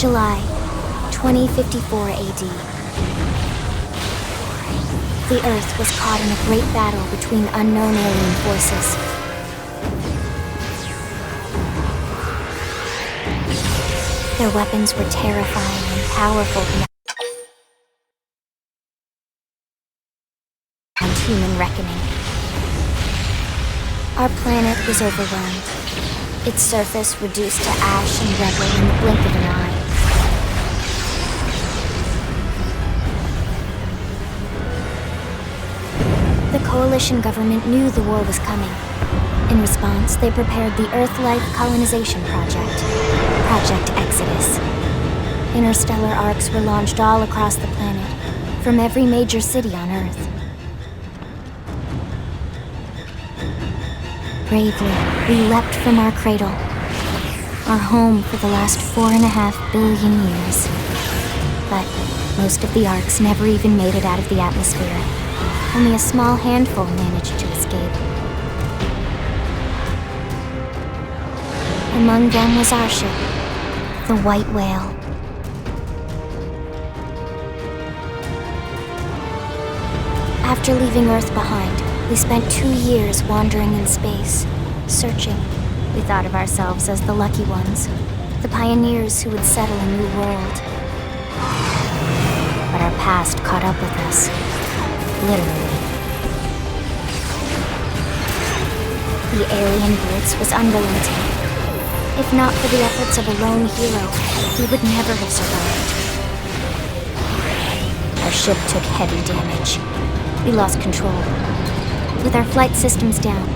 July 2054 AD. The Earth was caught in a great battle between unknown alien forces. Their weapons were terrifying and powerful beyond human reckoning. Our planet was overwhelmed, its surface reduced to ash and rubble in the blink of an eye. The Coalition government knew the war was coming. In response, they prepared the Earth-Life Colonization Project, Project Exodus. Interstellar arcs were launched all across the planet, from every major city on Earth. Bravely, we leapt from our cradle, our home for the last 4.5 billion years. But most of the arcs never even made it out of the atmosphere. Only a small handful managed to escape. Among them was our ship, the White Whale. After leaving Earth behind, we spent 2 years wandering in space, searching. We thought of ourselves as the lucky ones, the pioneers who would settle a new world. But our past caught up with us, literally. The alien blitz was unrelenting. If not for the efforts of a lone hero, we would never have survived. Our ship took heavy damage. We lost control. With our flight systems down,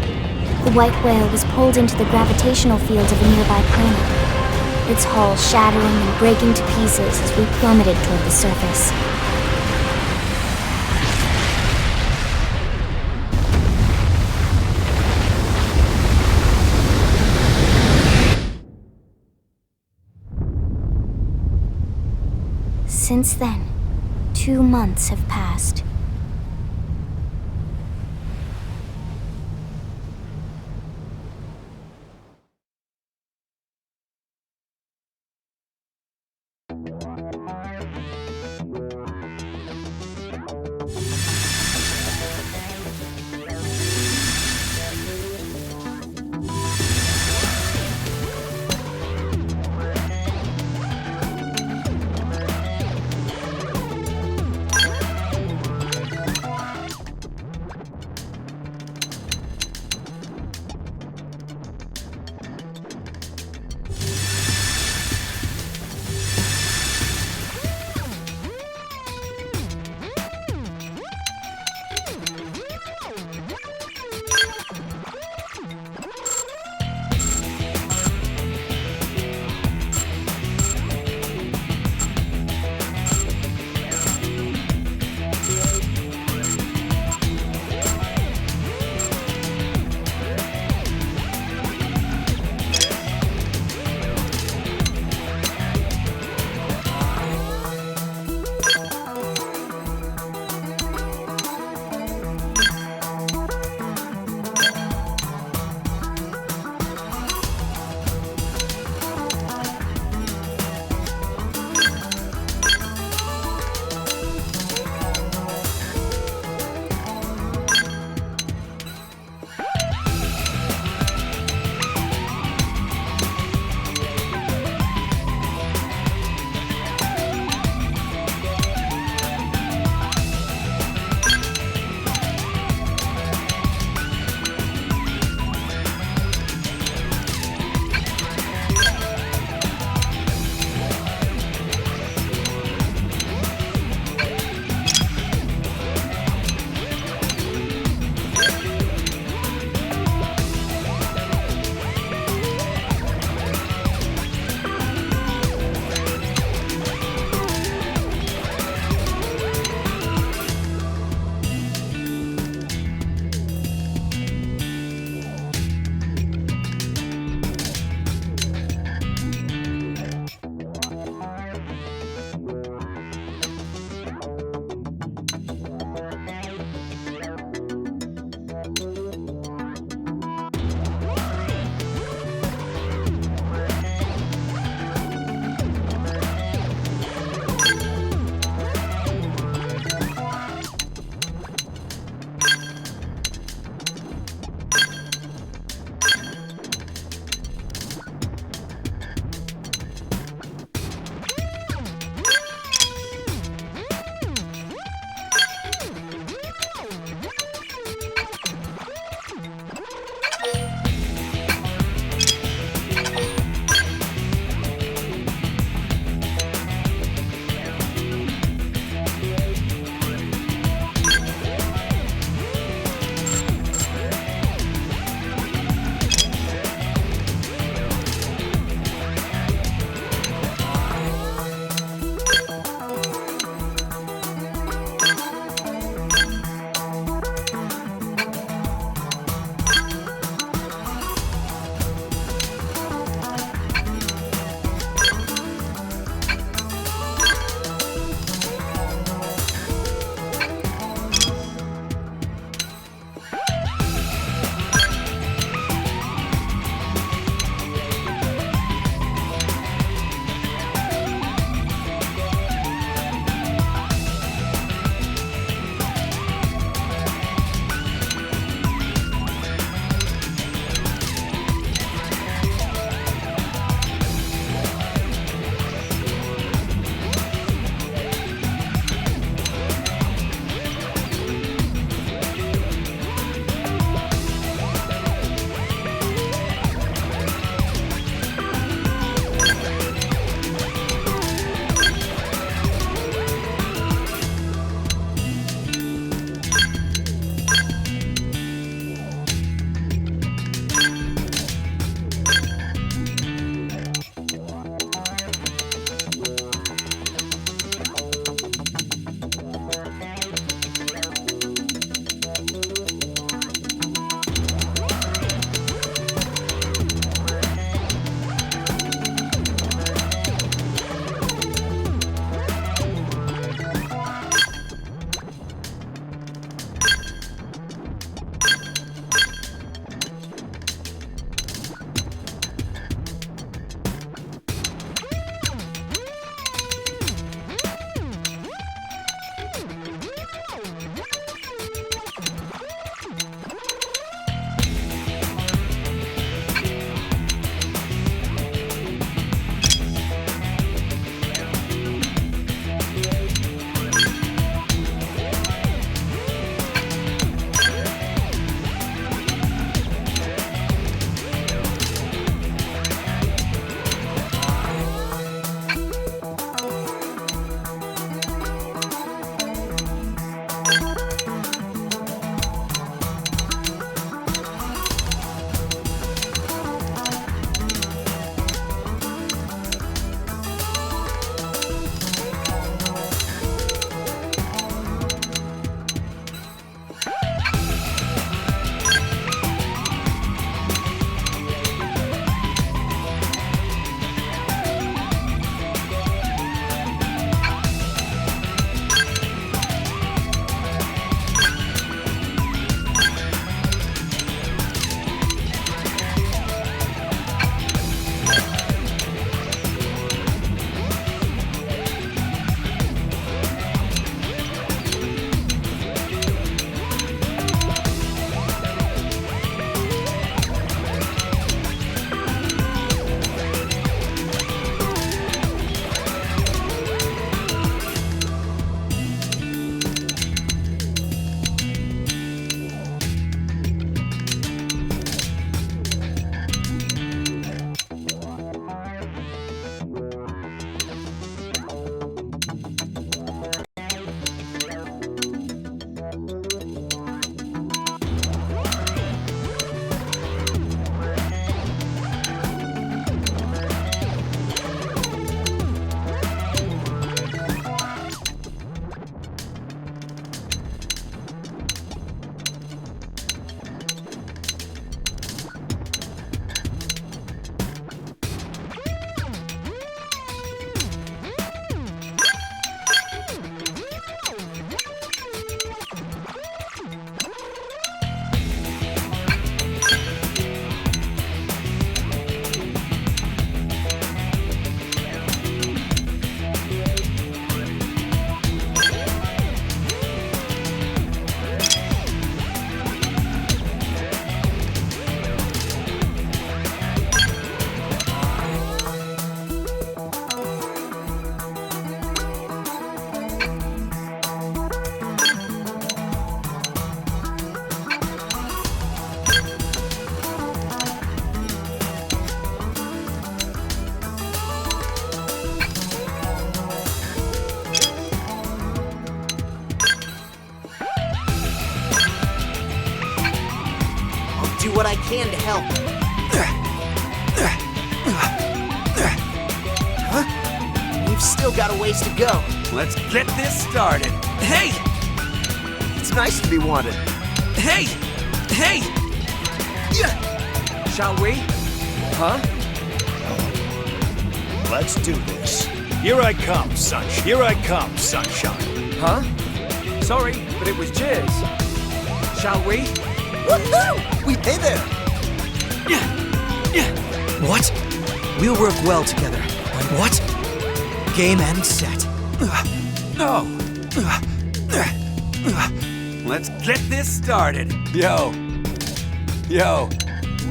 the White Whale was pulled into the gravitational field of a nearby planet, its hull shattering and breaking to pieces as we plummeted toward the surface. Since then, 2 months have passed. what I can to help. Huh? We've still got a ways to go. Let's get this started. Hey! It's nice to be wanted. Hey! Hey! Shall we? Huh? Let's do this. Here I come, sunshine. Here I come, sunshine. Huh? Sorry, but it was cheers. Shall we? Woohoo! Hey there! What? We'll work well together. On what? Game and set. No. Let's get this started. Yo.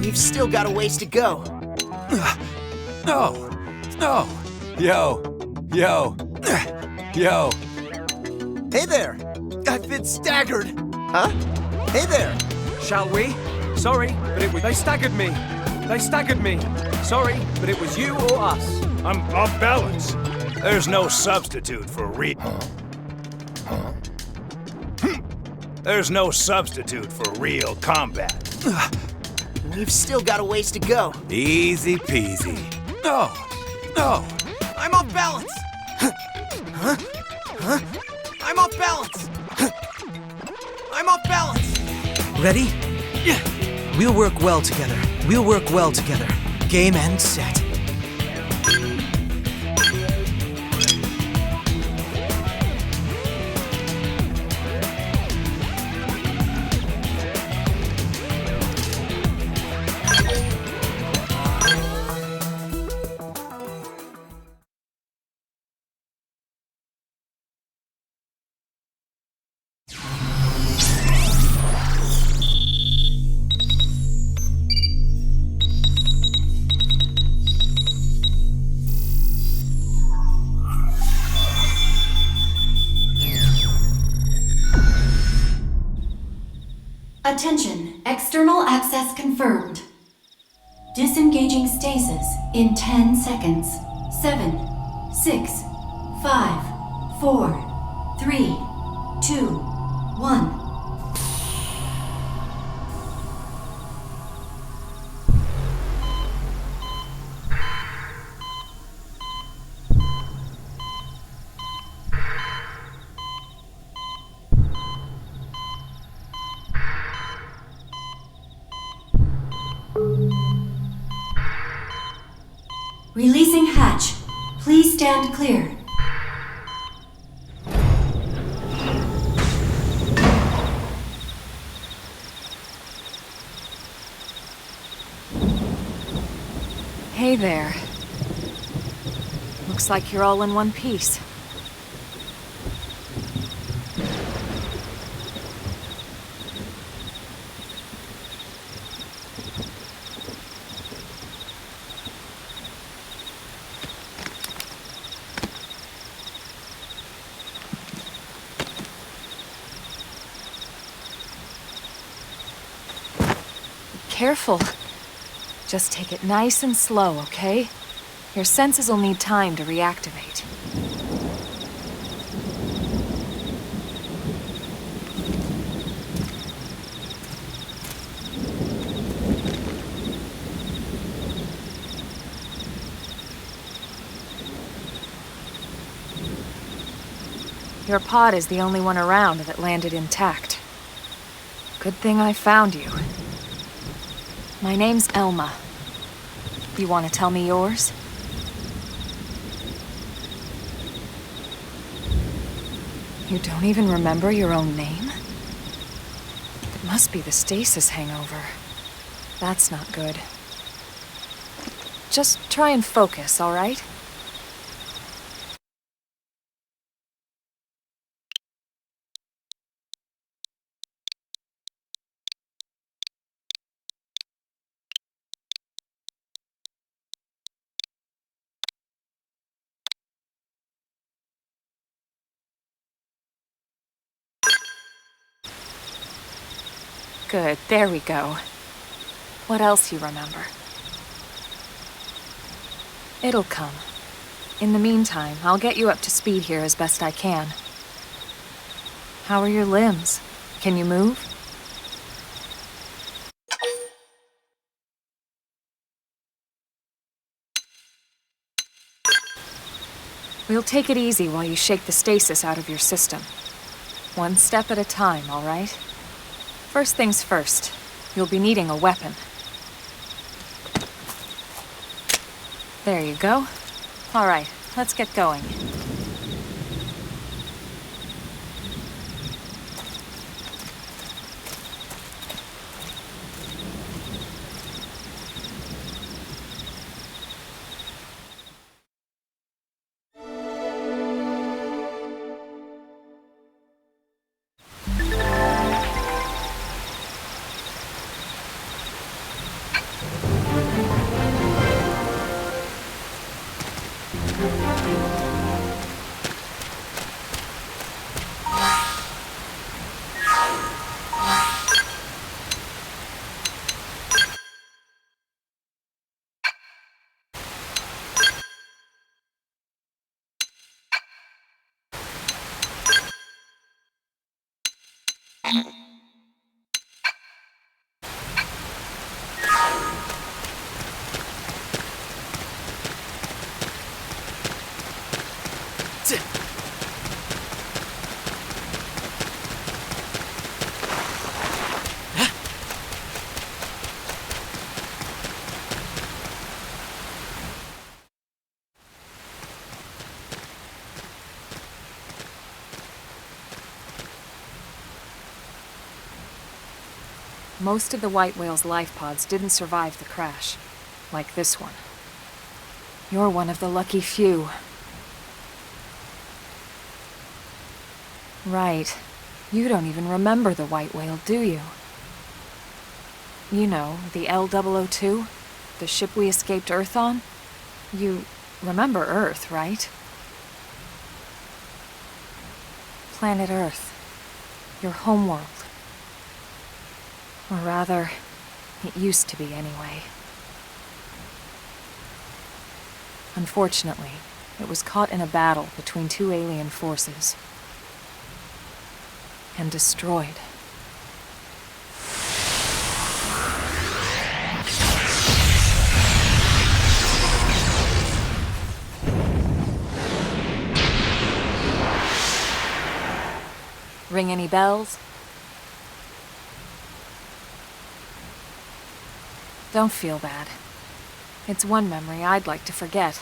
We've still got a ways to go. No. Yo. Hey there! I've been staggered. Huh? Hey there! Shall we? Sorry, but it was... They staggered me. Sorry, but it was you or us. I'm off balance. There's no substitute for There's no substitute for real combat. We've still got a ways to go. Easy peasy. No. I'm off balance! Huh? I'm off balance! I'm off balance! Ready? We'll work well together. Game and set. Attention, external access confirmed. Disengaging stasis in 10 seconds. 7, 6, 5, 4, 3, 2, 1. Releasing hatch. Please stand clear. Hey there. Looks like you're all in one piece. Careful. Just take it nice and slow, okay? Your senses will need time to reactivate. Your pod is the only one around that landed intact. Good thing I found you. My name's Elma. You want to tell me yours? You don't even remember your own name? It must be the stasis hangover. That's not good. Just try and focus, all right? Good, there we go. What else you remember? It'll come. In the meantime, I'll get you up to speed here as best I can. How are your limbs? Can you move? We'll take it easy while you shake the stasis out of your system. One step at a time, all right? First things first, you'll be needing a weapon. There you go. All right, let's get going. Most of the white whale's life pods didn't survive the crash, like this one. You're one of the lucky few. Right. You don't even remember the white whale, do you? You know, the L002? The ship we escaped Earth on? You remember Earth, right? Planet Earth. Your homeworld. Or rather, it used to be anyway. Unfortunately, it was caught in a battle between two alien forces. And destroyed. Ring any bells? Don't feel bad. It's one memory I'd like to forget.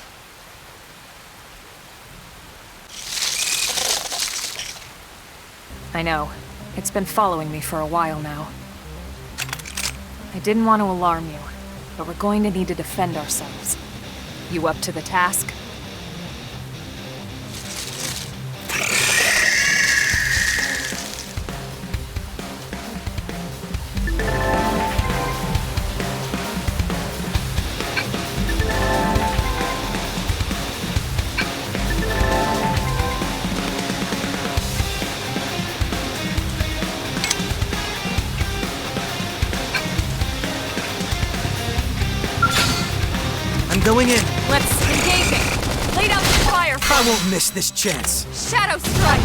I know. It's been following me for a while now. I didn't want to alarm you, but we're going to need to defend ourselves. You up to the task? Going in. Let's engage it. Lay down the fire. I won't miss this chance. Shadow strike.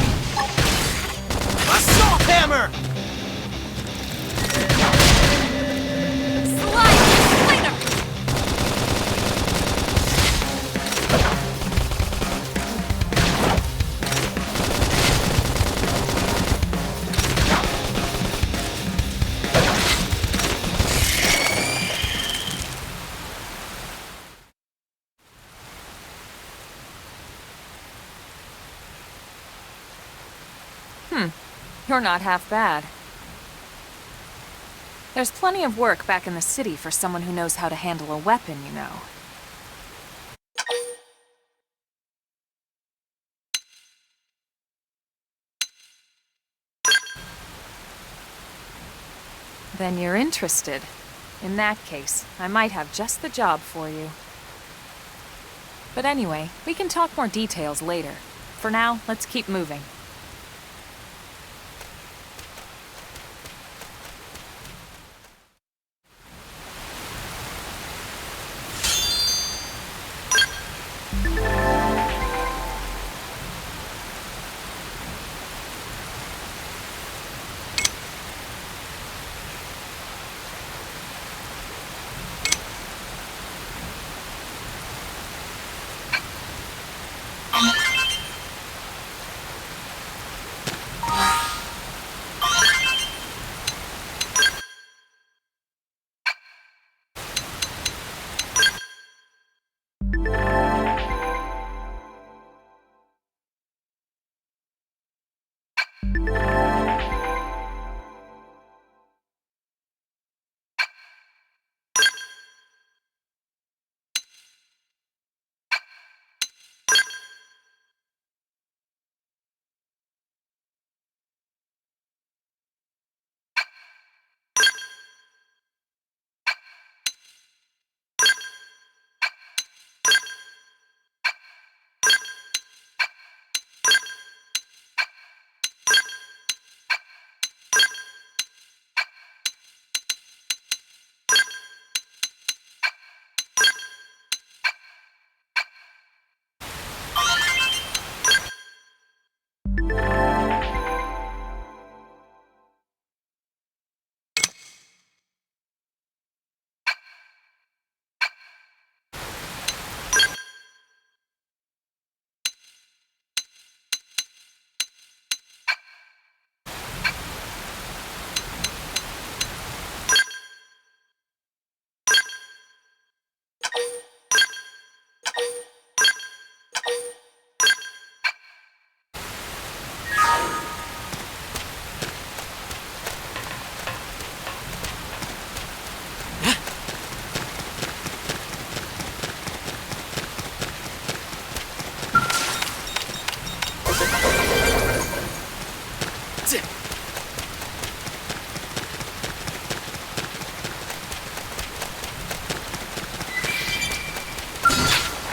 Assault hammer! Slide splinter. You're not half bad. There's plenty of work back in the city for someone who knows how to handle a weapon, you know. Then you're interested. In that case, I might have just the job for you. But anyway, we can talk more details later. For now, let's keep moving.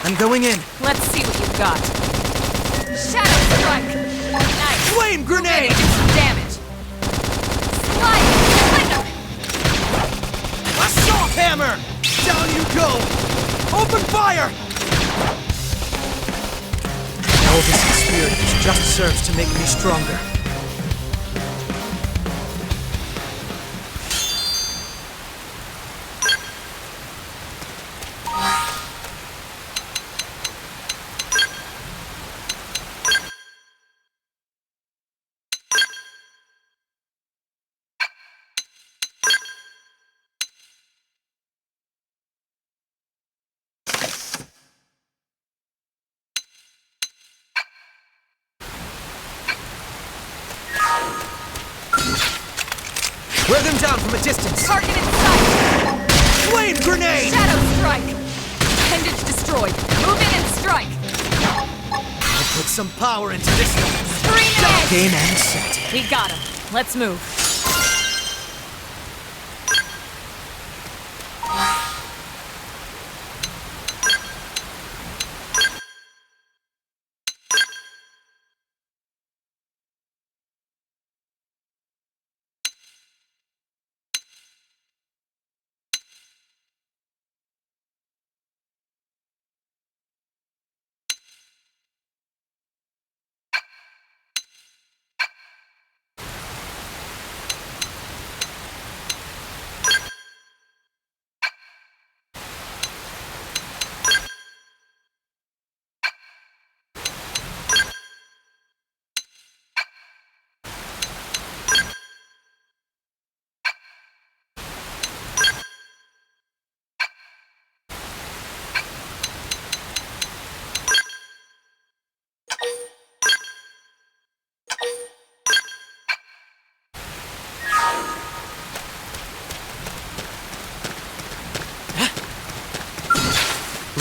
I'm going in. Let's see what you've got. Shadow Strike! Nice! Flame grenade! Do some damage! Slide! Splinter! Assault hammer! Down you go! Open fire! All this experience just serves to make me stronger. Wear them down from a distance. Target in sight! Flame grenade! Shadow Strike! Appendage destroyed. Move in and strike! I'll put some power into this one. Screen edge! Game and set. We got him. Let's move.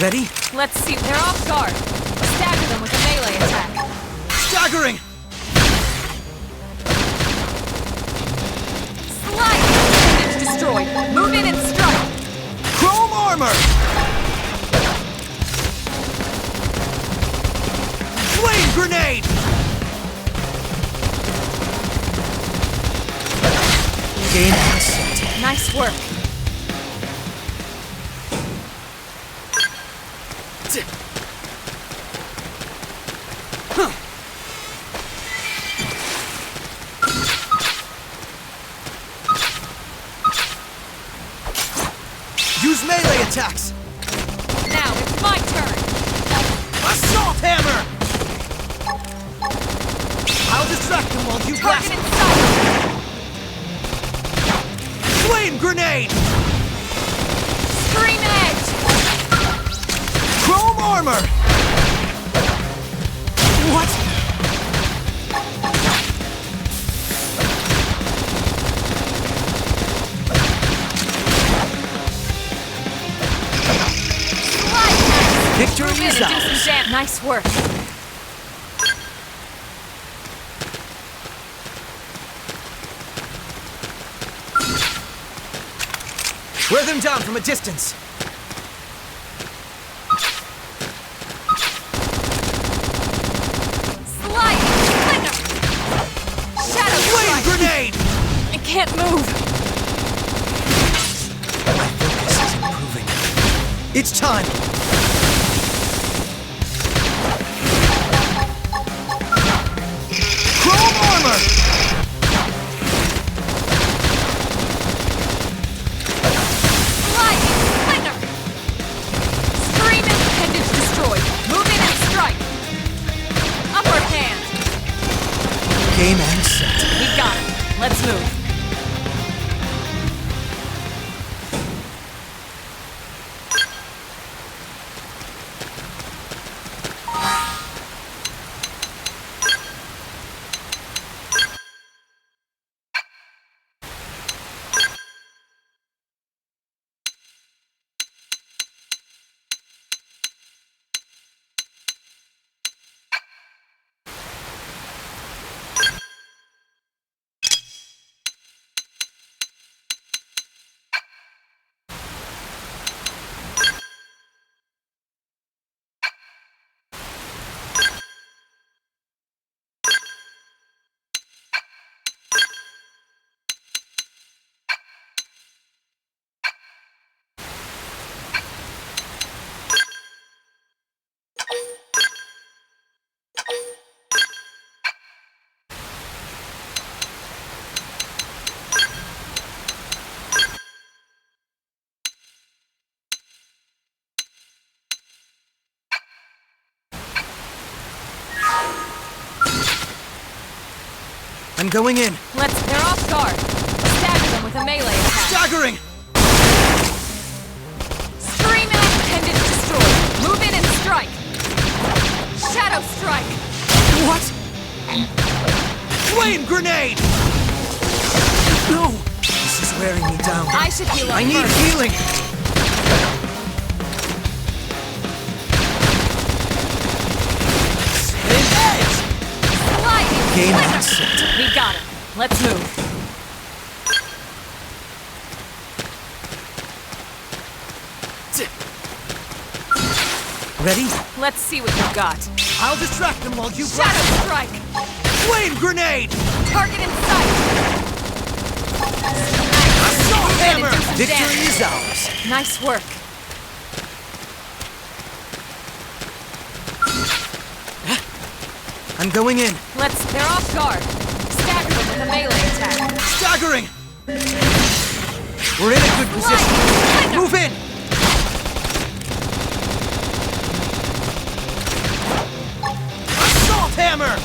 Ready? Let's see. They're off guard. Stagger them with a melee attack. Staggering! Slide! Appendage destroyed. Move in and strike. Chrome armor! Flame grenade! Game and set. Nice work. Use melee attacks! Now it's my turn. Assault hammer! I'll distract them while you blast. Target in sight. Flame grenade! Screen edge. Chrome armor! What? Victory Move in is and do ours. some damage. Nice work. Wear them down from a distance. Slide! Splinter! Shadow Flame Strike! grenade! I can't move. My focus is improving. It's time! Chrome armor! Slide! Splinter! Scream and appendage destroyed. Move in and strike. Upper hand. Game and set. We got him. Let's move. I'm going in. They're off guard. Stagger them with a melee attack. Staggering! Stream out, appendage destroyed. Move in and strike. Shadow strike. What? Flame grenade! No! This is wearing me down. I should heal up I need first. healing! Sliding. Game Flicker. on set. We got him. Let's move. Ready? Let's see what you've got. I'll distract them while you Shadow strike. Flame grenade! Target in sight. Assault Move in and hammer! do some Victory damage. is ours. Nice work. I'm going in. They're off guard. Stagger them with a melee attack. Staggering! We're in a good position. Right. Move in! Assault hammer!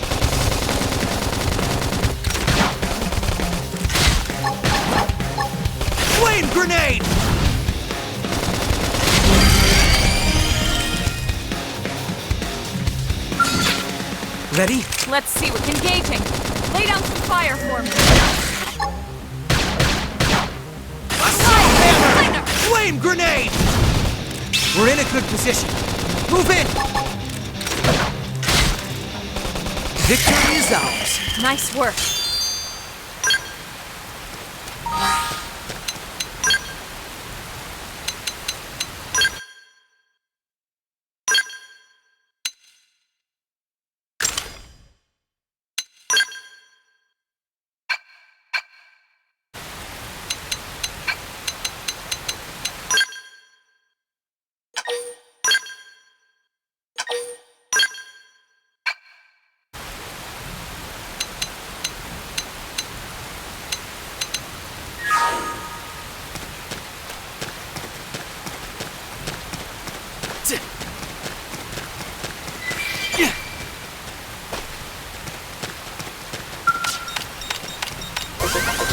Flame grenade! Ready? Let's see what's engaging. Lay down some fire for me. Assault hammer! Flicker. Flame grenade! We're in a good position. Move in! Victory is ours. Nice work.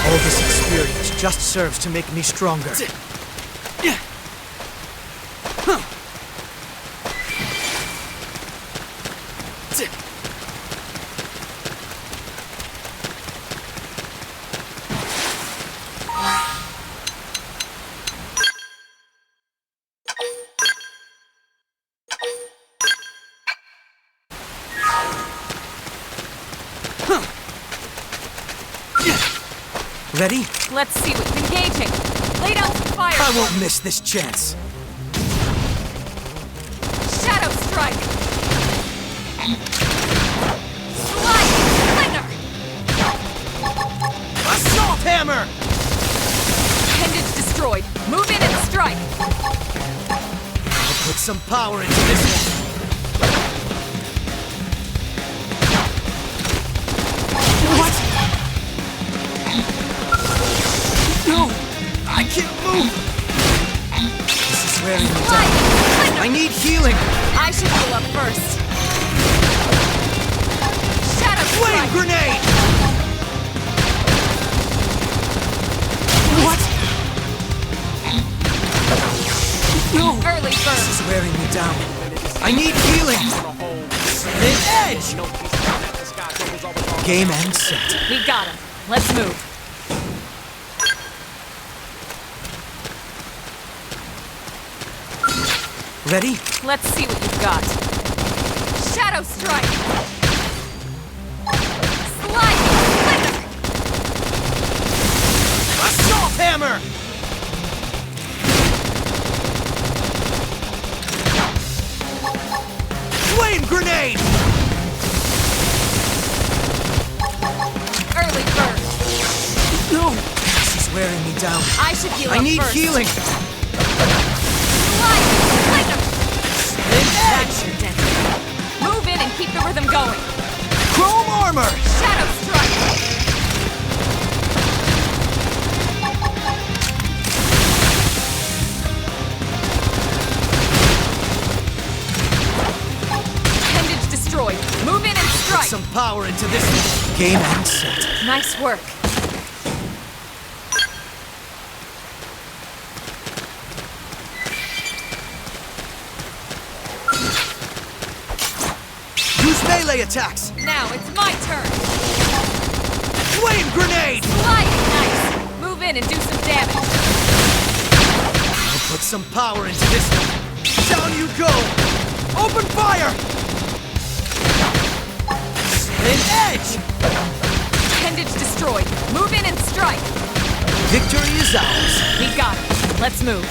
All this experience just serves to make me stronger. Ready? Let's see what's engaging. Lay down some fire. I for won't me. miss this chance. Shadow strike. Sliding. Flicker. Assault hammer! Appendage destroyed. Move in and strike. I'll put some power into this one. What? No! I can't move! This is wearing me down. Sliding. I need healing! I should heal up first. Shadow Flame strike. grenade! What? No! Early This burn. is wearing me down. I need healing! The edge! Game and set. We got him. Let's move. Ready? Let's see what you've got. Shadow strike. Sliding. Flicker. Assault hammer! Flame grenade! Early burn. No! This is wearing me down. I should heal I up need first. healing! Sliding. Flicker. That's your destiny. Move in and keep the rhythm going. Chrome armor! Shadow strike. Appendage destroyed. Move in and strike. Some power into this Game and set. Nice work. Use melee attacks! Now it's my turn. Flame grenade! Sliding, nice. Move in and do some damage. I'll put some power into this one. Down you go! Open fire! Slit edge! Appendage destroyed. Move in and strike. Victory is ours. We got it. Let's move.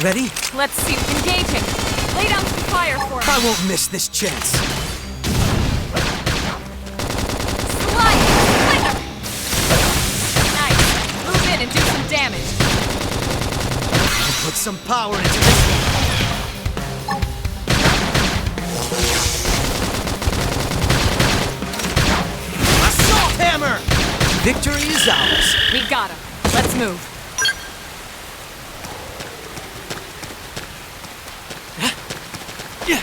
Ready? Let's see. Engaging. Lay down some fire for me. I won't miss this chance. Slide! Flicker! Nice. Move in and do some damage. I'll put some power into this one. Assault hammer! Victory is ours. We got him. Let's move. Yeah.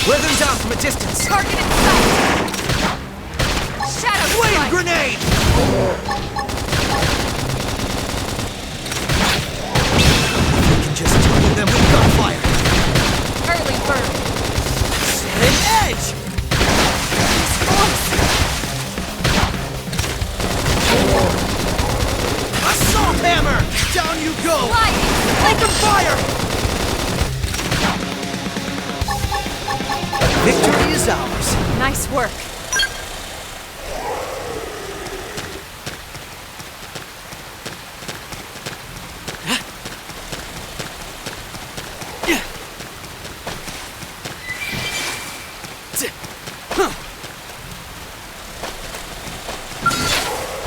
Wear them down from a distance. Target in sight. Shadow Flame strike. grenade! We can just deal with them with gunfire. Early bird. An edge! Assault hammer! Down you go! Sliding. Open fire! Victory is ours. Nice work.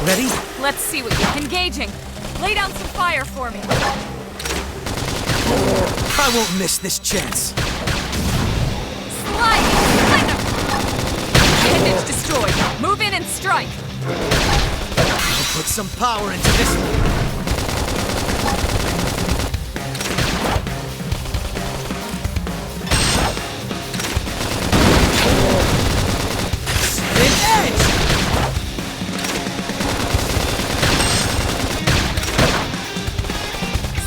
Ready? Let's see what you're engaging. Lay down some fire for me. I won't miss this chance. Sliding. Flicker. Appendage destroyed. Move in and strike. I'll put some power into this one. An edge!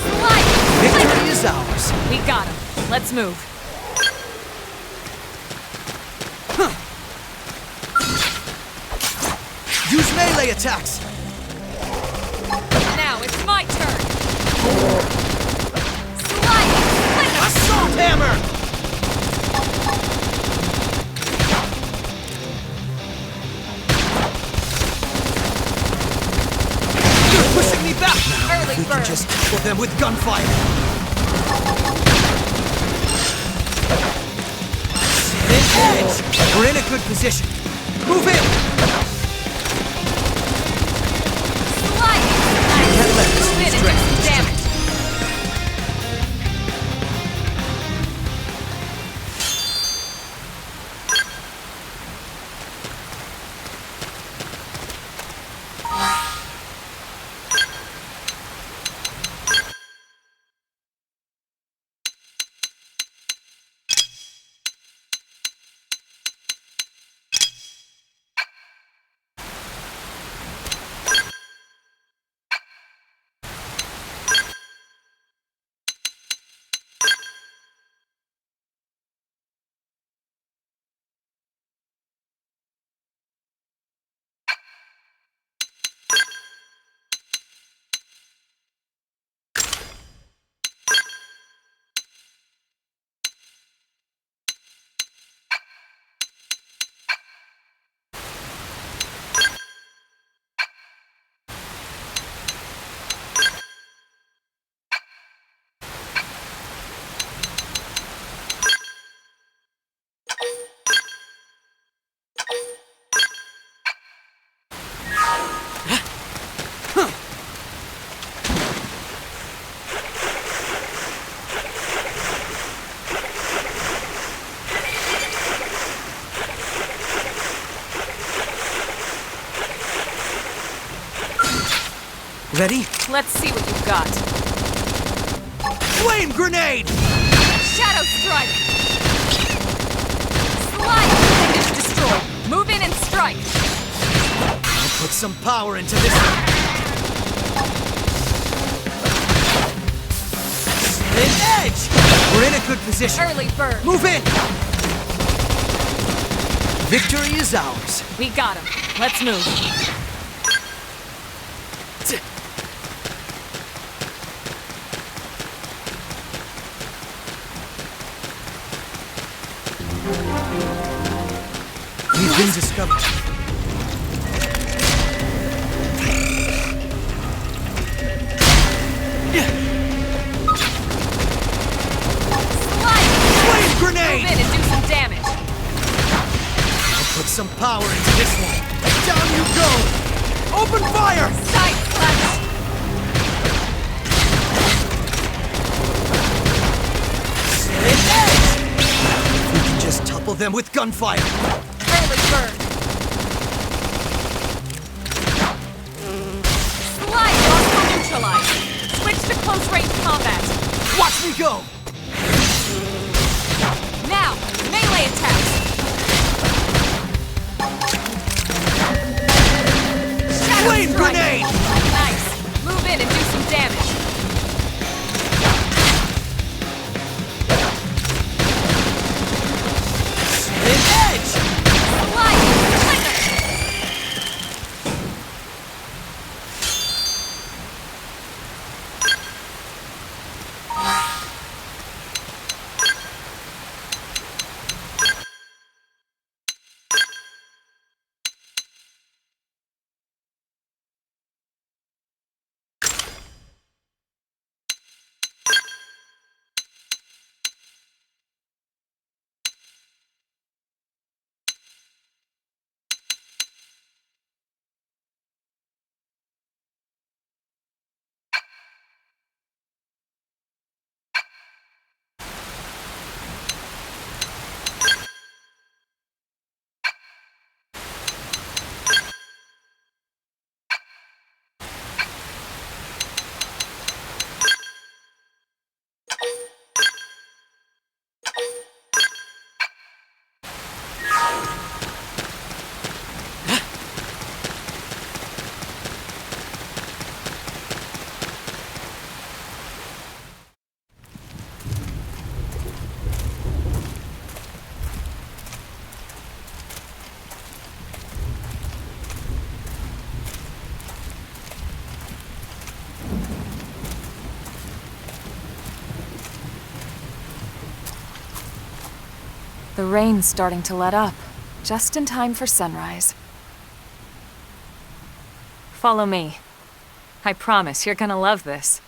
Sliding. Victory is ours. We got him. Let's move. Use melee attacks. Now it's my turn. Sliding. Flicker. Assault hammer! We can bird. just kill them with gunfire. Edge! We're in a good position. Move in! Slide! Can't let this Move in and do distract some us. damage. Ready? Let's see what you've got. Flame grenade! Shadow strike! Slide! Finish destroy! Move in and strike! I'll put some power into this one. An edge! We're in a good position. Early bird! Move in! Victory is ours. We got him. Let's move. We've been discovered. Slide! Flame Move grenade! in and do some damage. I'll put some power into this one. Down you go! Open fire! Side clutch! An edge! We can just topple them with gunfire. Early bird! Slide! Hostile neutralized! Switch to close range combat! Watch me go! Now! Melee attacks! Shadow Flame strike! grenade! Nice! Move in and do some damage! An edge! Slide! Flicker! The rain's starting to let up, just in time for sunrise. Follow me. I promise you're gonna love this.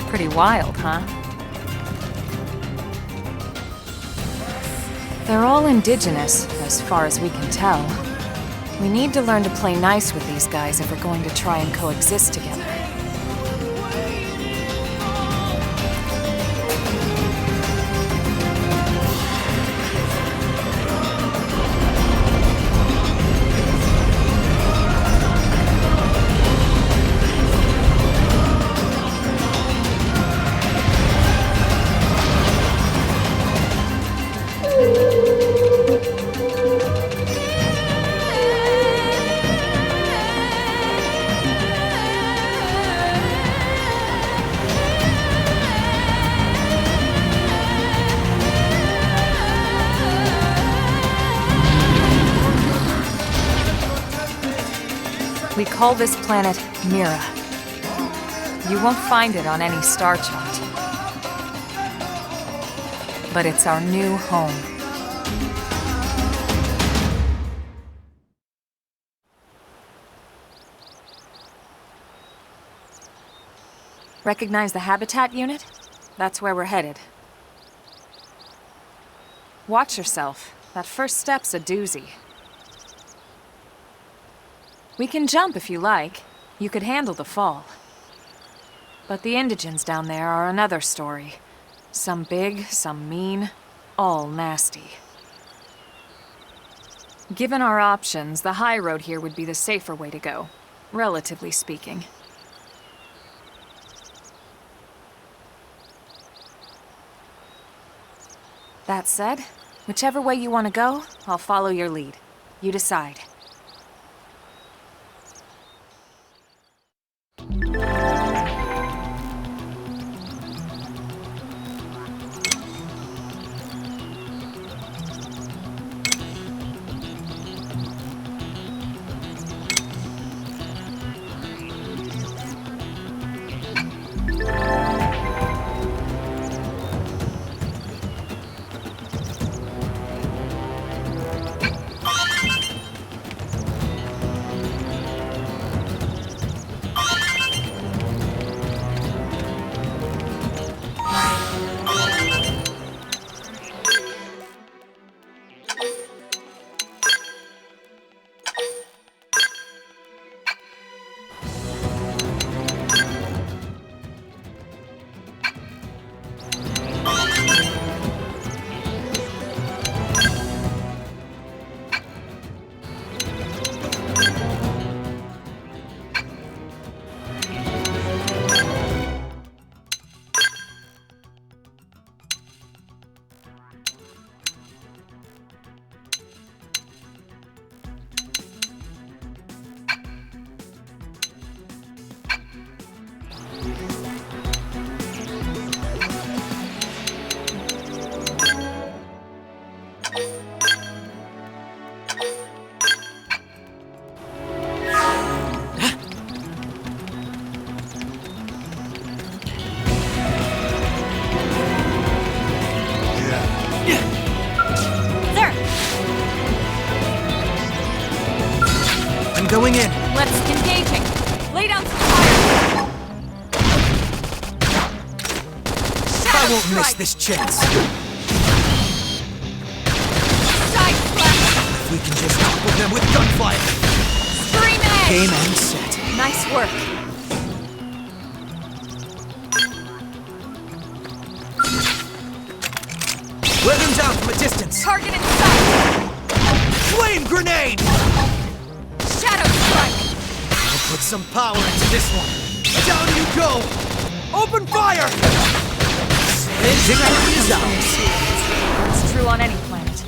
Pretty wild, huh? They're all indigenous, as far as we can tell. We need to learn to play nice with these guys if we're going to try and coexist together. We call this planet Mira. You won't find it on any star chart. But it's our new home. Recognize the habitat unit? That's where we're headed. Watch yourself. That first step's a doozy. We can jump if you like. You could handle the fall. But the indigents down there are another story. Some big, some mean, all nasty. Given our options, the high road here would be the safer way to go, relatively speaking. That said, whichever way you want to go, I'll follow your lead. You decide. Going in. Let's engaging. Lay down some fire. I won't miss strike. this chance. Side splash. If we can just topple them with gunfire. Scream edge. Game and set. Nice work. Wear them down from a distance. Target in sight. Flame grenade! Shadow strike. I'll put some power into this one. Down you go! Open fire! Victory is ours. It's true on any planet.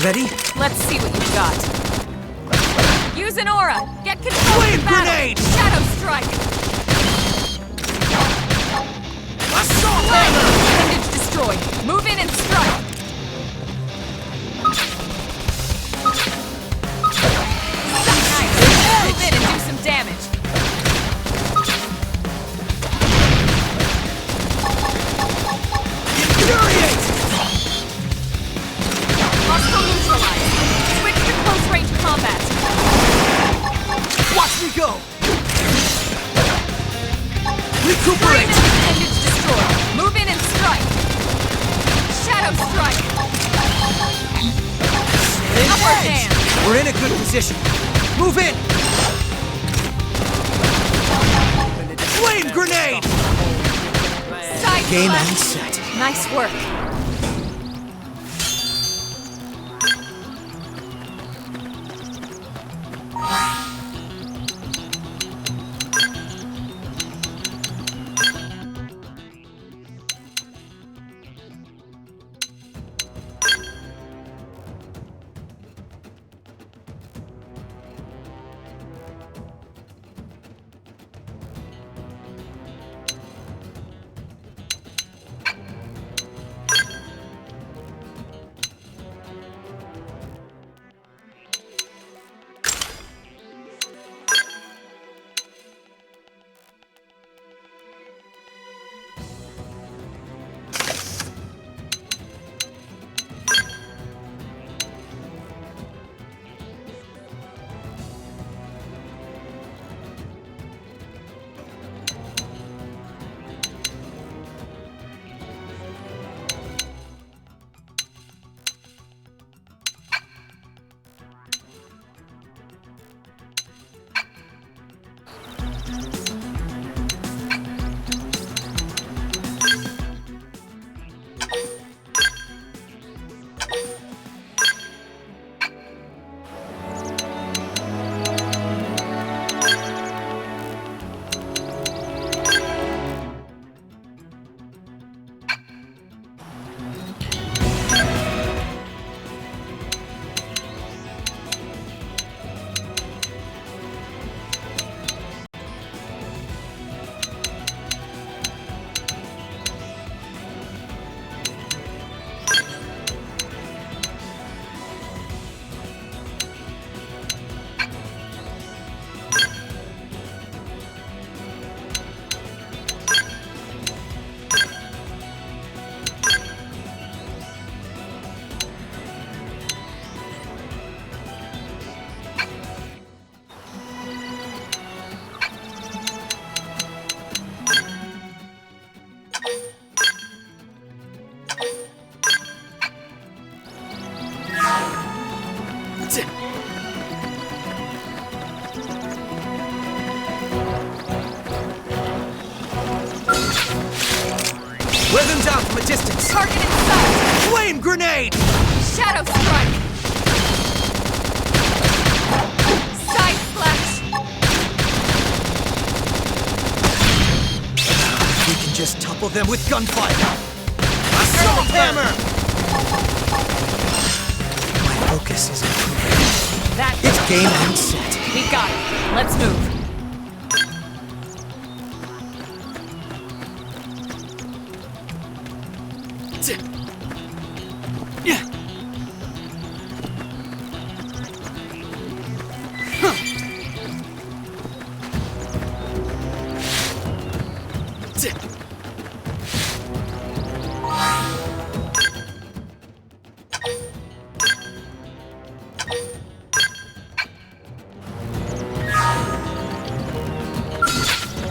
Ready? Let's see what you've got. Use an aura. Get control Flame of the battle. grenade! Shadow strike. Assault Flank. hammer! Appendage destroyed. Move in and strike. Nice. Move in and do some damage. Infuriate! Hostile neutralized. Switch to close range combat. Watch me go! Scream Recuperate! and appendage destroyed. Move in and strike. Shadow strike. Upward Edge! hand. We're in a good position. Move in! Flame grenade! Side Game slash. and set. Nice work. Wear them down from a distance. Target in sight. Flame grenade! Shadow strike. Side splash. We can just topple them with gunfire. Assault hammer! My focus is improving. That's It's game and set. We got it. Let's move.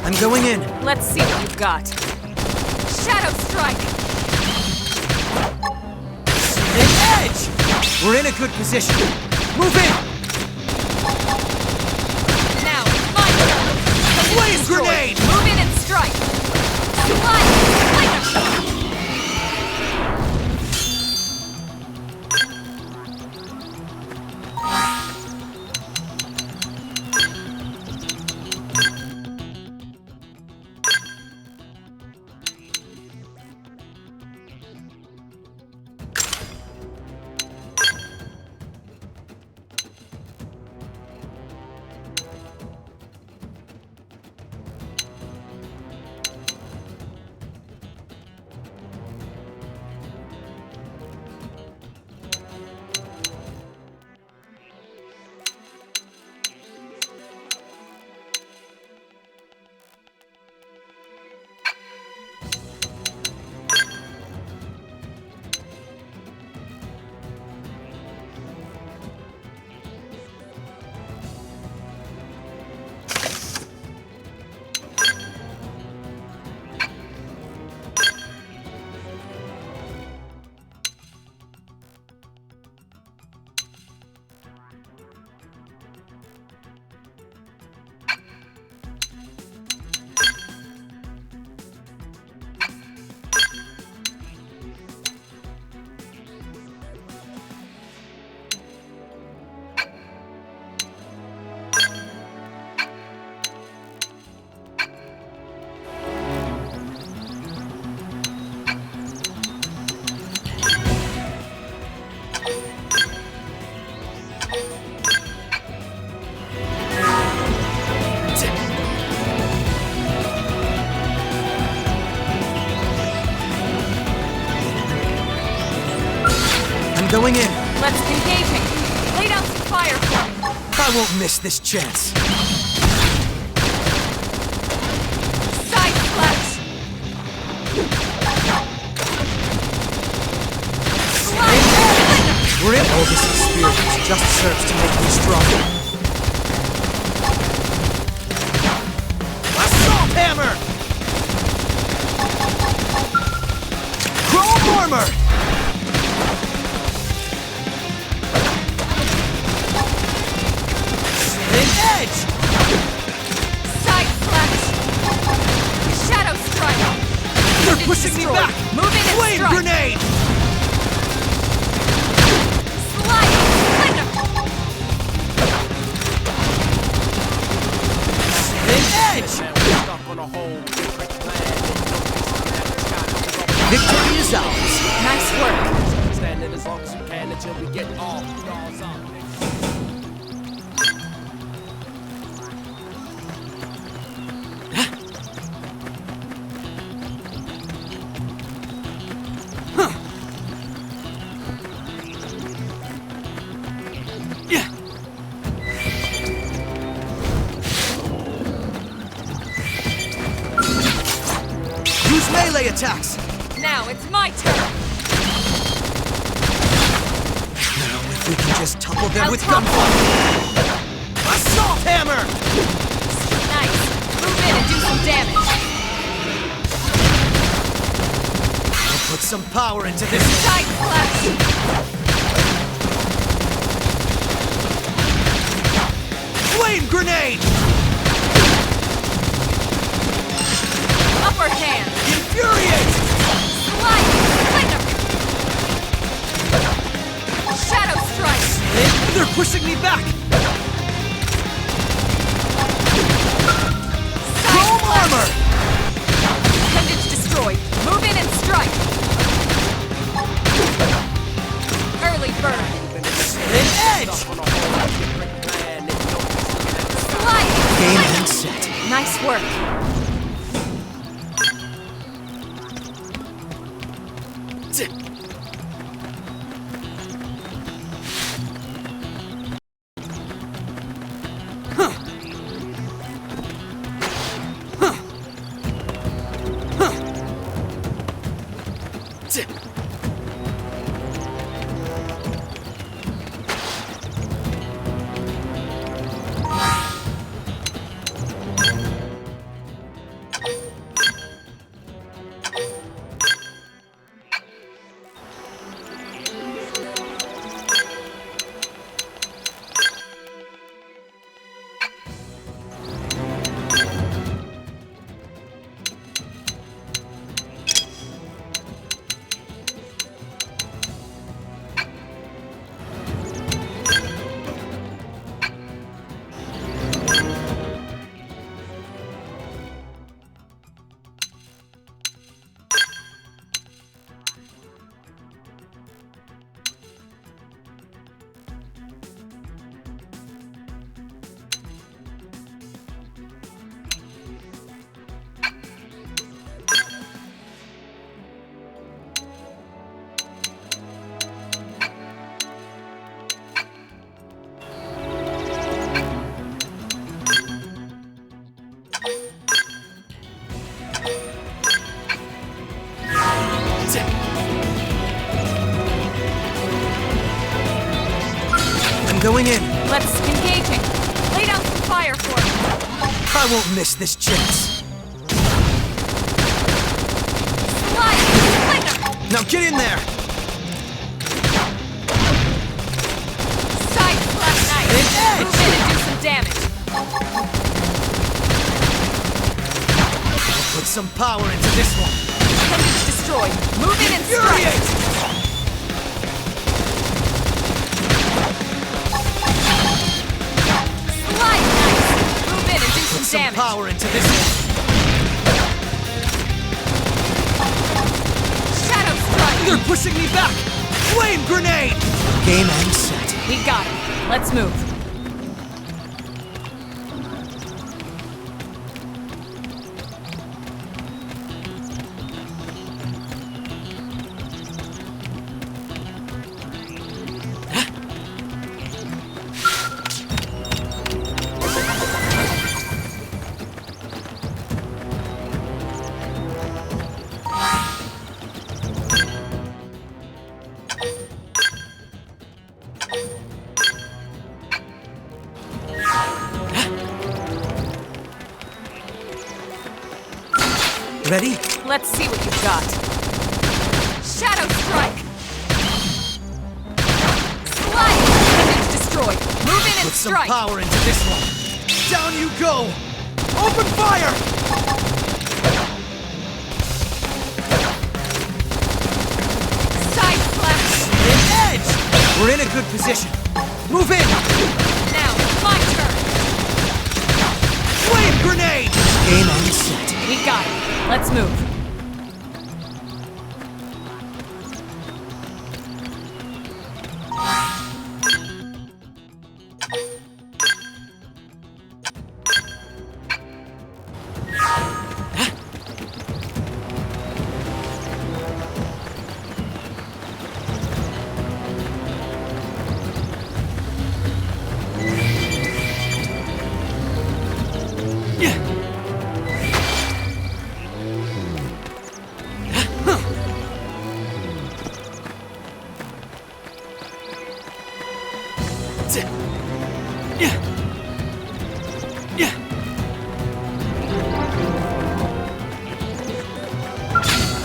I'm going in. Let's see what you've got. Shadow Strike! An edge! We're in a good position. Move in! Now, my turn! Blaze grenade! Move in and strike! Slide! Lightning! Going in. Let's engaging. Lay down some fire for me. I won't miss this chance. Side splash. Slide. We're in. All this experience just serves to make me stronger. Assault hammer! Chrome armor! Edge! Side slash! Shadow strike! They're pushing me back! Move in and Flame strike! grenade! Slide! Thunder! An edge! Victory is ours! Nice work! Standing as long as you can until we get all doors on. Melee attacks! Now it's my turn! Now, if we can just topple them I'll with topple. gunfire! Assault hammer! Nice! Move in and do some damage! I'll put some power into this. Side slash! Flame grenade! Upper hand! Infuriate! Slide! Thunder! Shadow strike! They're pushing me back! Side Chrome armor! Appendage destroyed. Move in and strike. Going in. Let's engaging. Lay down some fire for me. I won't miss this chance. Slide! Lightner! Now get in there. Side slash knife. Move in and do some damage. I'll put some power into this one. Appendage destroyed. Move in and strike. Some power into this one. Shadow strike! They're pushing me back! Flame grenade! Game and set. We got it. Let's move. Ready? Let's see what you've got. Shadow strike! Slide! Appendage destroyed. Move in and Put some strike! power into this one. Down you go! Open fire! Side slash! Edge! We're in a good position. Move in! Now, my turn! Flame grenade! Game on set. We got it. Let's move.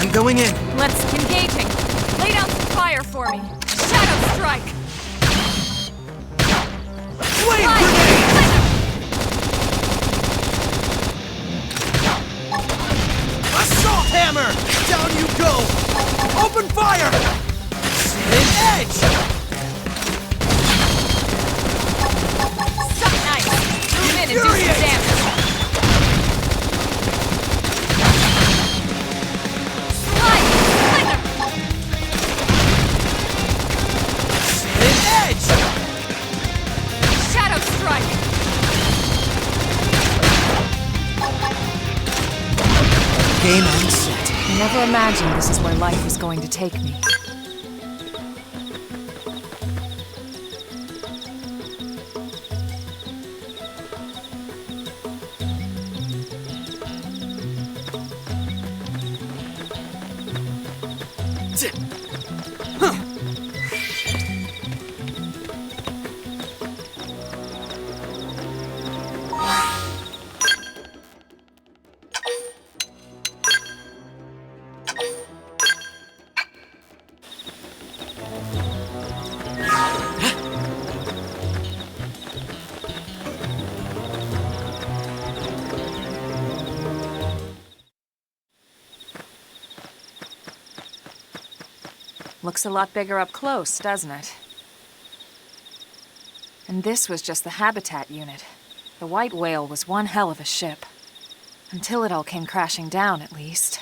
I'm going in. Let's engaging. Lay down some fire for me. Shadow strike. Flame grenade! Assault hammer! Down you go! Open fire! Edge! Suck knife. Move in and do some damage. Game on set. Never Never imagined this is where life was going to take me. Looks a lot bigger up close, doesn't it? And this was just the habitat unit. The white whale was one hell of a ship. Until it all came crashing down, at least.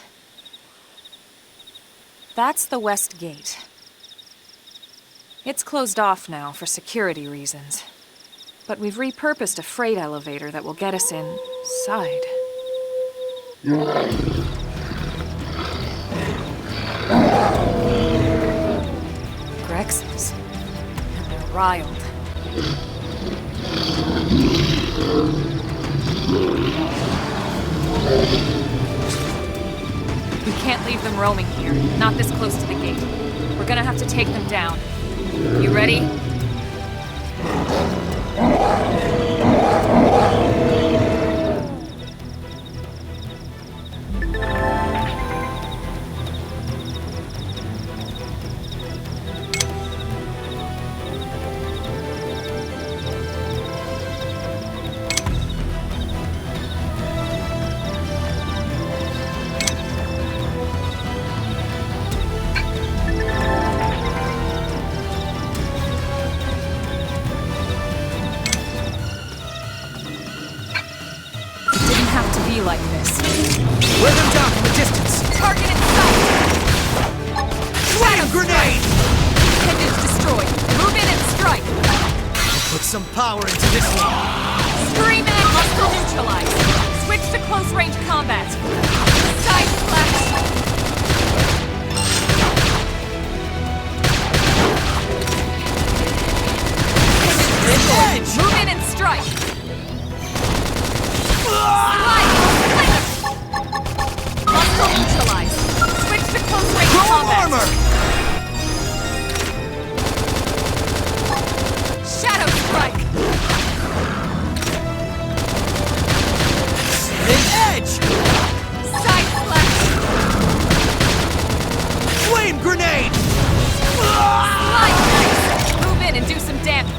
That's the west gate. It's closed off now for security reasons. But we've repurposed a freight elevator that will get us inside. Grexes. And they're riled. We can't leave them roaming here, not this close to the gate. We're gonna have to take them down. You ready? Like this. Wear them down from a distance! Target in sight! Flame grenade! Appendage destroyed. Move in and strike! Put some power into this one! Scream and hostile neutralized. Switch to close range combat. Side flash! Edge! Move in and strike! Hostile neutralized. Switch to close range combat. Armor! Shadow strike. Edge! Side flash. Flame grenade! Slide knife. Move in and do some damage.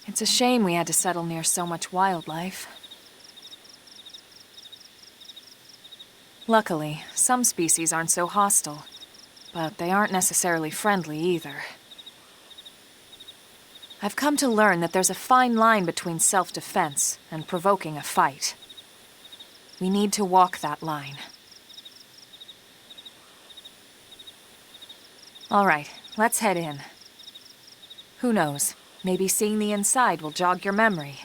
It's a shame we had to settle near so much wildlife. Luckily, some species aren't so hostile, but they aren't necessarily friendly either. I've come to learn that there's a fine line between self-defense and provoking a fight. We need to walk that line. All right, let's head in. Who knows? Maybe seeing the inside will jog your memory.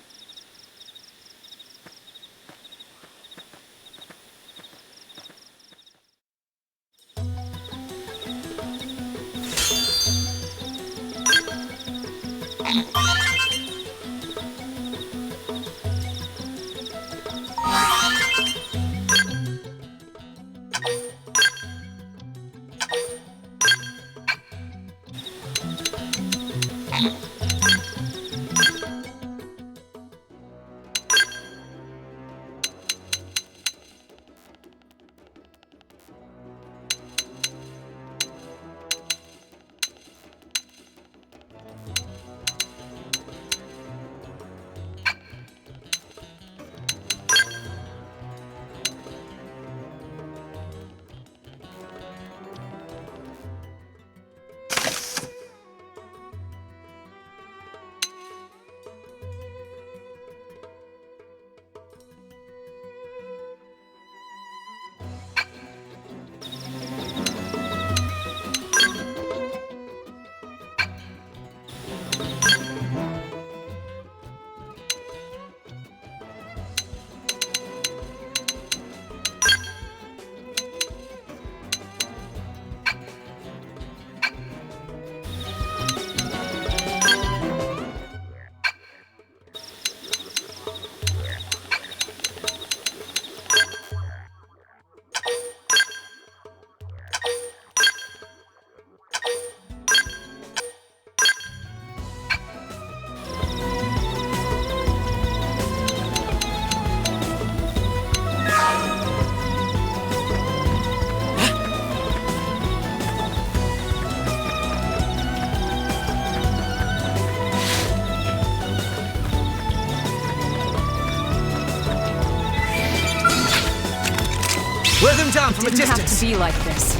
Wear them down from a Didn't have distance. to be like this.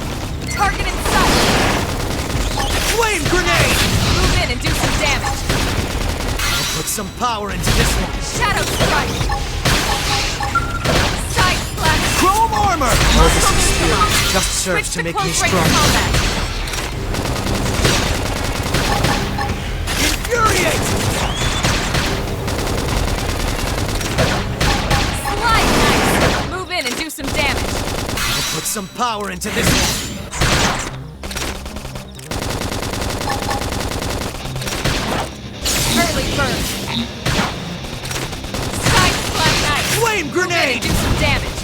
Target in sight! Flame grenade! Move in and do some damage. I'll put some power into this one. Shadow strike! Side slash! Chrome armor! All this experience just Switch serves to to make me close range stronger. combat. Infuriate! Slide knife! Move in and do some damage. I'll put some power into this one. Early burn. Side slash knife! Flame grenade! Do some damage.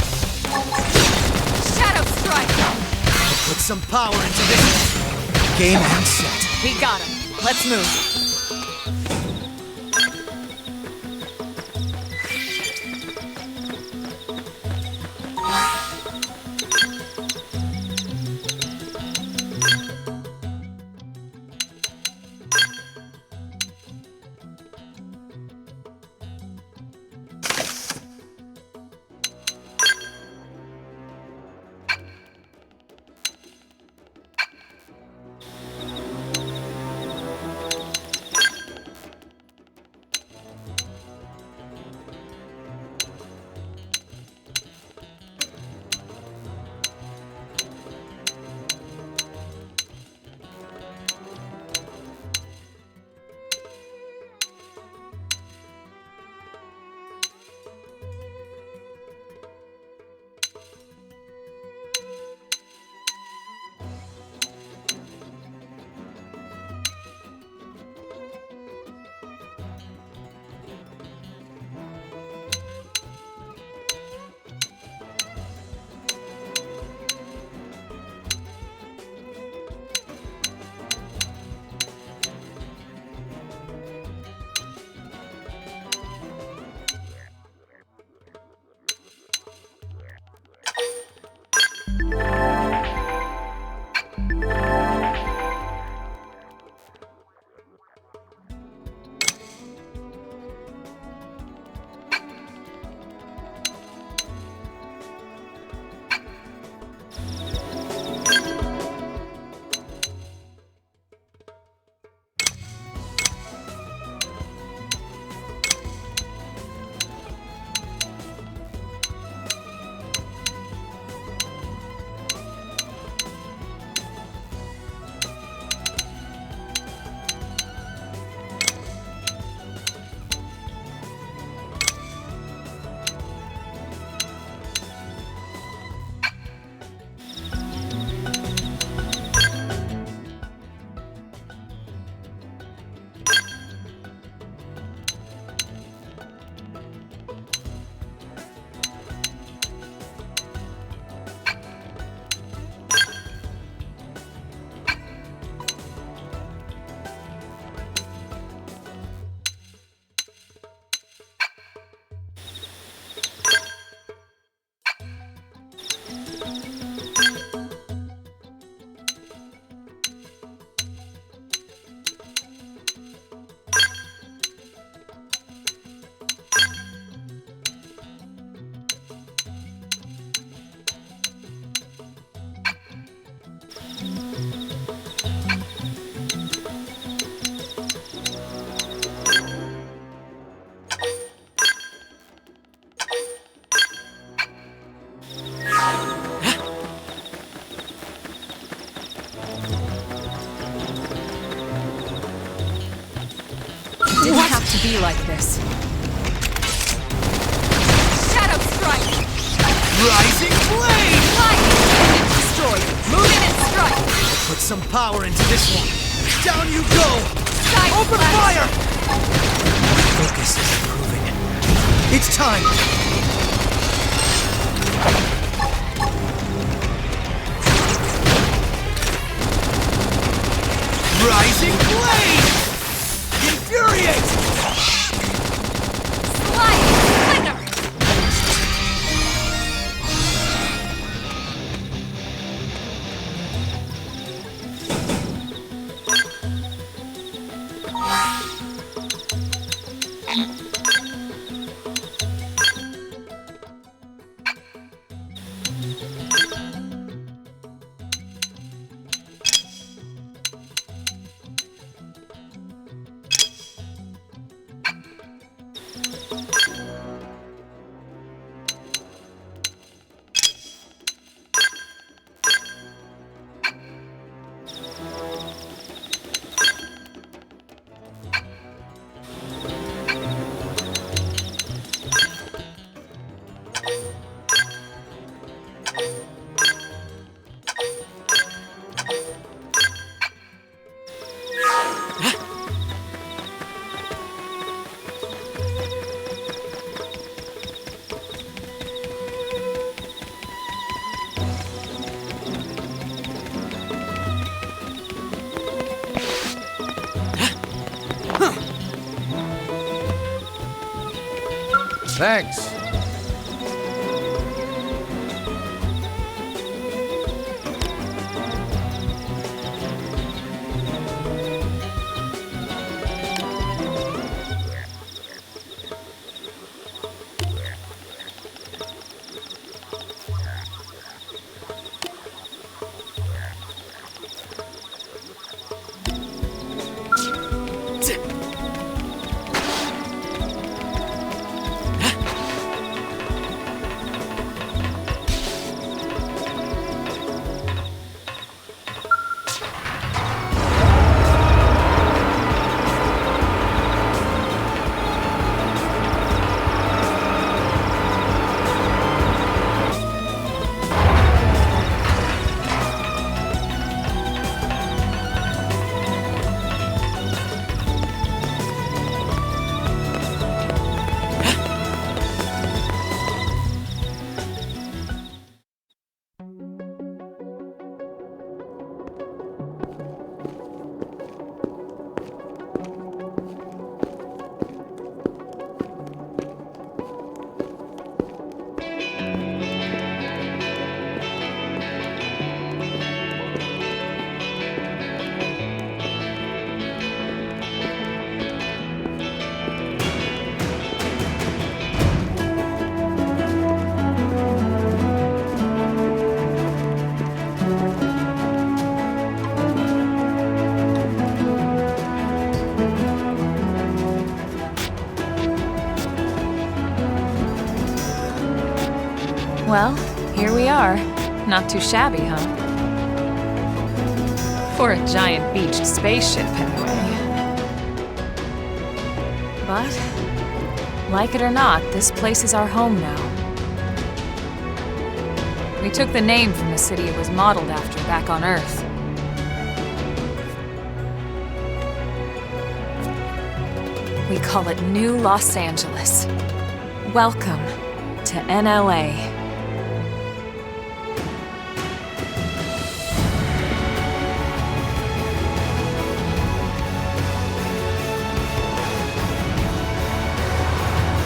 Shadow strike! I'll put some power into this one. Game and set. We got him. Let's move. To be like this. Shadow strike! Rising flame! Lightning! Destroyed! Move in and strike! I'll put some power into this one. Down you go! Side Open slash. fire! Focus is improving. It's time! Rising flame! Infuriate! Lightning! Thunder! Thanks. Well, here we are. Not too shabby, huh? For a giant beached spaceship, anyway. But, like it or not, this place is our home now. We took the name from the city it was modeled after back on Earth. We call it New Los Angeles. Welcome to NLA.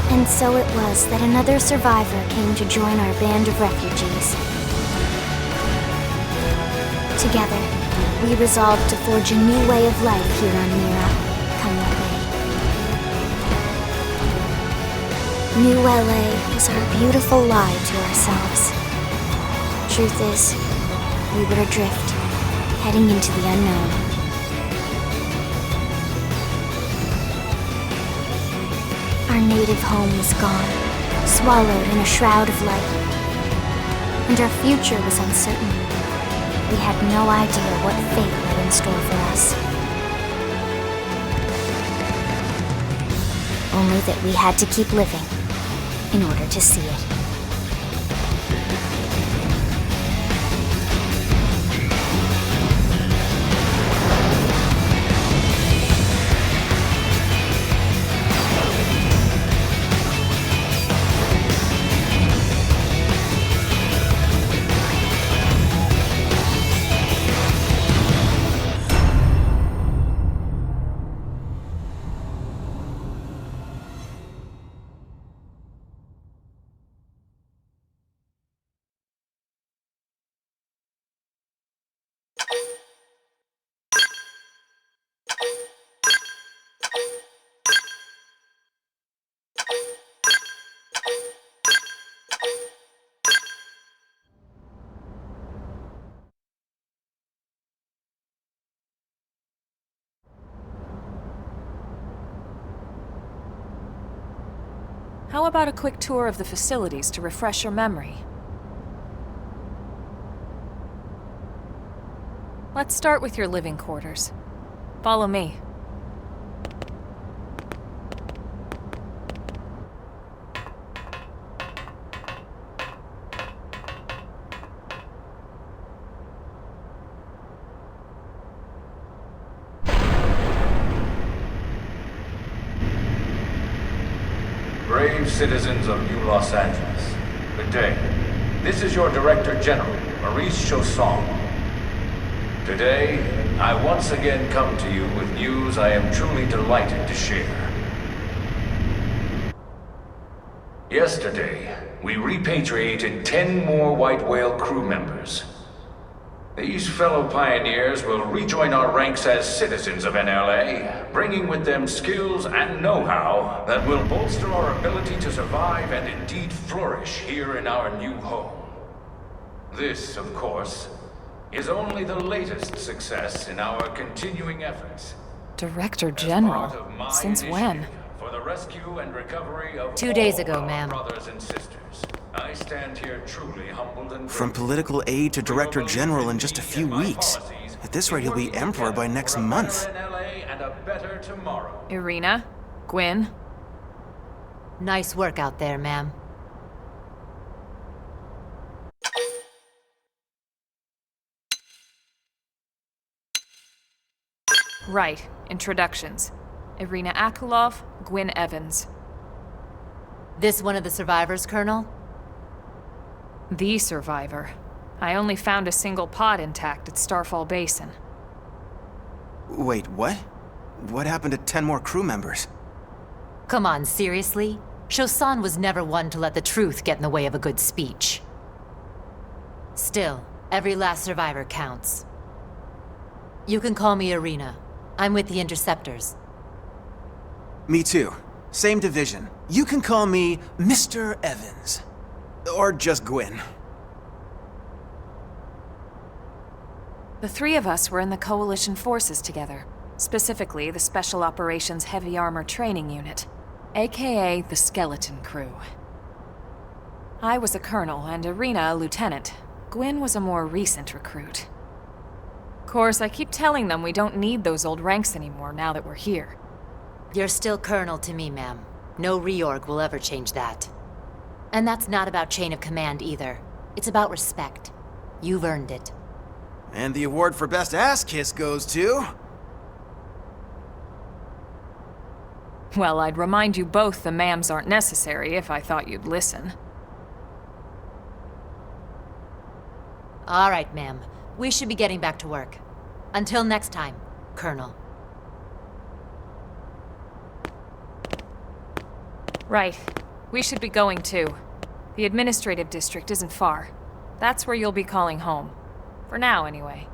And so it was that another survivor came to join our band of refugees. Together, we resolved to forge a new way of life here on Mira, come what may. New LA was our beautiful lie to ourselves. Truth is, we were adrift, heading into the unknown. Our native home was gone, swallowed in a shroud of light. And our future was uncertain. We had no idea what fate lay in store for us. Only that we had to keep living in order to see it. How about a quick tour of the facilities to refresh your memory? Let's start with your living quarters. Follow me. Brave citizens of New Los Angeles, good day. This is your Director General, Maurice Chausson. Today, I once again come to you with news I am truly delighted to share. Yesterday, we repatriated 10 more White Whale crew members. These fellow pioneers will rejoin our ranks as citizens of NLA, bringing with them skills and know-how that will bolster our ability to survive and indeed flourish here in our new home. This, of course, is only the latest success in our continuing efforts. Director As General? part of my Since initiative when? For the rescue and recovery of 2 days all ago, our ma'am. brothers and sisters. I stand here truly humbled and From grateful political aid to for your director belief general in me just a and few my weeks. policies, At this rate, he'll be working emperor by together next for a month. better NLA and a better tomorrow. Irina? Gwyn? Nice work out there, ma'am. Right. Introductions. Irina Akulov, Gwyn Evans. This one of the survivors, Colonel? The survivor. I only found a single pod intact at Starfall Basin. Wait, what? What happened to 10 more crew members? Come on, seriously? Shosan was never one to let the truth get in the way of a good speech. Still, every last survivor counts. You can call me Irina. I'm with the Interceptors. Me too. Same division. You can call me Mr. Evans. Or just Gwyn. The three of us were in the Coalition forces together. Specifically, the Special Operations Heavy Armor Training Unit, aka the Skeleton Crew. I was a colonel and Irina a lieutenant. Gwyn was a more recent recruit. Of course, I keep telling them we don't need those old ranks anymore now that we're here. You're still Colonel to me, ma'am. No reorg will ever change that. And that's not about chain of command either. It's about respect. You've earned it. And the award for best ass kiss goes to... Well, I'd remind you both the ma'ams aren't necessary if I thought you'd listen. All right, ma'am. We should be getting back to work. Until next time, Colonel. Right. We should be going too. The administrative district isn't far. That's where you'll be calling home. For now, anyway.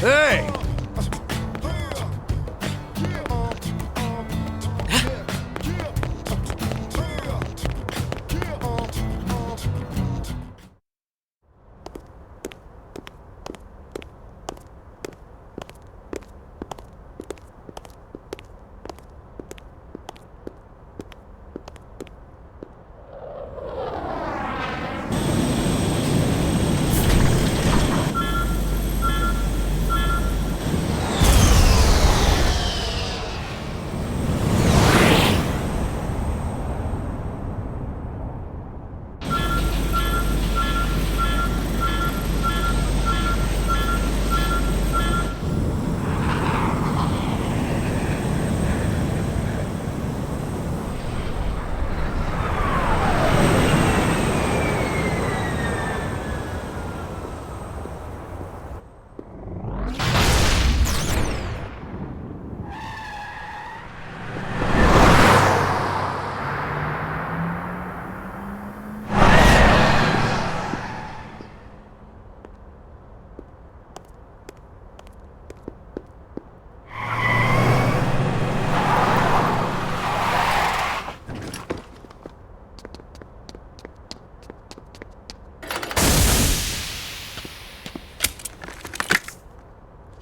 Hey!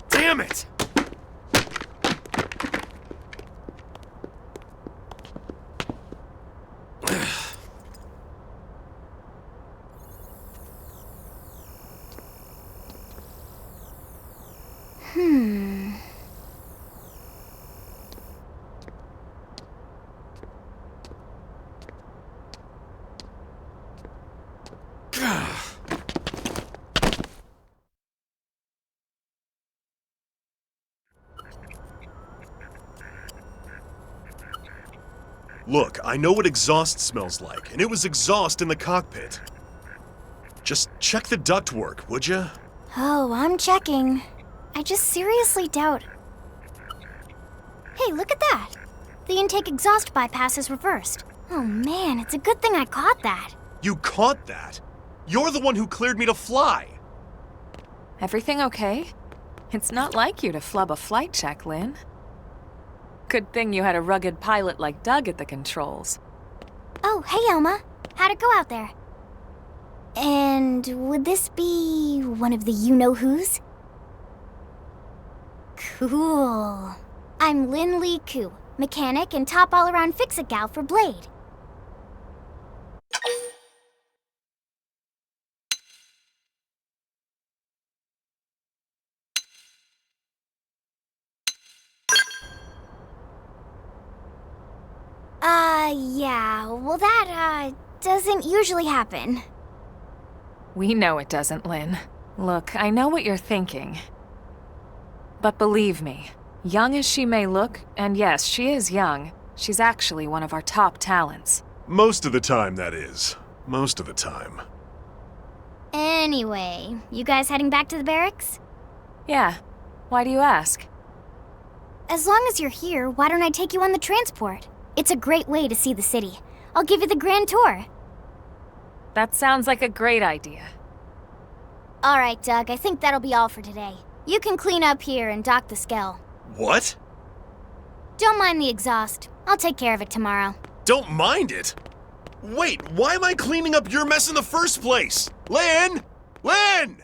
Damn it! Look, I know what exhaust smells like, and it was exhaust in the cockpit. Just check the ductwork, would you? Oh, I'm checking. I just seriously doubt... Hey, look at that! The intake exhaust bypass is reversed. Oh man, it's a good thing I caught that. You caught that? You're the one who cleared me to fly! Everything okay? It's not like you to flub a flight check, Lynn. Good thing you had a rugged pilot like Doug at the controls. Oh, hey Elma. How'd it go out there? And would this be one of the you-know-whos? Cool. I'm Lynn Lee Koo, mechanic and top all-around fix-it gal for Blade. Yeah, well that, doesn't usually happen. We know it doesn't, Lynn. Look, I know what you're thinking. But believe me, young as she may look, and yes, she is young, she's actually one of our top talents. Most of the time, that is. Most of the time. Anyway, you guys heading back to the barracks? Yeah. Why do you ask? As long as you're here, why don't I take you on the transport? It's a great way to see the city. I'll give you the grand tour. That sounds like a great idea. All right, Doug, I think that'll be all for today. You can clean up here and dock the Skell. What? Don't mind the exhaust. I'll take care of it tomorrow. Don't mind it? Wait, why am I cleaning up your mess in the first place? Lynn! Lynn!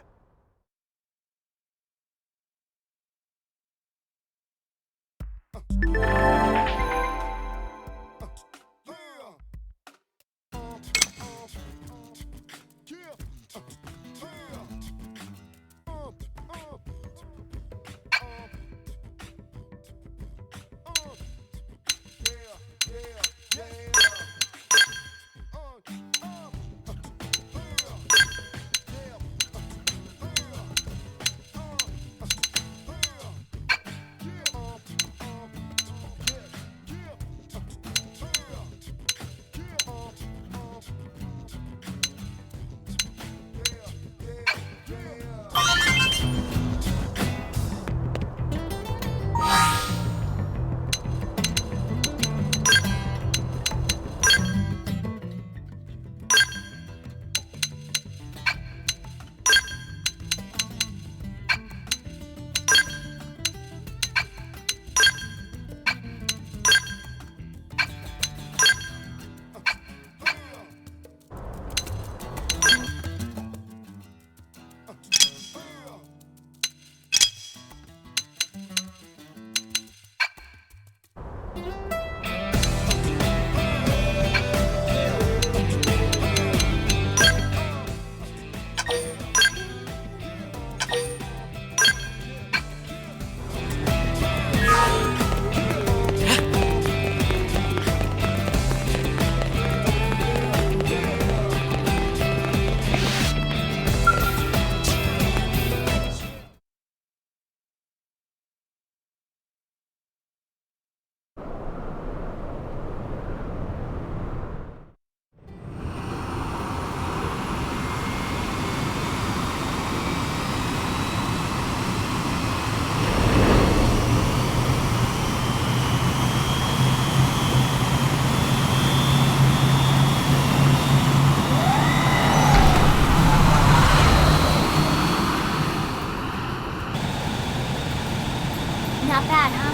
Not bad, huh?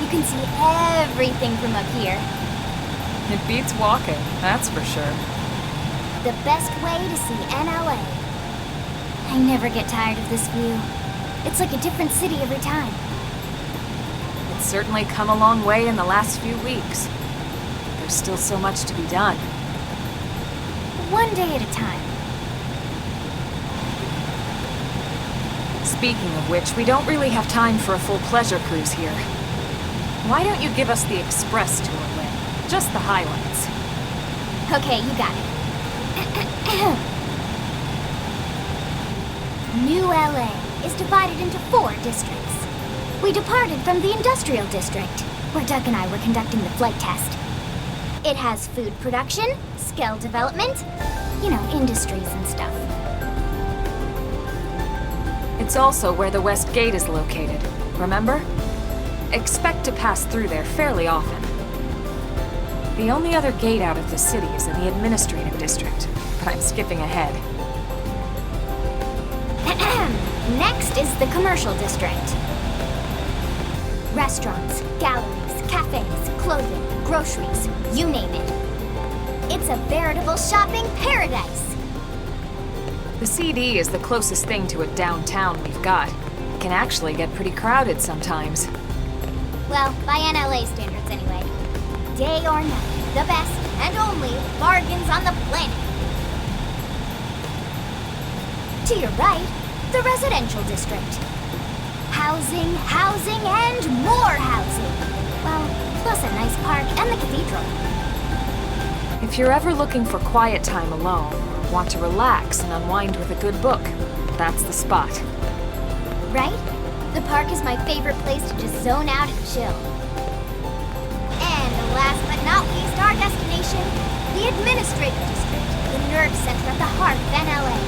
You can see everything from up here. It beats walking, that's for sure. The best way to see NLA. I never get tired of this view. It's like a different city every time. It's certainly come a long way in the last few weeks. But there's still so much to be done. One day at a time. Speaking of which, we don't really have time for a full pleasure cruise here. Why don't you give us the express tour, Lynn? Just the highlights. Okay, you got it. New LA is divided into 4 districts. We departed from the Industrial District, where Doug and I were conducting the flight test. It has food production, skill development, you know, industries and stuff. It's also where the West Gate is located, remember? Expect to pass through there fairly often. The only other gate out of the city is in the administrative district, but I'm skipping ahead. Next is the commercial district. Restaurants, galleries, cafes, clothing, groceries, you name it. It's a veritable shopping paradise. The CD is the closest thing to a downtown we've got. It can actually get pretty crowded sometimes. Well, by NLA standards anyway. Day or night, the best and only bargains on the planet. To your right, the residential district. Housing, housing, and more housing. Well, plus a nice park and the cathedral. If you're ever looking for quiet time alone, or want to relax and unwind with a good book, that's the spot. Right? The park is my favorite place to just zone out and chill. And last but not least, our destination, the administrative district, the nerve center at the heart of NLA.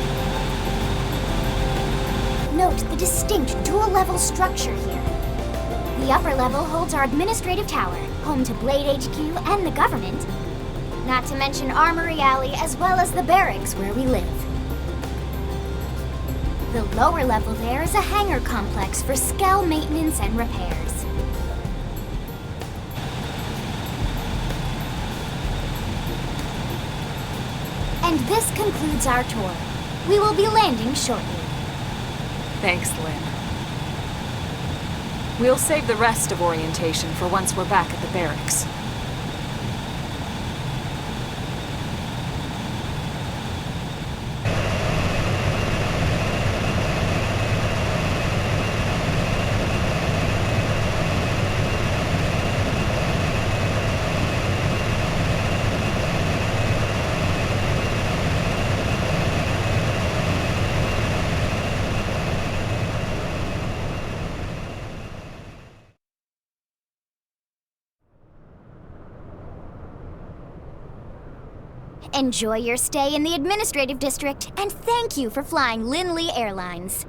Note the distinct dual-level structure here. The upper level holds our administrative tower, home to Blade HQ and the government. Not to mention Armory Alley as well as the barracks where we live. The lower level there is a hangar complex for Skell maintenance and repairs. And this concludes our tour. We will be landing shortly. Thanks, Lynn. We'll save the rest of orientation for once we're back at the barracks. Enjoy your stay in the administrative district, and thank you for flying Linley Airlines.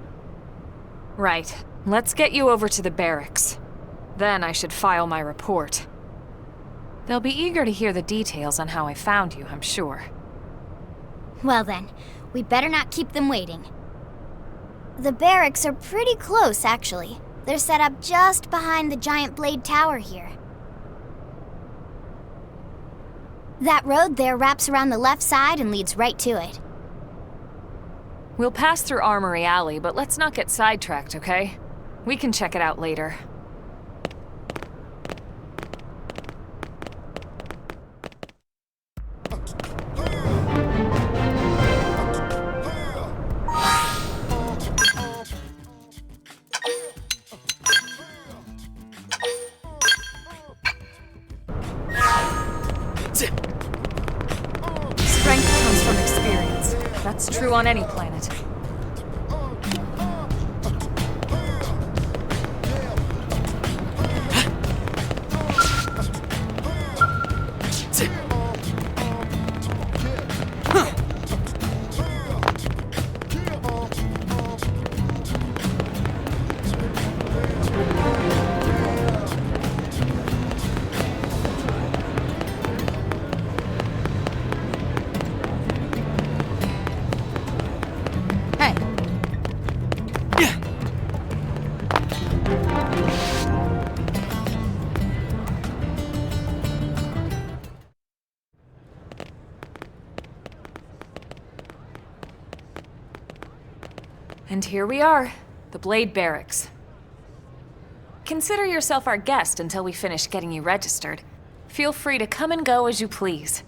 Right. Let's get you over to the barracks. Then I should file my report. They'll be eager to hear the details on how I found you, I'm sure. Well then, we better not keep them waiting. The barracks are pretty close, actually. They're set up just behind the giant blade tower here. That road there wraps around the left side and leads right to it. We'll pass through Armory Alley, but let's not get sidetracked, okay? We can check it out later. Strength comes from experience. That's true on any planet. And here we are, the Blade Barracks. Consider yourself our guest until we finish getting you registered. Feel free to come and go as you please.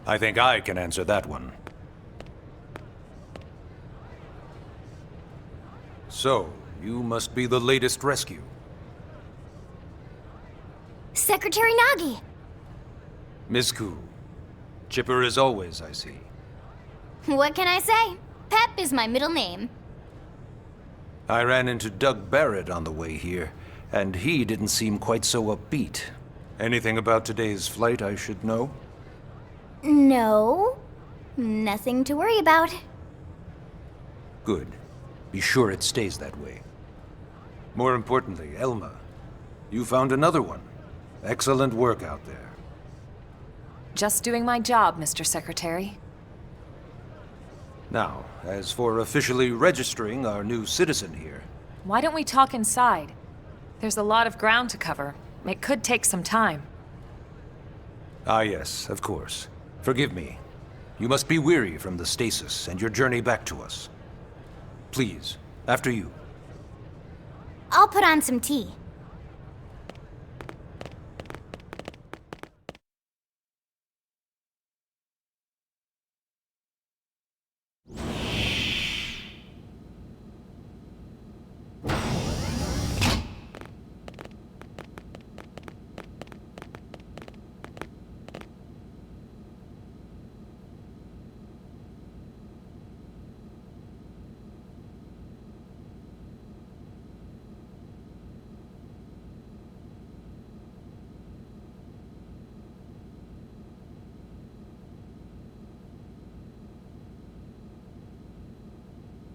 I think I can answer that one. So, you must be the latest rescue. Secretary Nagi! Ms. Koo. Chipper as always, I see. What can I say? Pep is my middle name. I ran into Doug Barrett on the way here, and he didn't seem quite so upbeat. Anything about today's flight I should know? No, nothing to worry about. Good. Be sure it stays that way. More importantly, Elma, you found another one. Excellent work out there. Just doing my job, Mr. Secretary. Now, as for officially registering our new citizen here... Why don't we talk inside? There's a lot of ground to cover. It could take some time. Ah yes, of course. Forgive me. You must be weary from the stasis and your journey back to us. Please, after you. I'll put on some tea.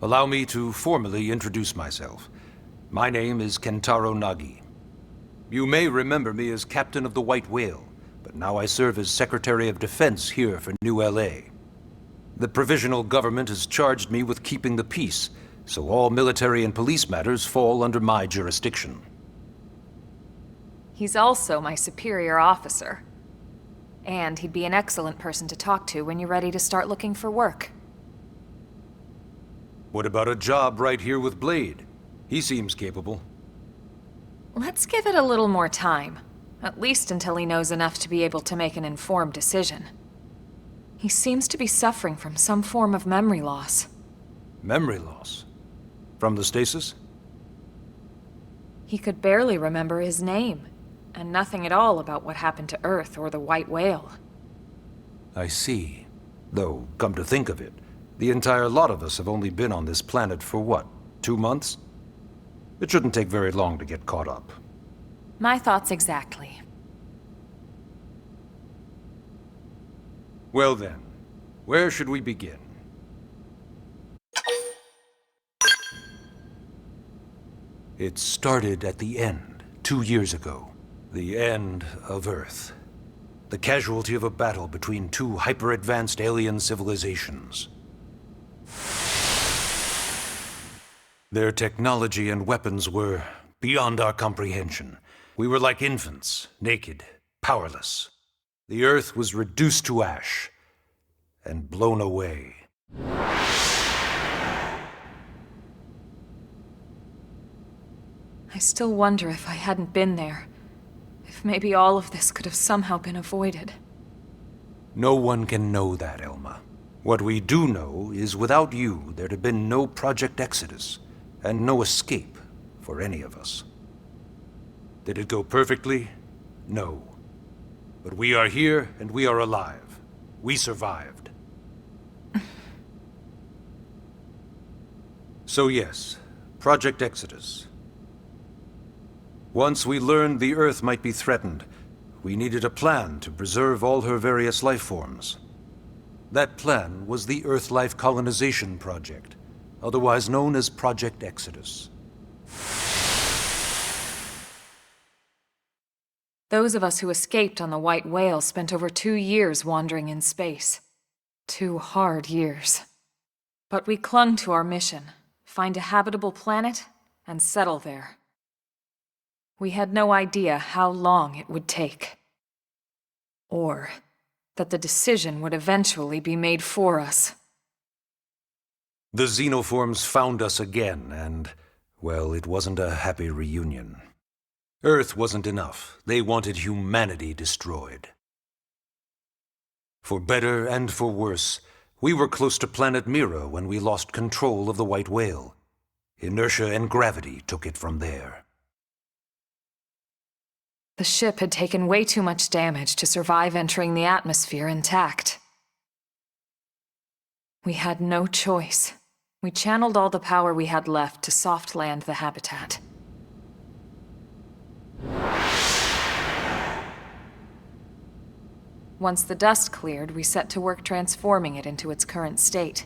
Allow me to formally introduce myself. My name is Kentaro Nagi. You may remember me as Captain of the White Whale, but now I serve as Secretary of Defense here for New LA. The provisional government has charged me with keeping the peace, so all military and police matters fall under my jurisdiction. He's also my superior officer. And he'd be an excellent person to talk to when you're ready to start looking for work. What about a job right here with Blade? He seems capable. Let's give it a little more time. At least until he knows enough to be able to make an informed decision. He seems to be suffering from some form of memory loss. Memory loss? From the stasis? He could barely remember his name, and nothing at all about what happened to Earth or the White Whale. I see. Though, come to think of it, the entire lot of us have only been on this planet for what, 2 months? It shouldn't take very long to get caught up. My thoughts exactly. Well then, where should we begin? It started at the end, 2 years ago. The end of Earth. The casualty of a battle between two hyper-advanced alien civilizations. Their technology and weapons were beyond our comprehension. We were like infants, naked, powerless. The Earth was reduced to ash and blown away. I still wonder if I hadn't been there. If maybe all of this could have somehow been avoided. No one can know that, Elma. What we do know is without you, there'd have been no Project Exodus, and no escape for any of us. Did it go perfectly? No. But we are here, and we are alive. We survived. So yes, Project Exodus. Once we learned the Earth might be threatened, we needed a plan to preserve all her various life forms. That plan was the Earth Life Colonization Project, otherwise known as Project Exodus. Those of us who escaped on the White Whale spent over 2 years wandering in space. 2 hard years. But we clung to our mission, find a habitable planet, and settle there. We had no idea how long it would take. Or that the decision would eventually be made for us. The xenoforms found us again, and, well, it wasn't a happy reunion. Earth wasn't enough. They wanted humanity destroyed. For better and for worse, we were close to planet Mira when we lost control of the White Whale. Inertia and gravity took it from there. The ship had taken way too much damage to survive entering the atmosphere intact. We had no choice. We channeled all the power we had left to soft land the habitat. Once the dust cleared, we set to work transforming it into its current state.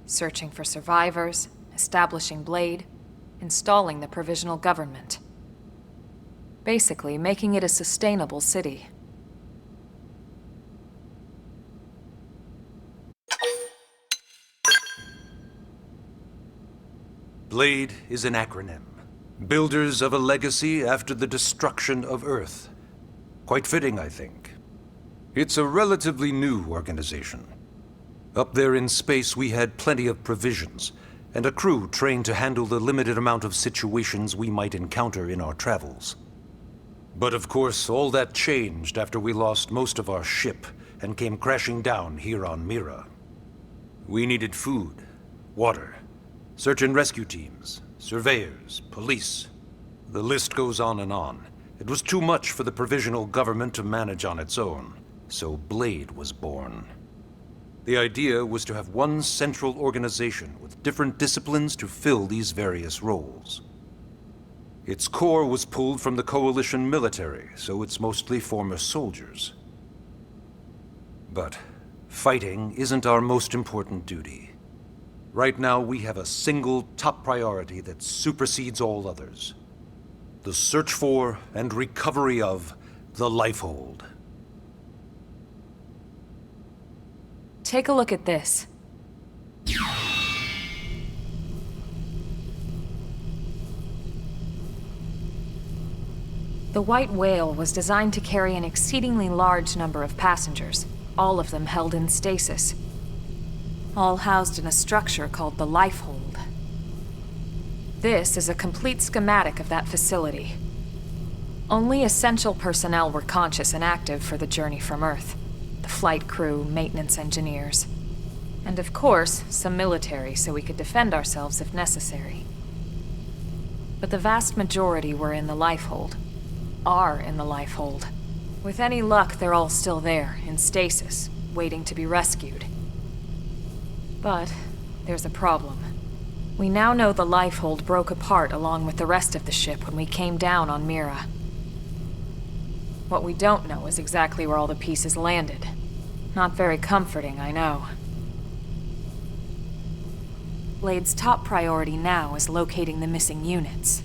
Searching for survivors, establishing Blade, installing the provisional government. Basically, making it a sustainable city. Blade is an acronym. Builders of a legacy after the destruction of Earth. Quite fitting, I think. It's a relatively new organization. Up there in space, we had plenty of provisions, and a crew trained to handle the limited amount of situations we might encounter in our travels. But of course, all that changed after we lost most of our ship and came crashing down here on Mira. We needed food, water, search and rescue teams, surveyors, police. The list goes on and on. It was too much for the provisional government to manage on its own, so Blade was born. The idea was to have one central organization with different disciplines to fill these various roles. Its core was pulled from the Coalition military, so it's mostly former soldiers. But fighting isn't our most important duty. Right now, we have a single top priority that supersedes all others. The search for and recovery of the Lifehold. Take a look at this. The White Whale was designed to carry an exceedingly large number of passengers, all of them held in stasis. All housed in a structure called the Lifehold. This is a complete schematic of that facility. Only essential personnel were conscious and active for the journey from Earth. The flight crew, maintenance engineers. And of course, some military so we could defend ourselves if necessary. But the vast majority were in the Lifehold. Are in the Lifehold. With any luck, they're all still there, in stasis, waiting to be rescued. But there's a problem. We now know the Lifehold broke apart along with the rest of the ship when we came down on Mira. What we don't know is exactly where all the pieces landed. Not very comforting, I know. Blade's top priority now is locating the missing units.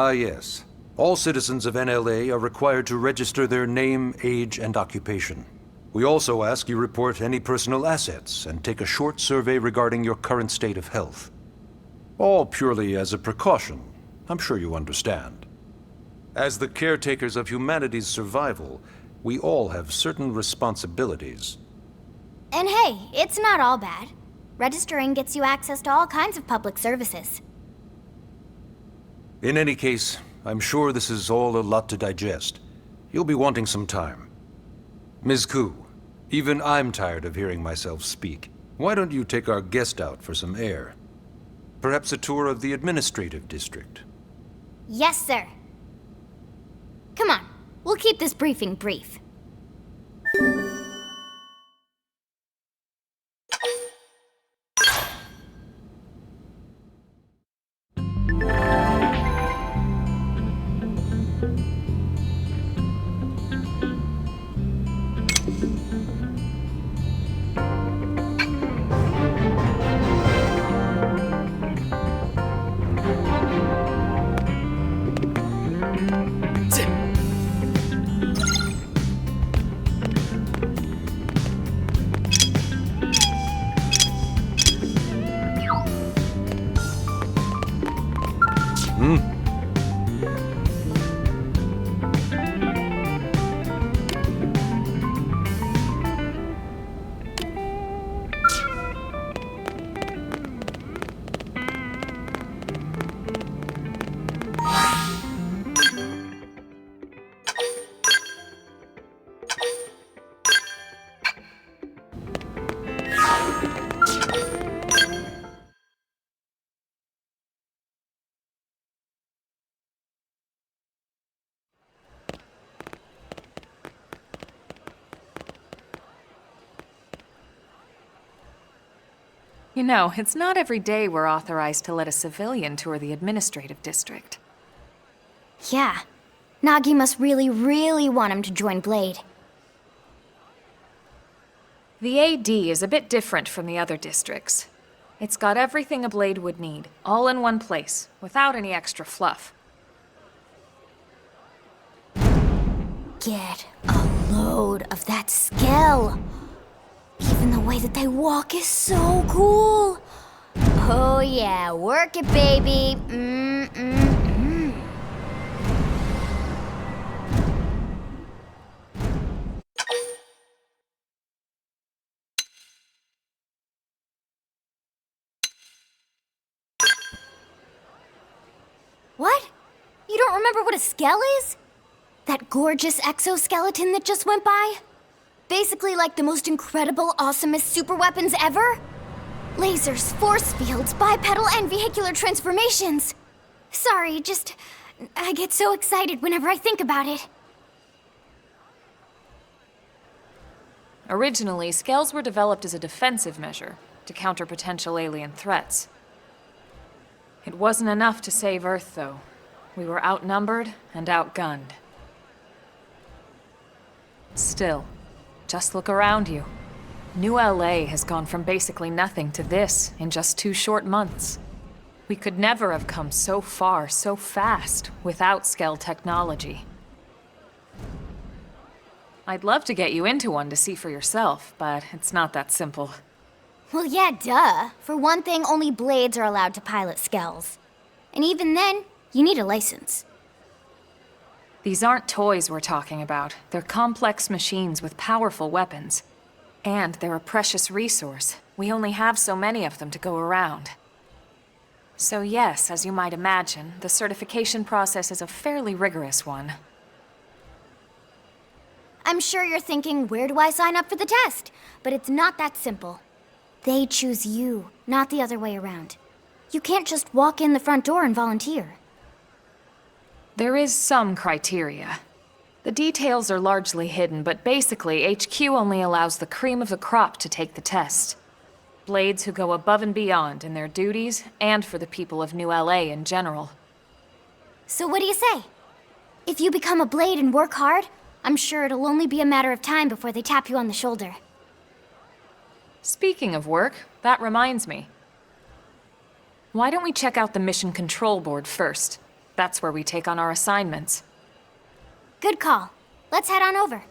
Ah, yes. All citizens of NLA are required to register their name, age, and occupation. We also ask you report any personal assets and take a short survey regarding your current state of health. All purely as a precaution. I'm sure you understand. As the caretakers of humanity's survival, we all have certain responsibilities. And hey, it's not all bad. Registering gets you access to all kinds of public services. In any case, I'm sure this is all a lot to digest. You'll be wanting some time. Ms. Koo, even I'm tired of hearing myself speak. Why don't you take our guest out for some air? Perhaps a tour of the administrative district. Yes, sir. Come on, we'll keep this briefing brief. You know, it's not every day we're authorized to let a civilian tour the administrative district. Yeah. Nagi must really, really want him to join Blade. The AD is a bit different from the other districts. It's got everything a Blade would need, all in one place, without any extra fluff. Get a load of that scale. Even the way that they walk is so cool. Oh yeah, work it, baby. What? You don't remember what a skell is? That gorgeous exoskeleton that just went by? Basically like the most incredible, awesomest super weapons ever? Lasers, force fields, bipedal and vehicular transformations. Sorry, I get so excited whenever I think about it. Originally, scales were developed as a defensive measure to counter potential alien threats. It wasn't enough to save Earth, though. We were outnumbered and outgunned. Still, just look around you. New LA has gone from basically nothing to this in just 2 short months. We could never have come so far, so fast, without Skell technology. I'd love to get you into one to see for yourself, but it's not that simple. Well, yeah, duh. For one thing, only Blades are allowed to pilot Skells. And even then, you need a license. These aren't toys we're talking about. They're complex machines with powerful weapons. And they're a precious resource. We only have so many of them to go around. So yes, as you might imagine, the certification process is a fairly rigorous one. I'm sure you're thinking, where do I sign up for the test? But it's not that simple. They choose you, not the other way around. You can't just walk in the front door and volunteer. There is some criteria. The details are largely hidden, but basically, HQ only allows the cream of the crop to take the test. Blades who go above and beyond in their duties, and for the people of New LA in general. So what do you say? If you become a Blade and work hard, I'm sure it'll only be a matter of time before they tap you on the shoulder. Speaking of work, that reminds me. Why don't we check out the Mission Control Board first? That's where we take on our assignments. Good call. Let's head on over.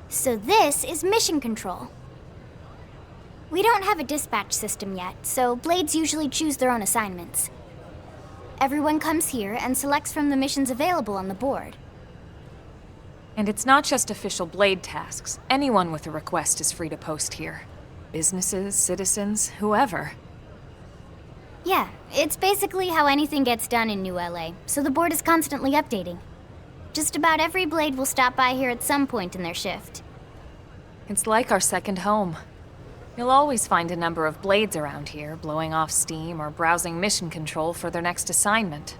So this is Mission Control. We don't have a dispatch system yet, so Blades usually choose their own assignments. Everyone comes here and selects from the missions available on the board. And it's not just official Blade tasks. Anyone with a request is free to post here. Businesses, citizens, whoever. Yeah, it's basically how anything gets done in New LA, so the board is constantly updating. Just about every Blade will stop by here at some point in their shift. It's like our second home. You'll always find a number of Blades around here, blowing off steam or browsing mission control for their next assignment.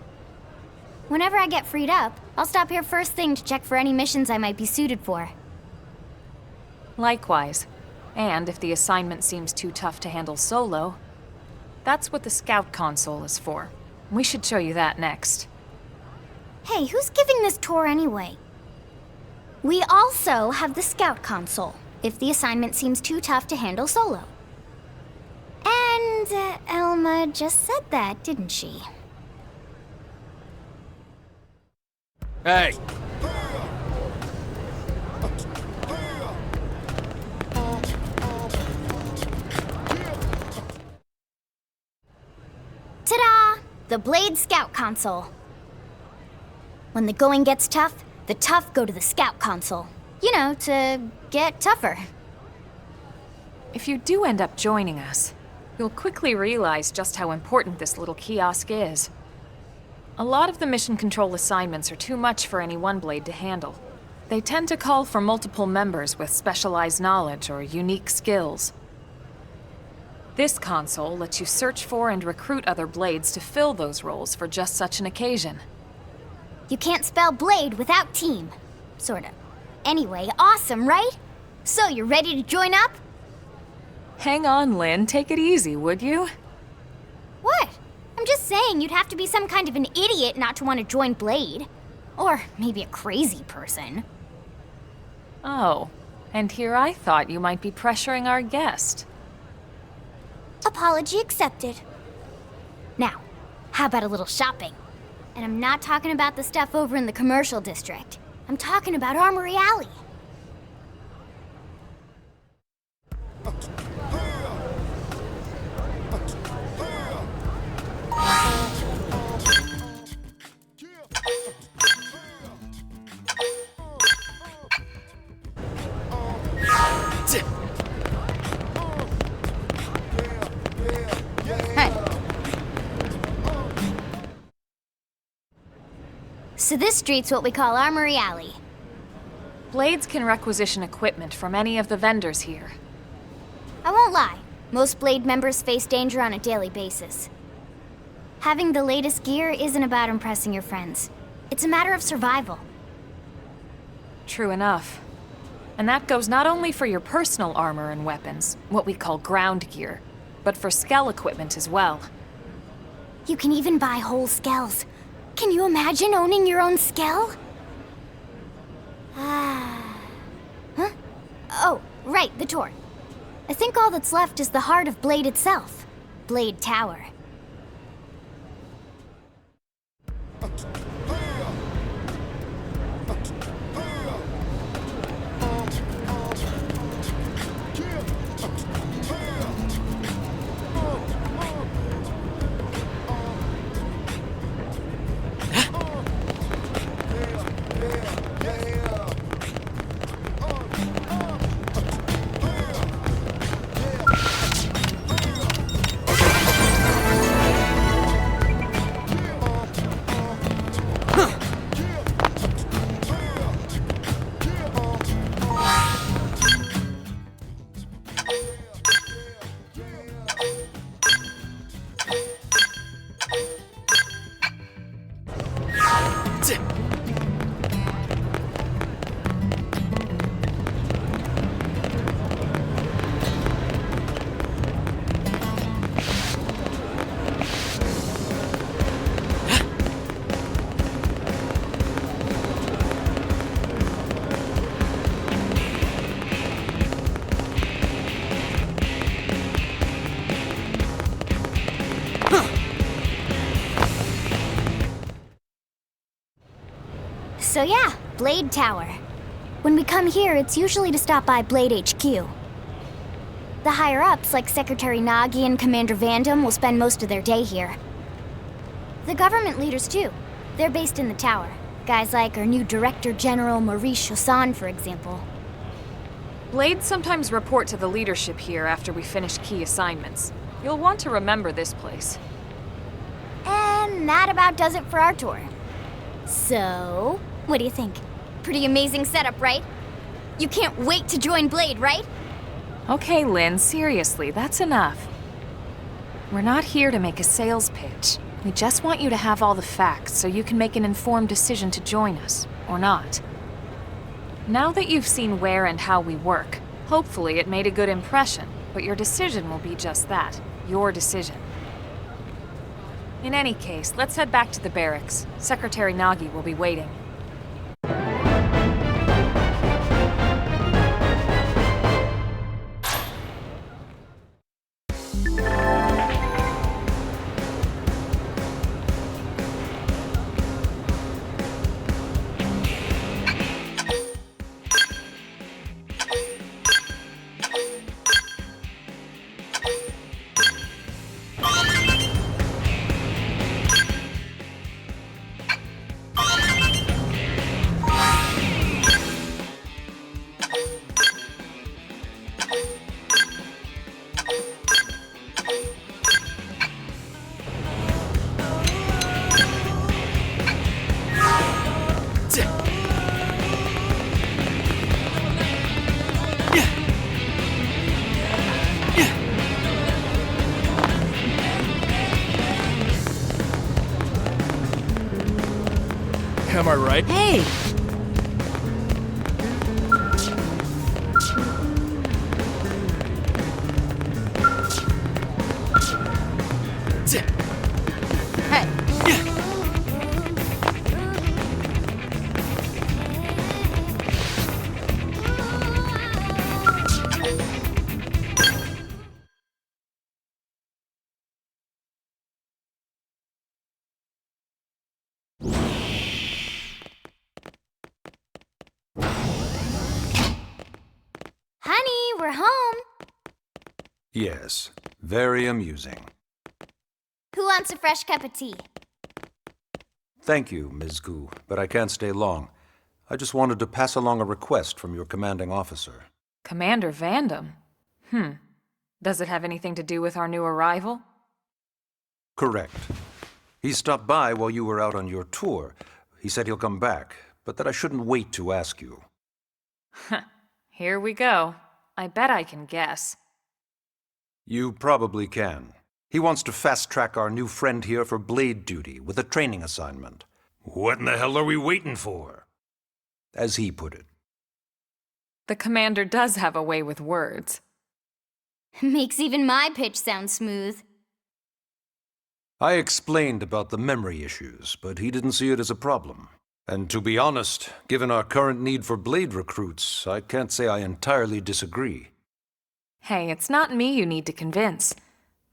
Whenever I get freed up, I'll stop here first thing to check for any missions I might be suited for. Likewise. And if the assignment seems too tough to handle solo, that's what the Scout Console is for. We should show you that next. Hey, who's giving this tour anyway? We also have the Scout Console, if the assignment seems too tough to handle solo. And Elma just said that, didn't she? Hey! Ta-da! The Blade Scout Console. When the going gets tough, the tough go to the Scout Console. You know, to get tougher. If you do end up joining us, you'll quickly realize just how important this little kiosk is. A lot of the mission control assignments are too much for any one blade to handle. They tend to call for multiple members with specialized knowledge or unique skills. This console lets you search for and recruit other blades to fill those roles for just such an occasion. You can't spell blade without team. Sorta. Anyway, awesome, right? So, you're ready to join up? Hang on, Lynn. Take it easy, would you? What? I'm just saying you'd have to be some kind of an idiot not to want to join Blade. Or maybe a crazy person. Oh, and here I thought you might be pressuring our guest. Apology accepted. Now, how about a little shopping? And I'm not talking about the stuff over in the commercial district. I'm talking about Armory Alley. So this street's what we call Armory Alley. Blades can requisition equipment from any of the vendors here. I won't lie, most Blade members face danger on a daily basis. Having the latest gear isn't about impressing your friends. It's a matter of survival. True enough. And that goes not only for your personal armor and weapons, what we call ground gear, but for skell equipment as well. You can even buy whole skells. Can you imagine owning your own skell? Huh? Oh, right, the tour. I think all that's left is the heart of Blade itself. Blade Tower. So yeah, Blade Tower. When we come here, it's usually to stop by Blade HQ. The higher-ups, like Secretary Nagi and Commander Vandam, will spend most of their day here. The government leaders, too. They're based in the tower. Guys like our new Director General Maurice Chausson, for example. Blades sometimes report to the leadership here after we finish key assignments. You'll want to remember this place. And that about does it for our tour. So, what do you think? Pretty amazing setup, right? You can't wait to join Blade, right? Okay, Lynn, seriously, that's enough. We're not here to make a sales pitch. We just want you to have all the facts so you can make an informed decision to join us, or not. Now that you've seen where and how we work, hopefully it made a good impression, but your decision will be just that, your decision. In any case, let's head back to the barracks. Secretary Nagi will be waiting. am I right? Hey! Hey! Honey, we're home. Yes, very amusing. Who wants a fresh cup of tea? Thank you, Ms. Gu, but I can't stay long. I just wanted to pass along a request from your commanding officer. Commander Vandam? Does it have anything to do with our new arrival? Correct. He stopped by while you were out on your tour. He said he'll come back, but that I shouldn't wait to ask you. Here we go. I bet I can guess. You probably can. He wants to fast-track our new friend here for blade duty with a training assignment. What in the hell are we waiting for? As he put it. The commander does have a way with words. Makes even my pitch sound smooth. I explained about the memory issues, but he didn't see it as a problem. And to be honest, given our current need for blade recruits, I can't say I entirely disagree. Hey, it's not me you need to convince.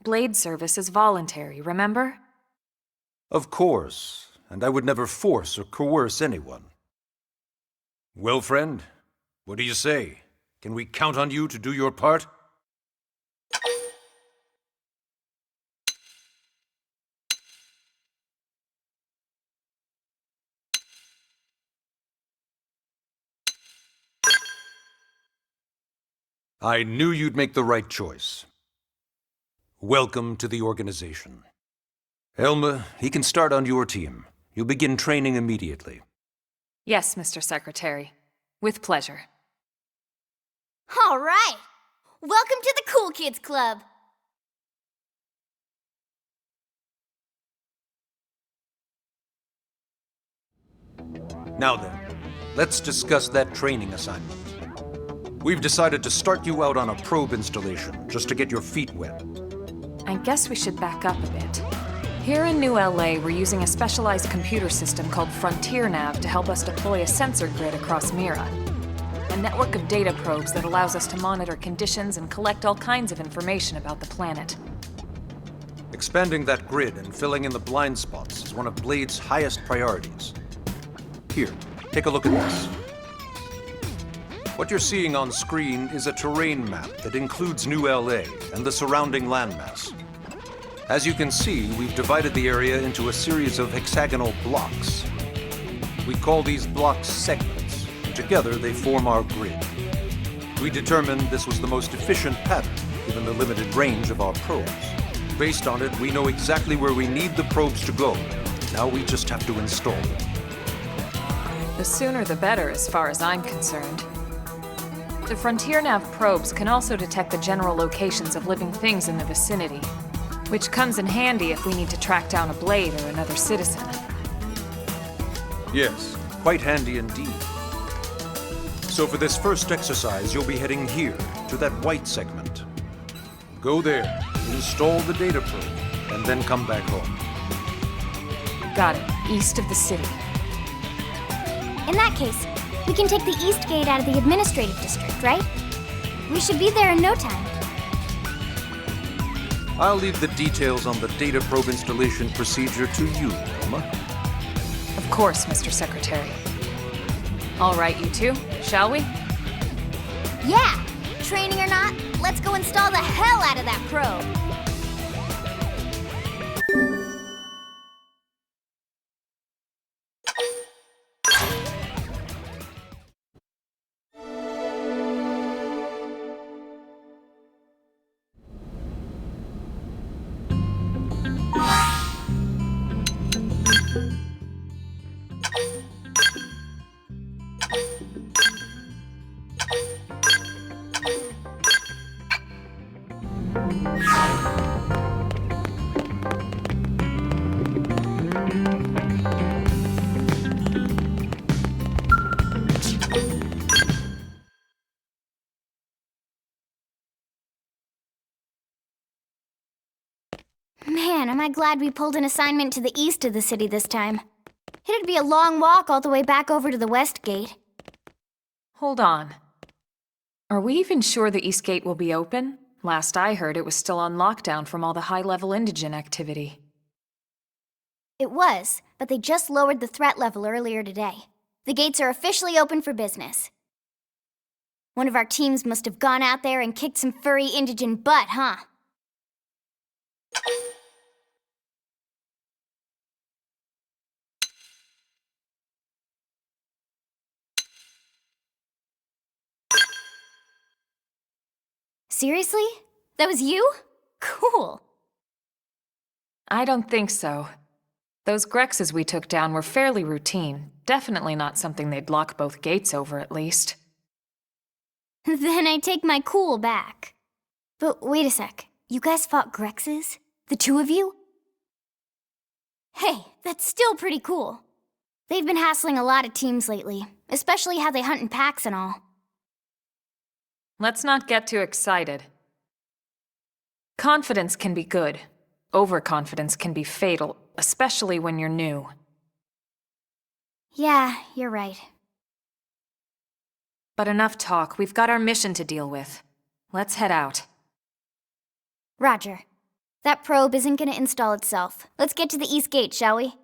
Blade service is voluntary, remember? Of course, and I would never force or coerce anyone. Well, friend, what do you say? Can we count on you to do your part? I knew you'd make the right choice. Welcome to the organization. Elma, he can start on your team. You'll begin training immediately. Yes, Mr. Secretary. With pleasure. All right. Welcome to the Cool Kids Club. Now then, let's discuss that training assignment. We've decided to start you out on a probe installation, just to get your feet wet. I guess we should back up a bit. Here in New LA, we're using a specialized computer system called Frontier Nav to help us deploy a sensor grid across Mira. A network of data probes that allows us to monitor conditions and collect all kinds of information about the planet. Expanding that grid and filling in the blind spots is one of Blade's highest priorities. Here, take a look at this. What you're seeing on screen is a terrain map that includes New LA and the surrounding landmass. As you can see, we've divided the area into a series of hexagonal blocks. We call these blocks segments. Together, they form our grid. We determined this was the most efficient pattern, given the limited range of our probes. Based on it, we know exactly where we need the probes to go. Now we just have to install them. The sooner the better, as far as I'm concerned. The Frontier Nav probes can also detect the general locations of living things in the vicinity, which comes in handy if we need to track down a blade or another citizen. Yes, quite handy indeed. So for this first exercise, you'll be heading here, to that white segment. Go there, install the data probe, and then come back home. Got it. East of the city. In that case, we can take the east gate out of the administrative district, right? We should be there in no time. I'll leave the details on the data probe installation procedure to you, Elma. Of course, Mr. Secretary. All right, you two, shall we? Yeah! Training or not, let's go install the hell out of that probe! Man, am I glad we pulled an assignment to the east of the city this time. It'd be a long walk all the way back over to the west gate. Hold on. Are we even sure the East Gate will be open? Last I heard, it was still on lockdown from all the high-level indigen activity. It was, but they just lowered the threat level earlier today. The gates are officially open for business. One of our teams must have gone out there and kicked some furry indigen butt, huh? Seriously? That was you? Cool. I don't think so. Those Grexes we took down were fairly routine. Definitely not something they'd lock both gates over, at least. Then I take my cool back. But wait a sec. You guys fought Grexes? The two of you? Hey, that's still pretty cool. They've been hassling a lot of teams lately, especially how they hunt in packs and all. Let's not get too excited. Confidence can be good. Overconfidence can be fatal, especially when you're new. Yeah, you're right. But enough talk. We've got our mission to deal with. Let's head out. Roger. That probe isn't gonna install itself. Let's get to the East Gate, shall we?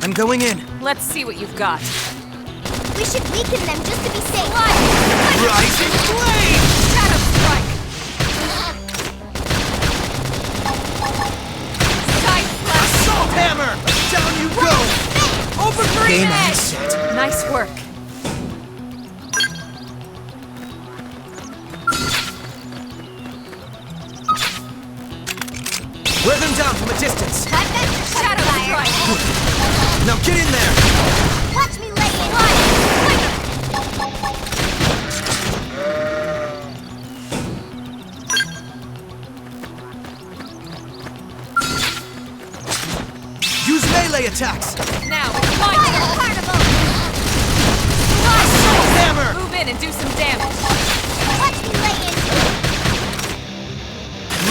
I'm going in. Let's see what you've got. We should weaken them just to be safe. Rising flame! Shadow Strike! Side Slash! Assault hammer! Down you go! Over green Game edge! and set. Nice work. Wear them down from a distance. Shadow Strike! Now get in there! Watch me lay in. Use melee attacks! Now it's my Fire turn! carnival! Assault hammer! Move in and do some damage. Watch me lay in.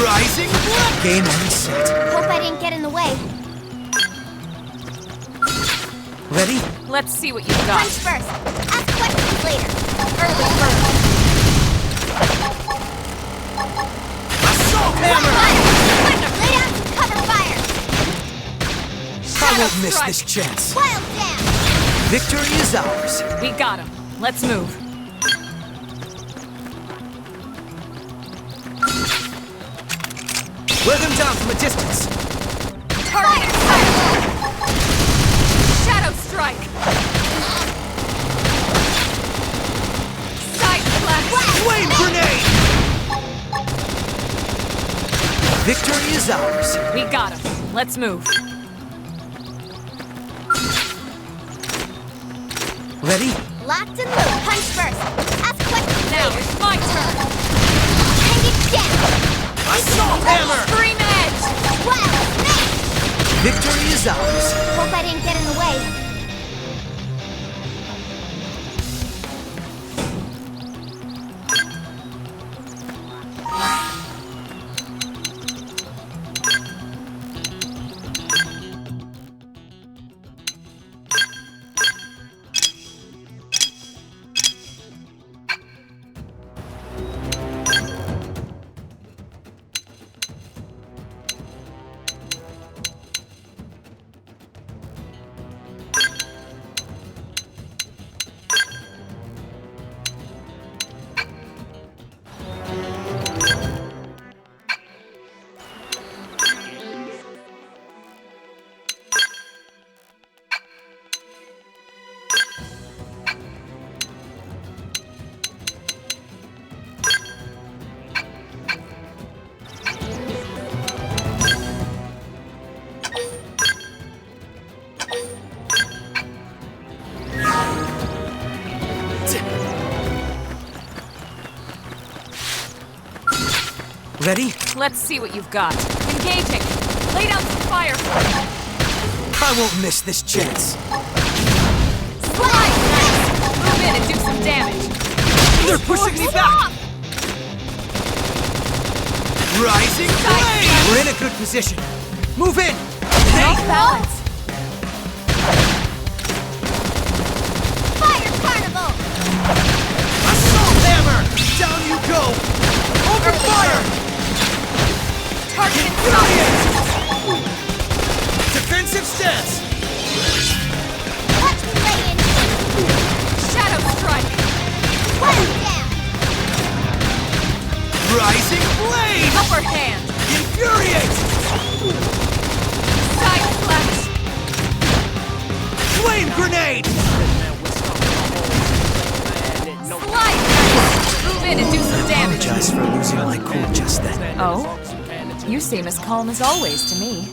Rising flame! Game and set. Hope I didn't get in the way. Ready? Let's see what you've got. Punch first. Ask questions later. Early bird. Assault hammer! Lay down some cover fire. I won't miss this chance. Wild dance. Victory is ours. We got him. Let's move. Wear them down from a distance. Target fire! Shadow Strike! Side Slash! Flame grenade! Victory is ours. We got him. Let's move. Ready? Locked and loaded. Punch first. Ask questions Now later. it's my turn. And it's down. Assault hammer! Green edge! Wild snake. Victory is ours. Hope I didn't get in the way. Ready? Let's see what you've got. Engaging! Lay down some fire for me! I won't miss this chance. Slide! Move in and do some damage! They're pushing me back! Rising flame! We're in a good position. Move in! Off balance! Fire Carnival! Assault hammer! Down you go! Open fire! Target Brilliant! Defensive stance! Watch me lay in! Shadow strike! Put him down! Rising flame! Upper hand! Infuriate! Side slash! Flame grenade! Slide! Move in and do some damage! Apologize for losing my cool just then. Oh? You seem as calm as always to me.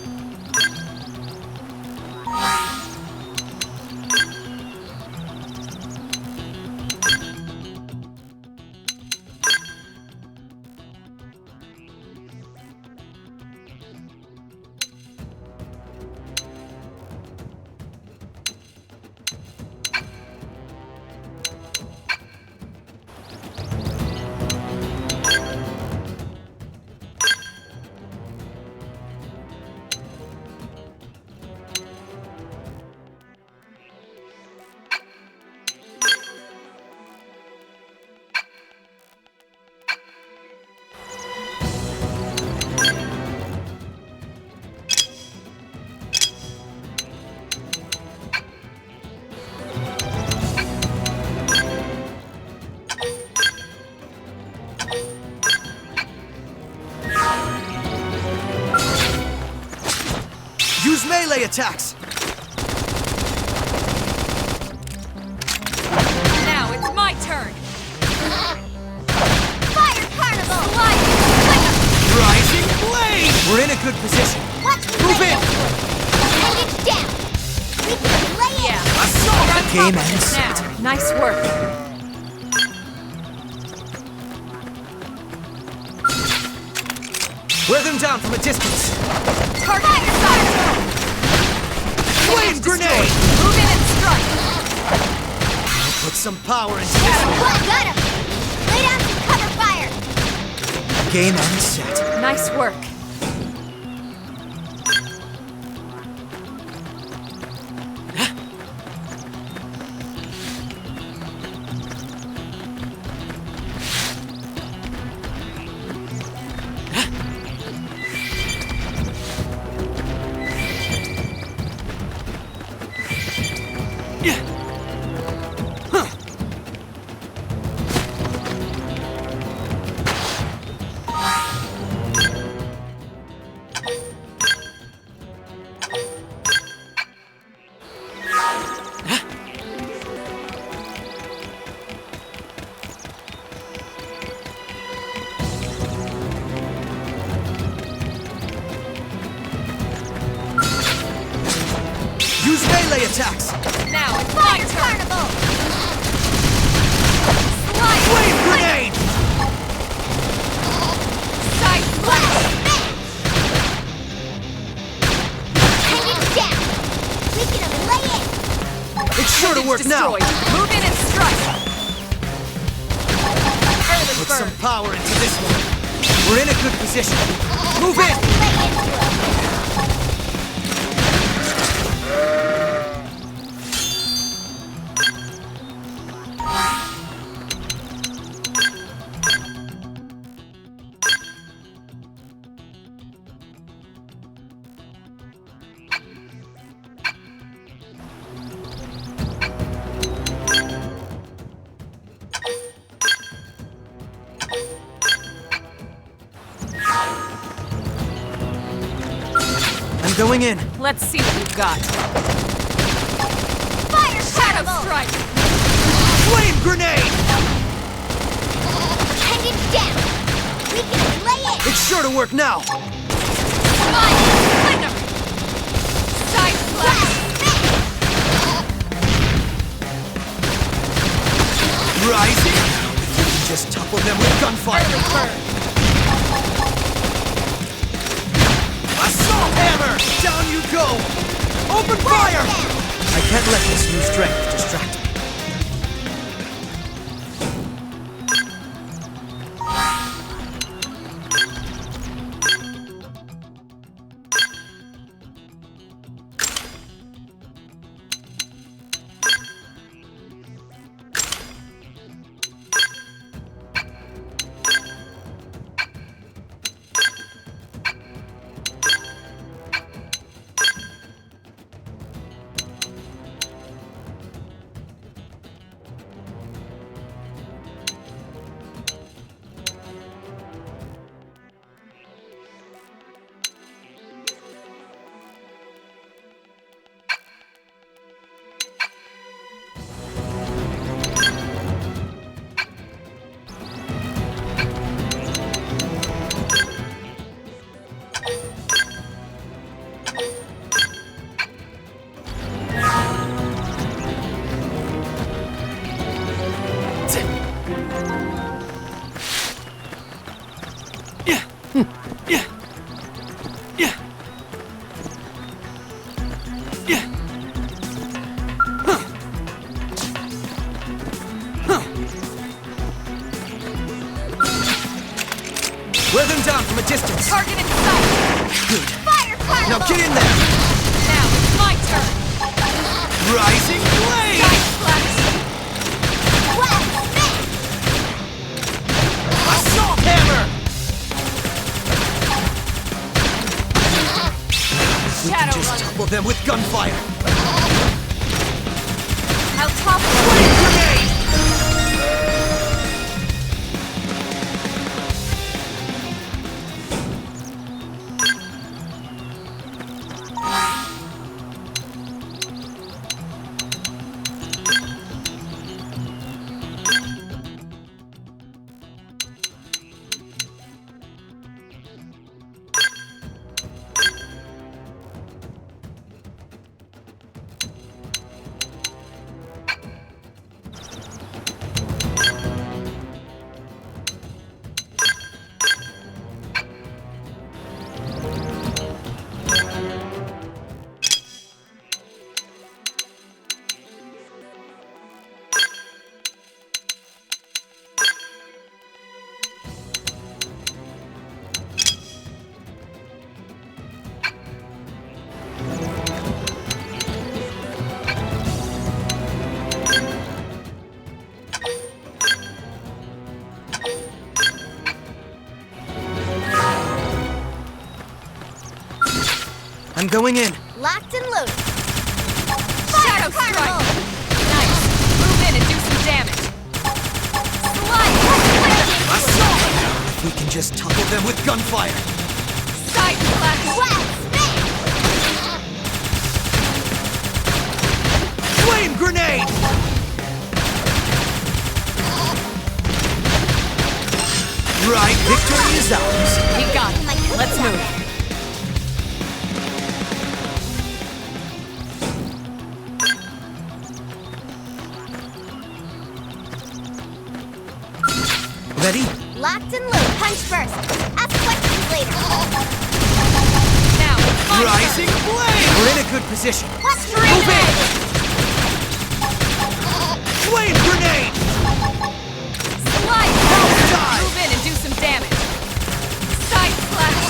Use melee attacks! Now it's my turn! Fire Carnival! Rising flame! We're in a good position. Watch me Move lay in! Lay it down! We can lay it! Yeah. Assault! You're on Game top of ends. it now. Nice work. Wear them down from a distance. Target fire! Flame grenade! Move in and strike! Put some power into this. What? Got him! Lay down some cover fire! Game and set. Nice work. Use melee attacks! Now it's my Fire turn! Carnival! Slide! Flame grenade! Side slash! Hang to work now! Move in and strike! Put some power into this one! We're in a good position! Move in! I'm going in. Let's see what you've got. Fire Shadow Shadow! strike! Flame grenade! Hand it down! We can lay it! It's sure to work now! Fire! Slinger! Side slash! Rising! Just topple them with gunfire! Early bird! Assault hammer! Down you go! Open fire! I can't let this new strength distract me. Wear them down from a distance. Target in sight! Good. Fire Shadow! Now get in there. Now it's my turn! Rising flame! Side slash! Assault hammer! We can Shadow just runner! topple them with gunfire. I'll topple Flame grenade! I'm going in. Locked and loaded. Shadow strike! Nice! Move in and do some damage! Assault! We can just topple them with gunfire. Side slash! Flame grenade! Right, victory is ours. We got it. Let's move. Ready? Locked and loaded. Punch first. Ask questions later. Now, Rising flame! We're in a good position. What's Move in! Slide! Move in and do some damage. Side slash!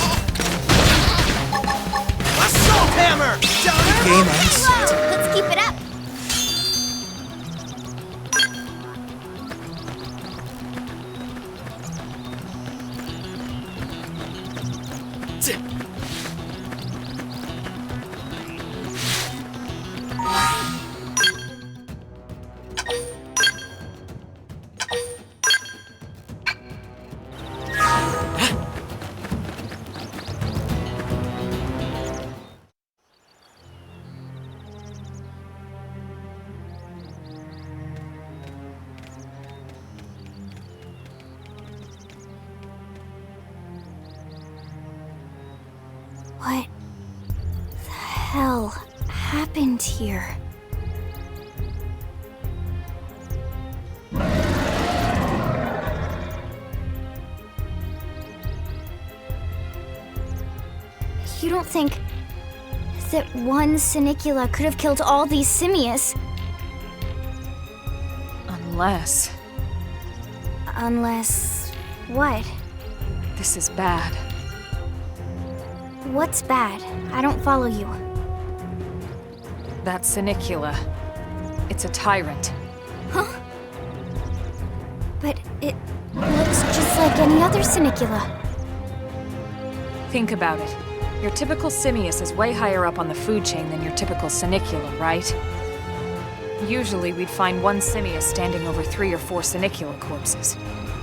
Assault hammer! Downer! Game ends. Whoa, let's keep it up. What the hell happened here? You don't think that one Sinicula could have killed all these simius? Unless... what? This is bad. What's bad? I don't follow you. That Sinicula. It's a tyrant. Huh? But it looks just like any other Sinicula. Think about it. Your typical simius is way higher up on the food chain than your typical Sinicula, right? Usually we'd find one simius standing over 3 or 4 Sinicula corpses.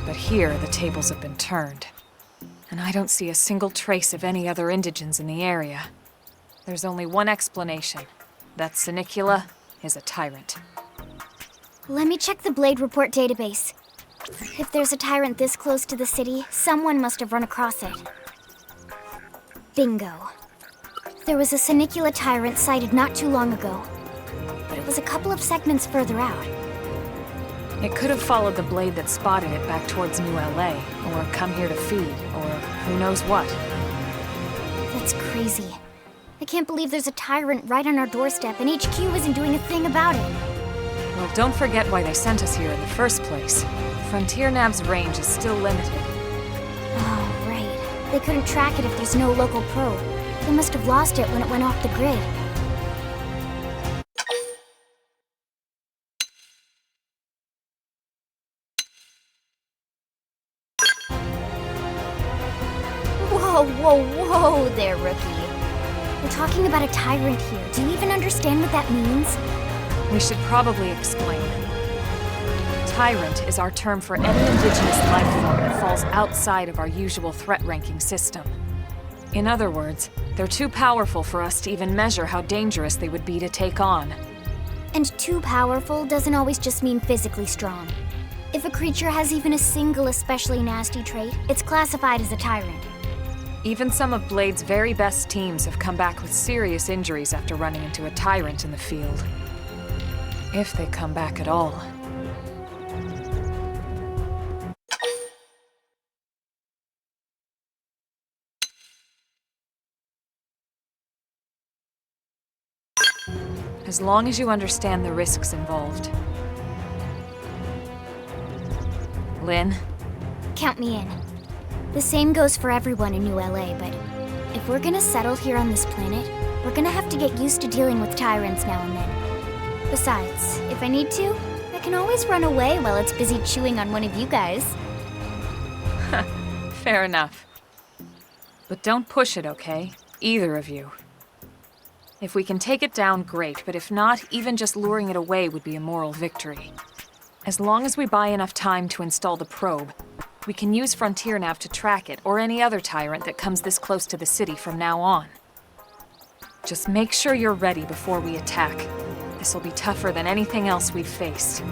But here, the tables have been turned. And I don't see a single trace of any other indigents in the area. There's only one explanation. That Sinicula is a tyrant. Let me check the Blade Report database. If there's a tyrant this close to the city, someone must have run across it. Bingo. There was a Sinicula tyrant sighted not too long ago, but it was a couple of segments further out. It could have followed the blade that spotted it back towards New LA, or come here to feed, or who knows what. That's crazy. I can't believe there's a tyrant right on our doorstep and HQ isn't doing a thing about it. Well, don't forget why they sent us here in the first place. Frontier Nav's range is still limited. Oh, right. They couldn't track it if there's no local probe. They must have lost it when it went off the grid. Whoa there, rookie. We're talking about a tyrant here. Do you even understand what that means? We should probably explain. Tyrant is our term for any indigenous life form that falls outside of our usual threat ranking system. In other words, they're too powerful for us to even measure how dangerous they would be to take on. And too powerful doesn't always just mean physically strong. If a creature has even a single especially nasty trait, it's classified as a tyrant. Even some of Blade's very best teams have come back with serious injuries after running into a tyrant in the field. If they come back at all. As long as you understand the risks involved. Lynn? Count me in. The same goes for everyone in New LA, but if we're gonna settle here on this planet, we're gonna have to get used to dealing with tyrants now and then. Besides, if I need to, I can always run away while it's busy chewing on one of you guys. Fair enough. But don't push it, okay? Either of you. If we can take it down, great, but if not, even just luring it away would be a moral victory. As long as we buy enough time to install the probe, we can use Frontier Nav to track it, or any other tyrant that comes this close to the city from now on. Just make sure you're ready before we attack. This will be tougher than anything else we've faced.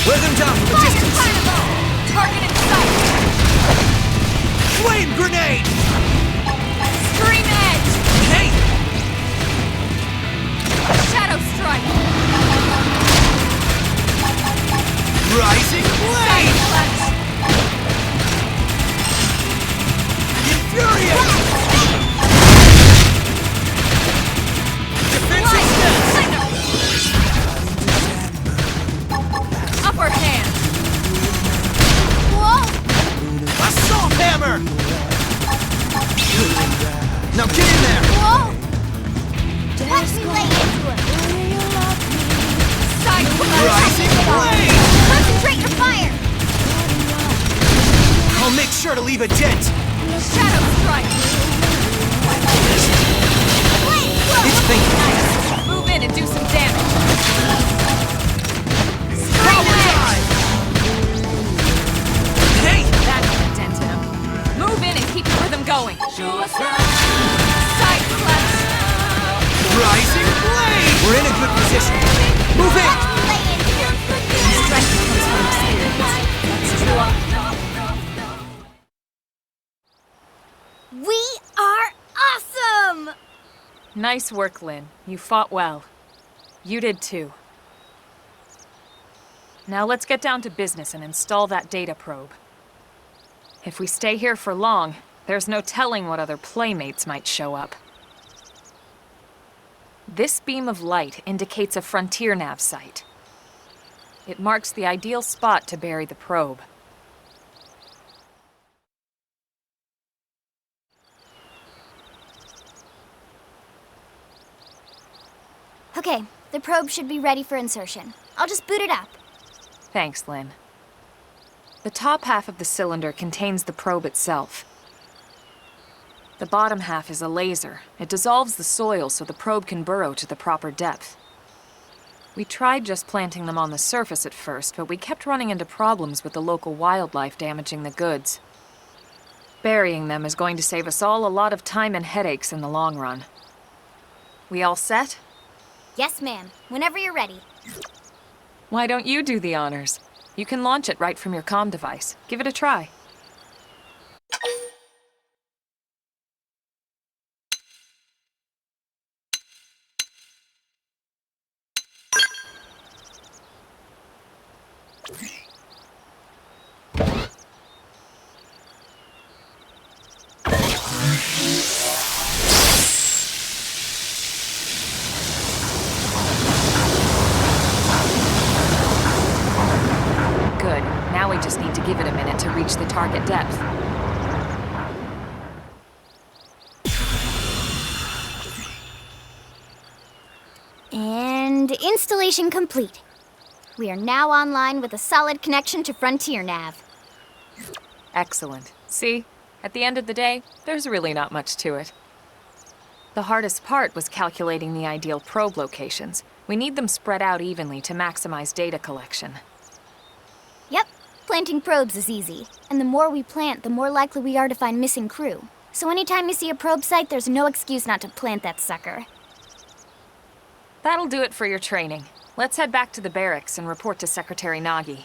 Wear them down from a distance! Target in sight! Flame grenade! Scream edge! Hey! Shadow strike! Rising blade! Infuriate! Defensive stance! Upper hand! Whoa! Assault hammer! Now get in there! Whoa! Watch me lay into him! Side Rising blade! Concentrate your fire! I'll make sure to leave a dent! Shadow strike! It's thinking! Nice! Move in and do some damage! Hey! That's gonna dent him. Move in and keep the rhythm going! Side clutch! Rising blade! We're in a good position. Move in! Watch me lay into him! Strength comes from experience. That's true. We are awesome! Nice work, Lynn. You fought well. You did too. Now let's get down to business and install that data probe. If we stay here for long, there's no telling what other playmates might show up. This beam of light indicates a frontier nav site. It marks the ideal spot to bury the probe. Okay, the probe should be ready for insertion. I'll just boot it up. Thanks, Lynn. The top half of the cylinder contains the probe itself. The bottom half is a laser. It dissolves the soil so the probe can burrow to the proper depth. We tried just planting them on the surface at first, but we kept running into problems with the local wildlife damaging the goods. Burying them is going to save us all a lot of time and headaches in the long run. We all set? Yes, ma'am. Whenever you're ready. Why don't you do the honors? You can launch it right from your comm device. Give it a try. Good. Now we just need to give it a minute to reach the target depth. And installation complete. We are now online with a solid connection to Frontier Nav. Excellent. See? At the end of the day, there's really not much to it. The hardest part was calculating the ideal probe locations. We need them spread out evenly to maximize data collection. Yep, planting probes is easy. And the more we plant, the more likely we are to find missing crew. So anytime you see a probe site, there's no excuse not to plant that sucker. That'll do it for your training. Let's head back to the barracks and report to Secretary Nagi.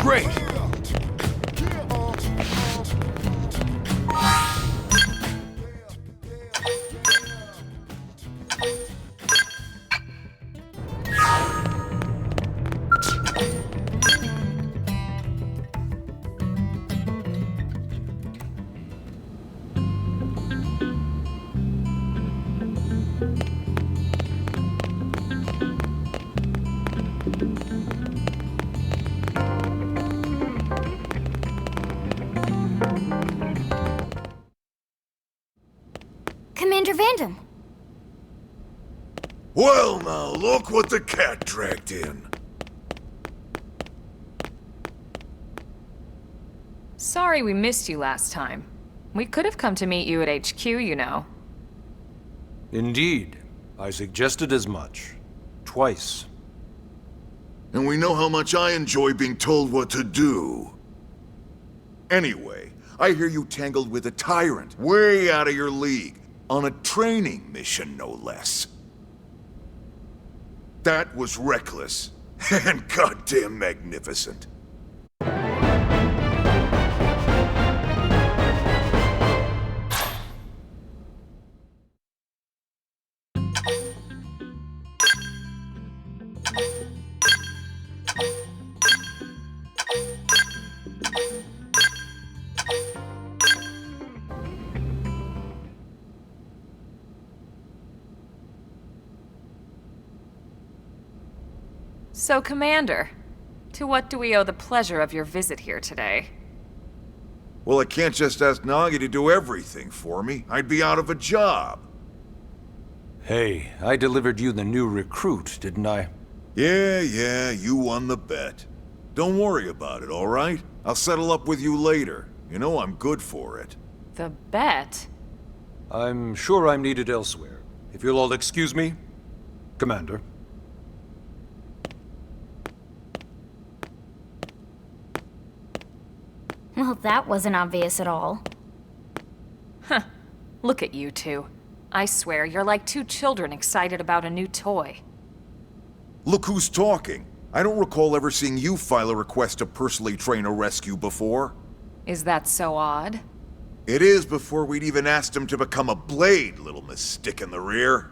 Great! Commander Vandam! Well now, look what the cat dragged in. Sorry we missed you last time. We could have come to meet you at HQ, you know. Indeed. I suggested as much. Twice. And we know how much I enjoy being told what to do. Anyway, I hear you tangled with a tyrant, way out of your league, on a training mission, no less. That was reckless, and goddamn magnificent. So, Commander, to what do we owe the pleasure of your visit here today? Well, I can't just ask Nagi to do everything for me. I'd be out of a job. Hey, I delivered you the new recruit, didn't I? Yeah, you won the bet. Don't worry about it, all right? I'll settle up with you later. You know I'm good for it. The bet? I'm sure I'm needed elsewhere. If you'll all excuse me, Commander. Well, that wasn't obvious at all. Huh. Look at you two. I swear, you're like two children excited about a new toy. Look who's talking. I don't recall ever seeing you file a request to personally train a rescue before. Is that so odd? It is before we'd even asked him to become a blade, little Miss Stick in the Rear.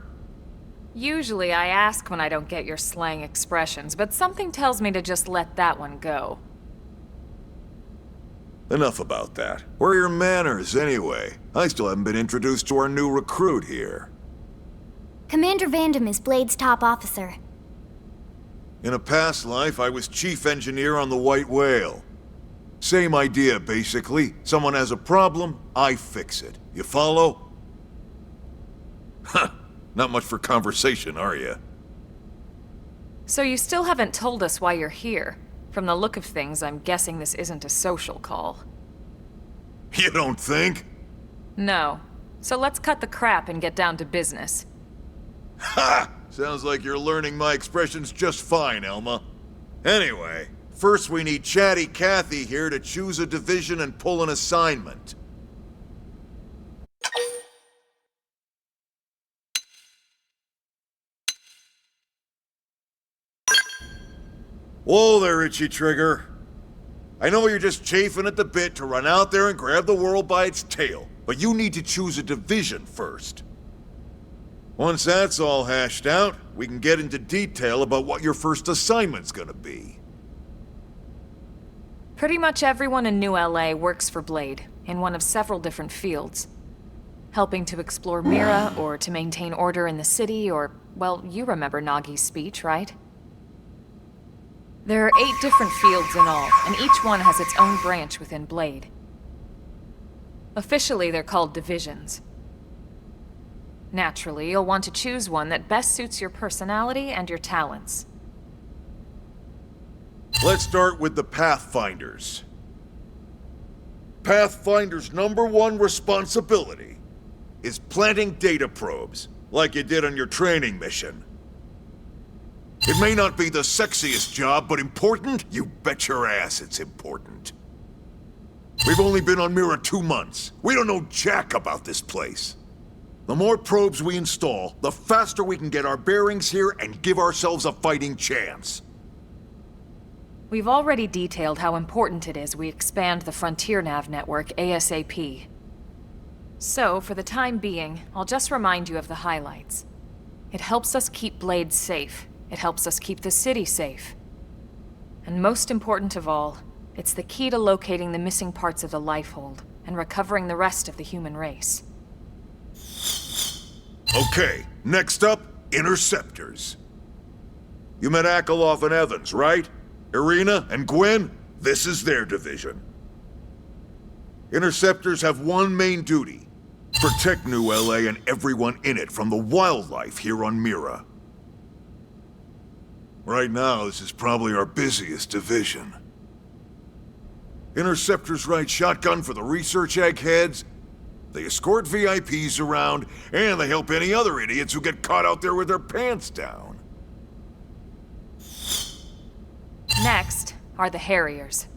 Usually I ask when I don't get your slang expressions, but something tells me to just let that one go. Enough about that. Where are your manners, anyway? I still haven't been introduced to our new recruit here. Commander Vandam is Blade's top officer. In a past life, I was chief engineer on the White Whale. Same idea, basically. Someone has a problem, I fix it. You follow? Huh. Not much for conversation, are you? So you still haven't told us why you're here. From the look of things, I'm guessing this isn't a social call. You don't think? No. So let's cut the crap and get down to business. Ha! Sounds like you're learning my expressions just fine, Elma. Anyway, first we need Chatty Cathy here to choose a division and pull an assignment. Whoa there, Itchy Trigger. I know you're just chafing at the bit to run out there and grab the world by its tail, but you need to choose a division first. Once that's all hashed out, we can get into detail about what your first assignment's gonna be. Pretty much everyone in New LA works for Blade, in one of several different fields. Helping to explore Mira, or to maintain order in the city, or, well, you remember Nagi's speech, right? There are 8 different fields in all, and each one has its own branch within Blade. Officially, they're called divisions. Naturally, you'll want to choose one that best suits your personality and your talents. Let's start with the Pathfinders. Pathfinder's #1 responsibility is planting data probes, like you did on your training mission. It may not be the sexiest job, but important? You bet your ass it's important. We've only been on Mira 2 months. We don't know jack about this place. The more probes we install, the faster we can get our bearings here and give ourselves a fighting chance. We've already detailed how important it is we expand the Frontier Nav network ASAP. So, for the time being, I'll just remind you of the highlights. It helps us keep Blade safe. It helps us keep the city safe. And most important of all, it's the key to locating the missing parts of the Lifehold and recovering the rest of the human race. Okay, next up, Interceptors. You met Akalov and Evans, right? Irina and Gwen? This is their division. Interceptors have one main duty: protect New LA and everyone in it from the wildlife here on Mira. Right now, this is probably our busiest division. Interceptors ride shotgun for the research eggheads, they escort VIPs around, and they help any other idiots who get caught out there with their pants down. Next are the Harriers.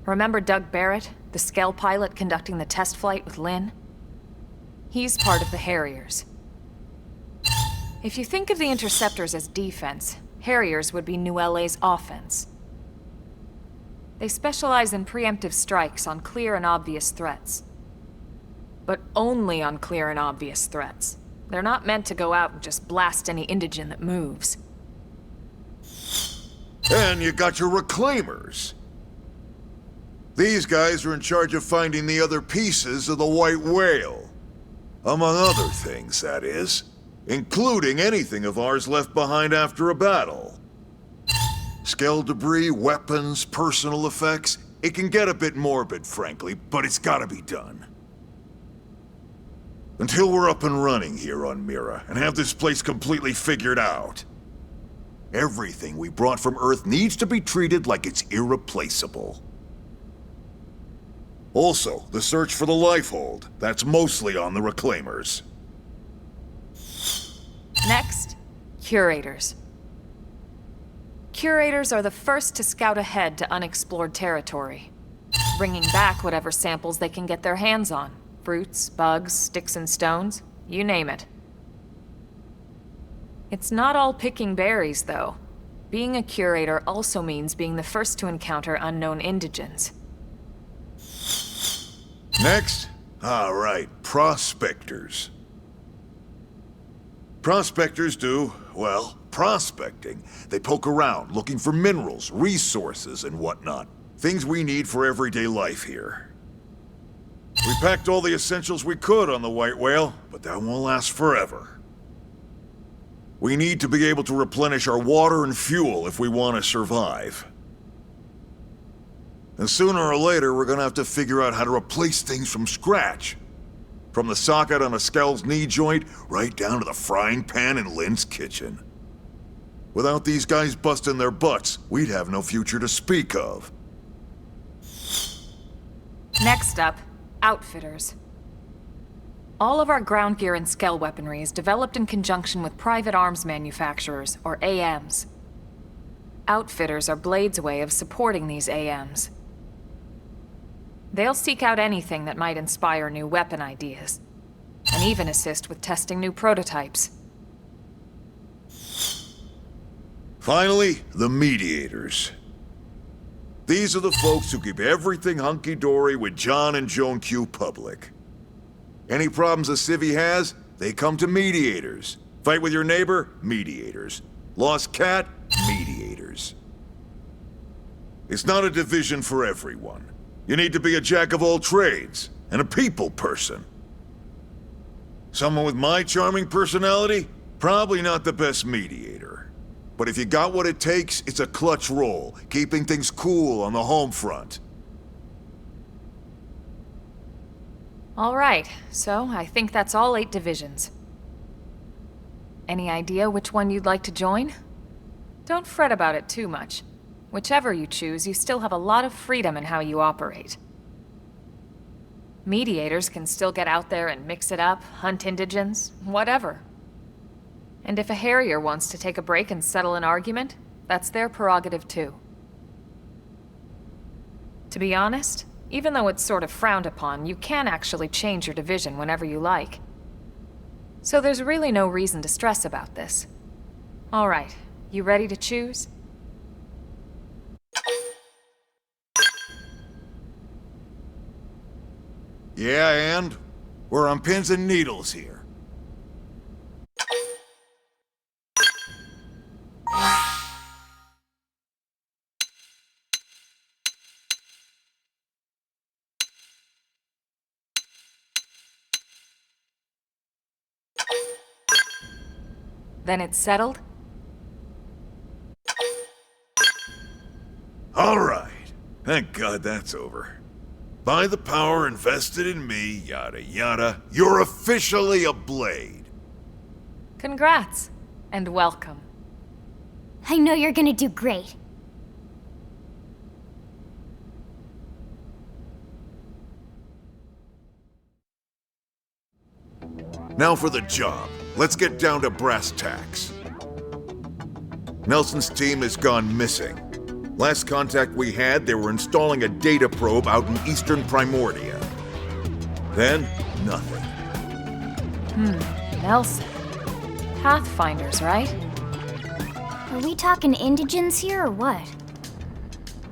Remember Doug Barrett, the Skell pilot conducting the test flight with Lynn? He's part of the Harriers. If you think of the Interceptors as defense, Harriers would be New LA's offense. They specialize in preemptive strikes on clear and obvious threats. But only on clear and obvious threats. They're not meant to go out and just blast any indigene that moves. And you got your Reclaimers. These guys are in charge of finding the other pieces of the White Whale. Among other things, that is. Including anything of ours left behind after a battle. Skell debris, weapons, personal effects. It can get a bit morbid, frankly, but it's gotta be done. Until we're up and running here on Mira, and have this place completely figured out, everything we brought from Earth needs to be treated like it's irreplaceable. Also, the search for the Lifehold. That's mostly on the Reclaimers. Next, Curators. Curators are the first to scout ahead to unexplored territory, bringing back whatever samples they can get their hands on. Fruits, bugs, sticks and stones, you name it. It's not all picking berries, though. Being a curator also means being the first to encounter unknown indigens. Next? All right, Prospectors. Prospectors do, well, prospecting. They poke around, looking for minerals, resources, and whatnot. Things we need for everyday life here. We packed all the essentials we could on the White Whale, but that won't last forever. We need to be able to replenish our water and fuel if we want to survive. And sooner or later, we're gonna have to figure out how to replace things from scratch. From the socket on a Skell's knee joint, right down to the frying pan in Lynn's kitchen. Without these guys busting their butts, we'd have no future to speak of. Next up, Outfitters. All of our ground gear and Skell weaponry is developed in conjunction with private arms manufacturers, or AMs. Outfitters are Blade's way of supporting these AMs. They'll seek out anything that might inspire new weapon ideas, and even assist with testing new prototypes. Finally, the Mediators. These are the folks who keep everything hunky-dory with John and Joan Q public. Any problems a civvy has, they come to mediators. Fight with your neighbor? Mediators. Lost cat? Mediators. It's not a division for everyone. You need to be a jack of all trades, and a people person. Someone with my charming personality? Probably not the best mediator. But if you got what it takes, it's a clutch role, keeping things cool on the home front. All right, so I think that's all 8 divisions. Any idea which one you'd like to join? Don't fret about it too much. Whichever you choose, you still have a lot of freedom in how you operate. Mediators can still get out there and mix it up, hunt indigents, whatever. And if a Harrier wants to take a break and settle an argument, that's their prerogative too. To be honest, even though it's sort of frowned upon, you can actually change your division whenever you like. So there's really no reason to stress about this. All right, you ready to choose? Yeah, and? We're on pins and needles here. Then it's settled? All right. Thank God that's over. By the power invested in me, yada yada, you're officially a Blade. Congrats, and welcome. I know you're gonna do great. Now for the job. Let's get down to brass tacks. Nelson's team has gone missing. Last contact we had, they were installing a data probe out in eastern Primordia. Then, nothing. Nelson. Pathfinders, right? Are we talking indigents here or what?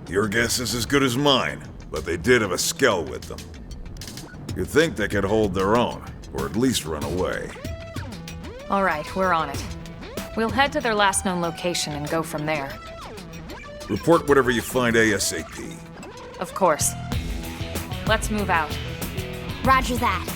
Your guess is as good as mine, but they did have a skell with them. You'd think they could hold their own, or at least run away. All right, we're on it. We'll head to their last known location and go from there. Report whatever you find ASAP. Of course. Let's move out. Roger that.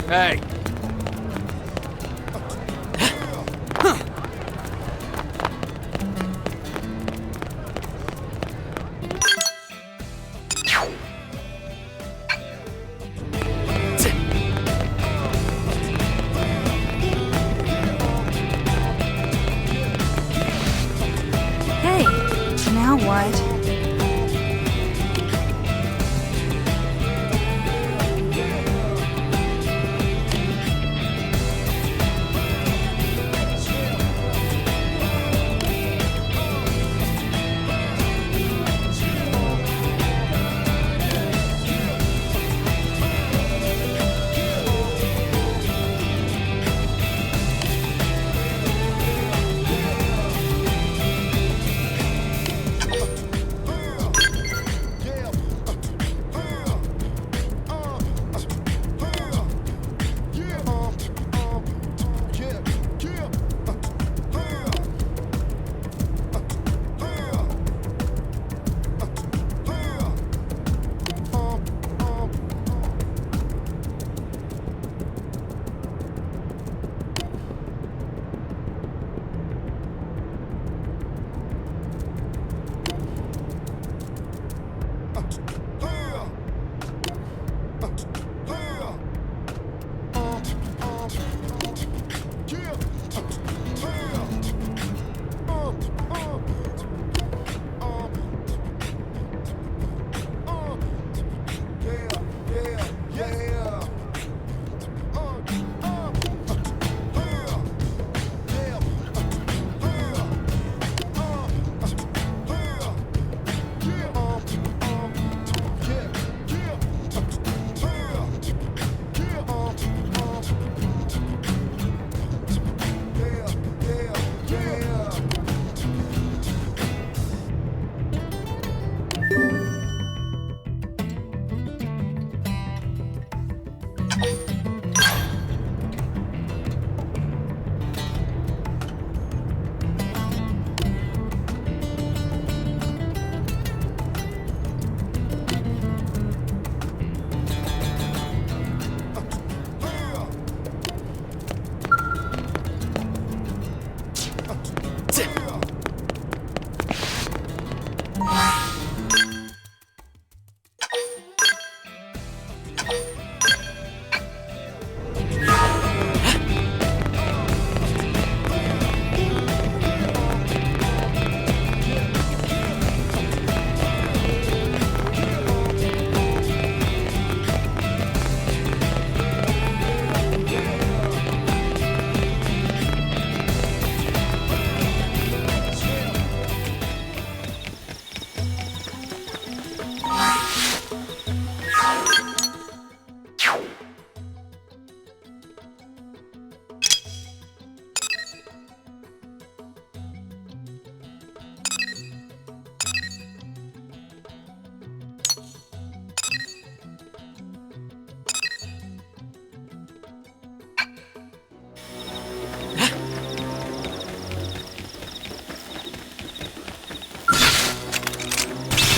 Hey! Hey, now what?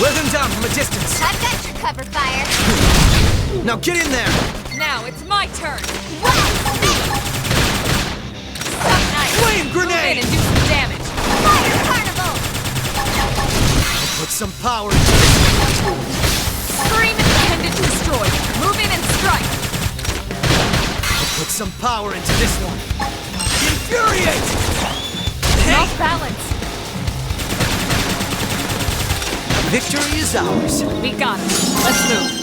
Let him down from a distance! I've got your cover fire. Now get in there! Now it's my turn! Some night. Flame Move in grenade! and do some damage! Fire carnival. Put some power into this. Scream intended to destroy! Move in and strike! Put some power into this one. Infuriate! Off balance! Victory is ours. We got it. Let's move.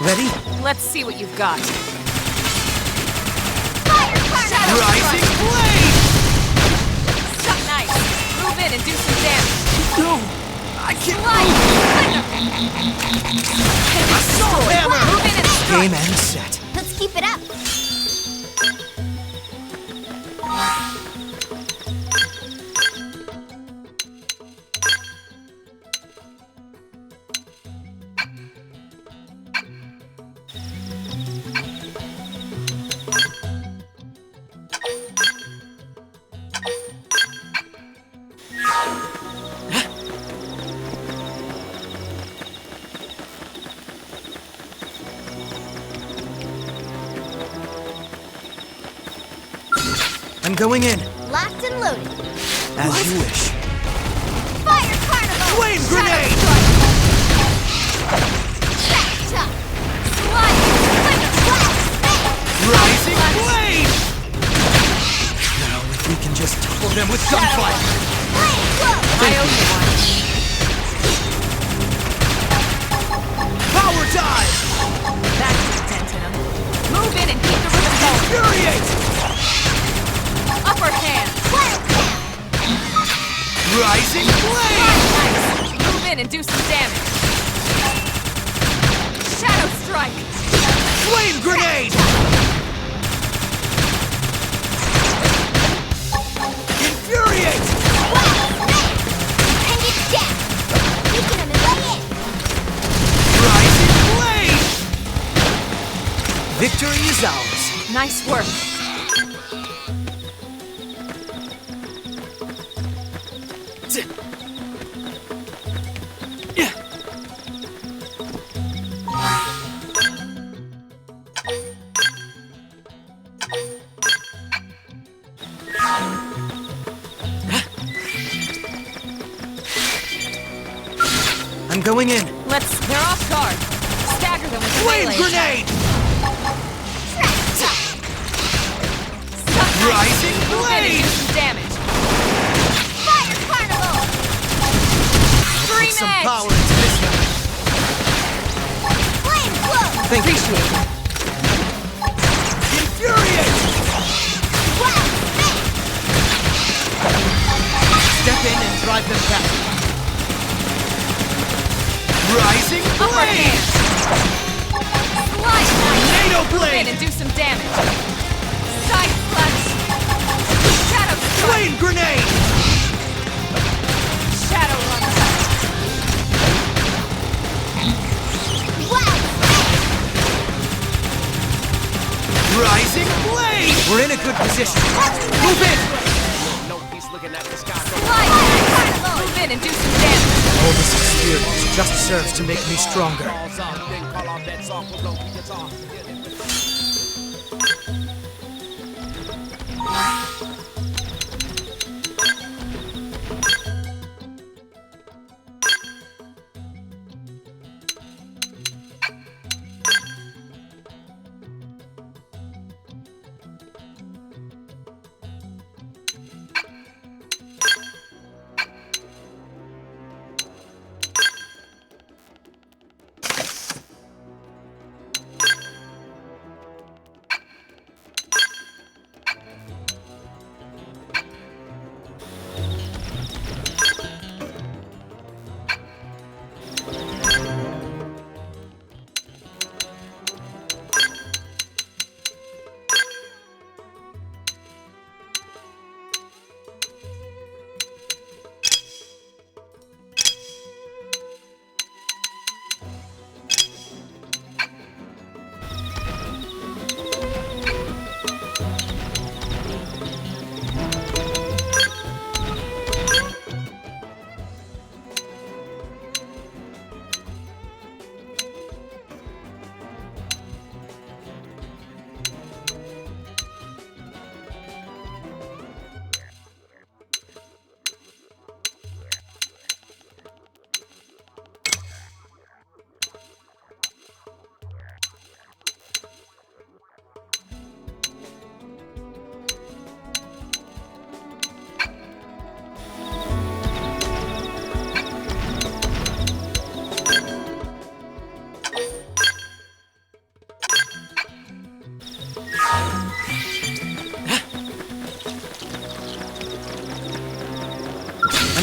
Ready? Let's see what you've got. Rising Blade! Suck nice. Move in and do some damage. No! I can't Slide! Assault Hammer! Move in and strike! Game and set. Let's keep it up. I'm going in. Locked and loaded. As you wish. Fire Carnival! Flame grenade! Slide! Rising Blade! Now, if we can just topple them with gunfire. I owe you one. Power dive! That's a dent in 'em. Move in and keep the ribbon going. Infuriate! Upper hand. Rising Blade! Nice. Move in and do some damage. Shadow strike. Flame grenade! Infuriate! And it's dead! Weaken him and lay in! Rising Blade! Victory is ours. Nice work. I'm going in. They're off guard. Stagger them with the Flame melee. grenade! Suck nice. Rising Move in and Blade! do some damage. Fire Carnival! Scream Some edge. power into this one. Flame flow! Appreciate it. Infuriate! Step in and drive them back. Rising Upper Blade! hand. Slide nice. Tornado Move in Blade! and do some damage. Side slash. Shadow strike. Flame grenade! Shadow run. Rising Blade! We're in a good position. Move in! Slide. Move in and do some damage. All this experience just serves to make me stronger.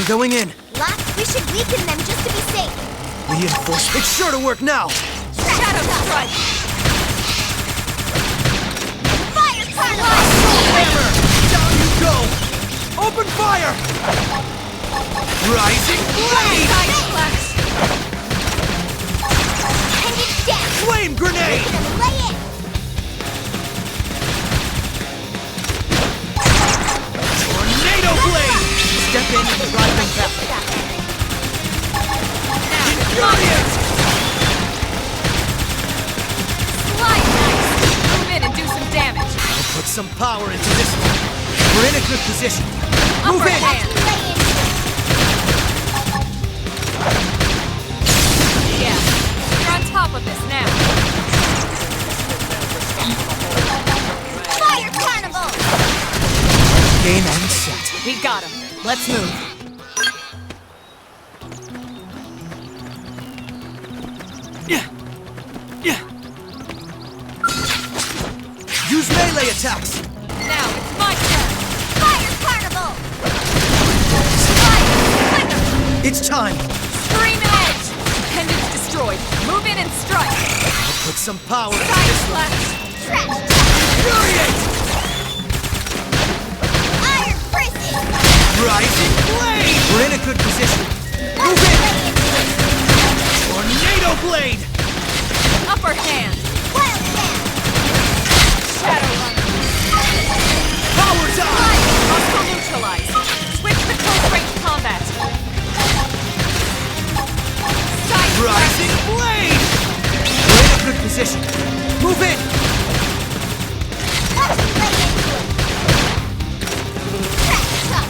going in. Lots, we should weaken them just to be safe. Reinforce. It's sure to work now. Shadow strike! Fire Carnival! Hammer! Down you go! Open fire! Rising blade! Side flash! Pendant down! Flame grenade! Gonna lay it! Tornado blade! Step in and drive them back. Infuriate! Slide knife! Move in and do some damage. I'll put some power into this one. We're in a good position. Move Upper in! hand. Yeah, you're on top of this now. Fire Carnival! Game and set. We got him. Let's move. Use melee attacks! Now it's my turn. Fire Carnival! It's time! Scream edge! Pendants destroyed. Move in and strike. I'll put some power into Side this one. flash. Trash! Infuriate! Iron Prison! Rising blade! We're in a good position. Move in! Tornado blade! Upper hand. Wild Sand! Shadow runner. Power dive! Hostile neutralized. Switch to close range combat. Side Rising blade! We're in a good position. Move in! Watch me lay into it! Trash tuck!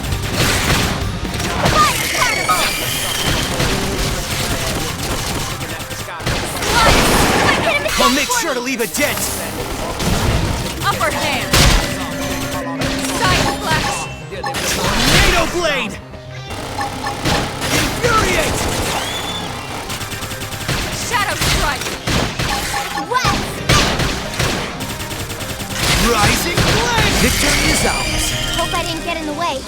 Fire Carnival! Slide! I'll make sure to leave a dent! upper hand. Side flash. Tornado blade! Infuriate! Shadow strike. Wild Rising blade! Victory is ours! Hope I didn't get in the way.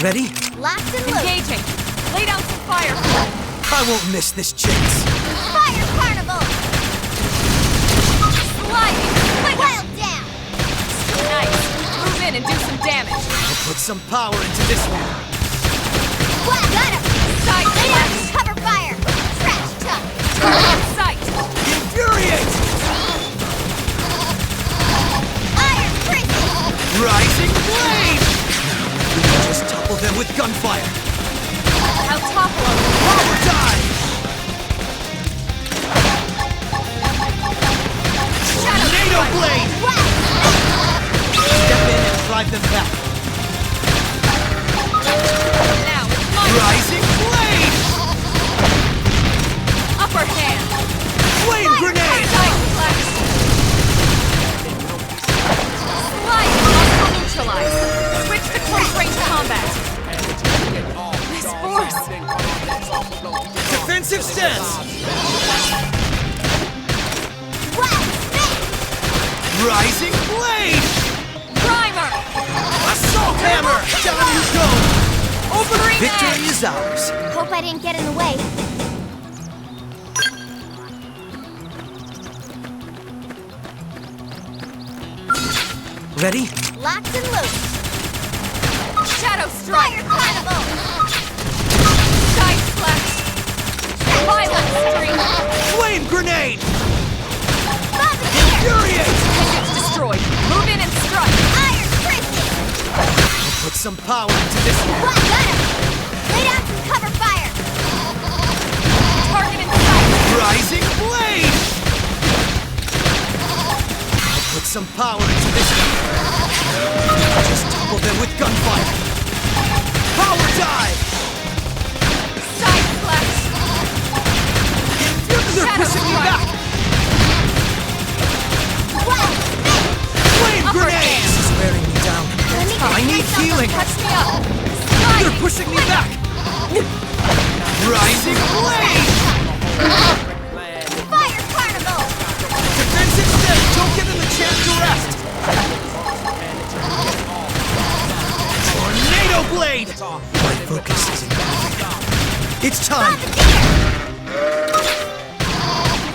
Ready? Locked and loose. Engaging. Lay down some fire. I won't miss this chance. Fire carnival. Sliding. Wild down. Nice. Move in and do some damage. I'll put some power into this one. What? Got him. Side Lay down. slash. Cover fire. Trash tuck. Target in sight. Infuriate! Iron prison. Rising blade! We can just topple them with gunfire. I'll topple them. Power dive! Tornado blade! What? Step in and drive them back. Now it's my Rising blade! upper hand. Flame grenade! Side slash. Sliding. Muscle neutralized. Switch to close range combat. This force. Defensive stance! What? Rising blade! Primer. Assault hammer! Down you go! Opening Victory edge. is ours. Hope I didn't get in the way. Ready? Locked and loose. Shadow strike. Fire carnival. Side slash. Violent streak. Flame grenade! Bombardier. Infuriate! Engines destroyed. Move in and strike. Iron prison. I'll put some power into this one. What? Got him. Lay down some cover fire. Target in sight. Rising blade! I'll put some power into this one. Just topple them with gunfire. Power dive! Side slash. They're Shadow pushing me strike. back! What? Flame Upper grenade! hand. This is wearing me down. Let me I need myself healing! Touch me up. They're Sliding. pushing me back! Rising blade! Fire carnival. Defensive stay! Don't give them a chance to rest! Tornado blade! My focus isn't moving. It's time!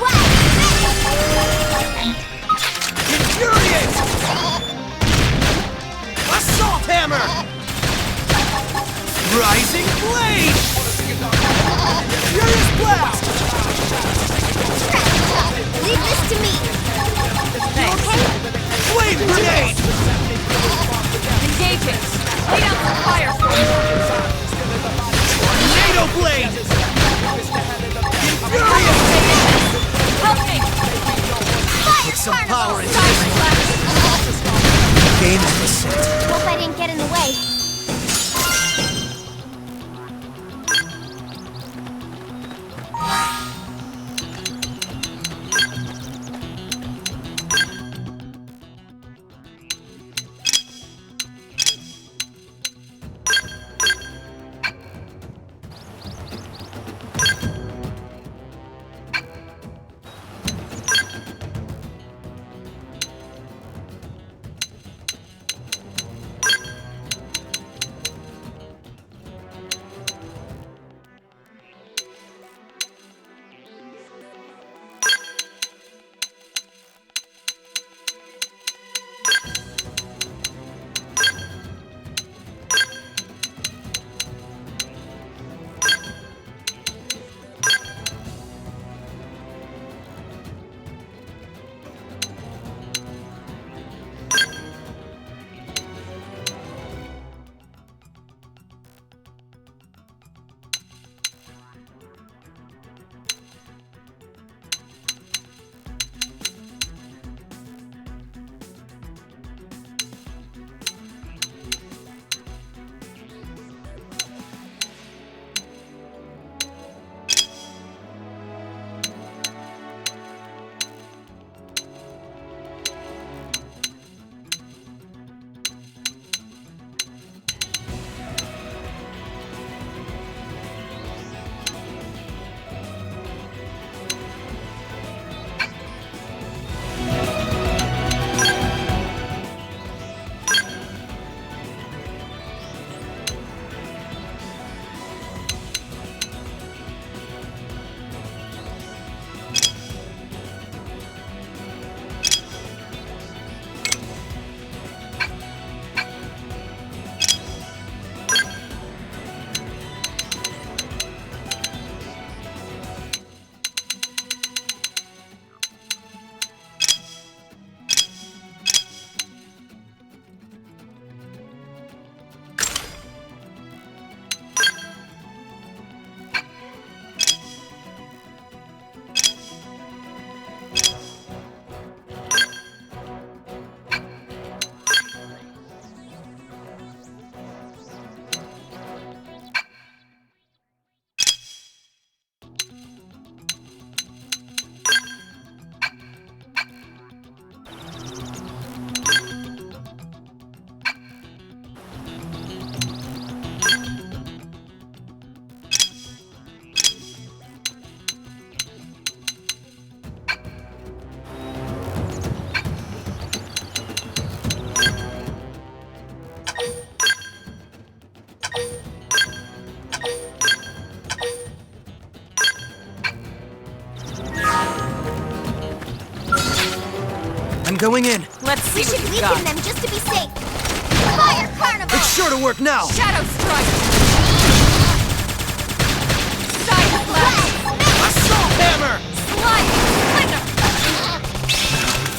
What? Infuriate! Assault hammer! Rising blade! Furious blast! Leave this to me. You okay? Flame grenade! Engaging. Lay down some fire for me. Tornado blade! Infuriate! Help me. Put some power into Side this slash. game is set. Hope I didn't get in the way. going in. Let's see We what should you've weaken got. them just to be safe. Fire Carnival! It's sure to work now. Shadow Strike! Side Blast! Assault Hammer! Slide Splinter!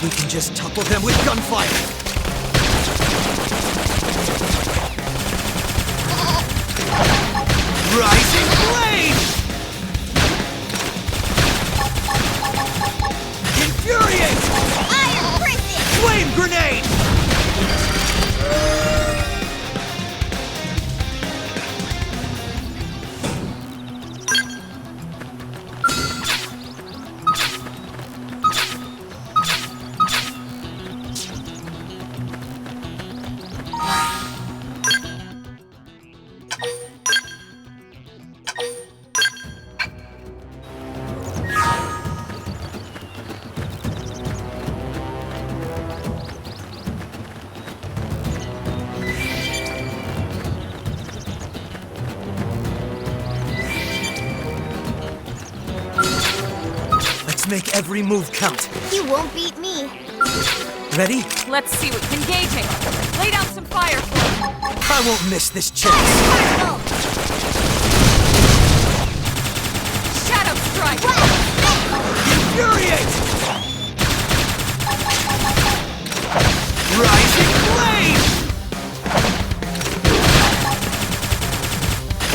We can just topple them with gunfire. Rising Blade! Infuriate! Iron Prison! Flame Grenade! Let's make every move count. You won't beat me. Ready? Let's see what's engaging. Lay down some fire for me. I won't miss this chance. Carnival! Shadow Strike! Infuriate! Rising Blade!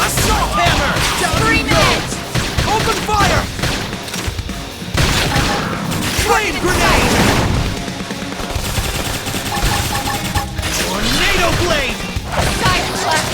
Assault Hammer! Down Three you go! minutes! Open fire! Flame Grenade! Tornado Blade! Side Blast!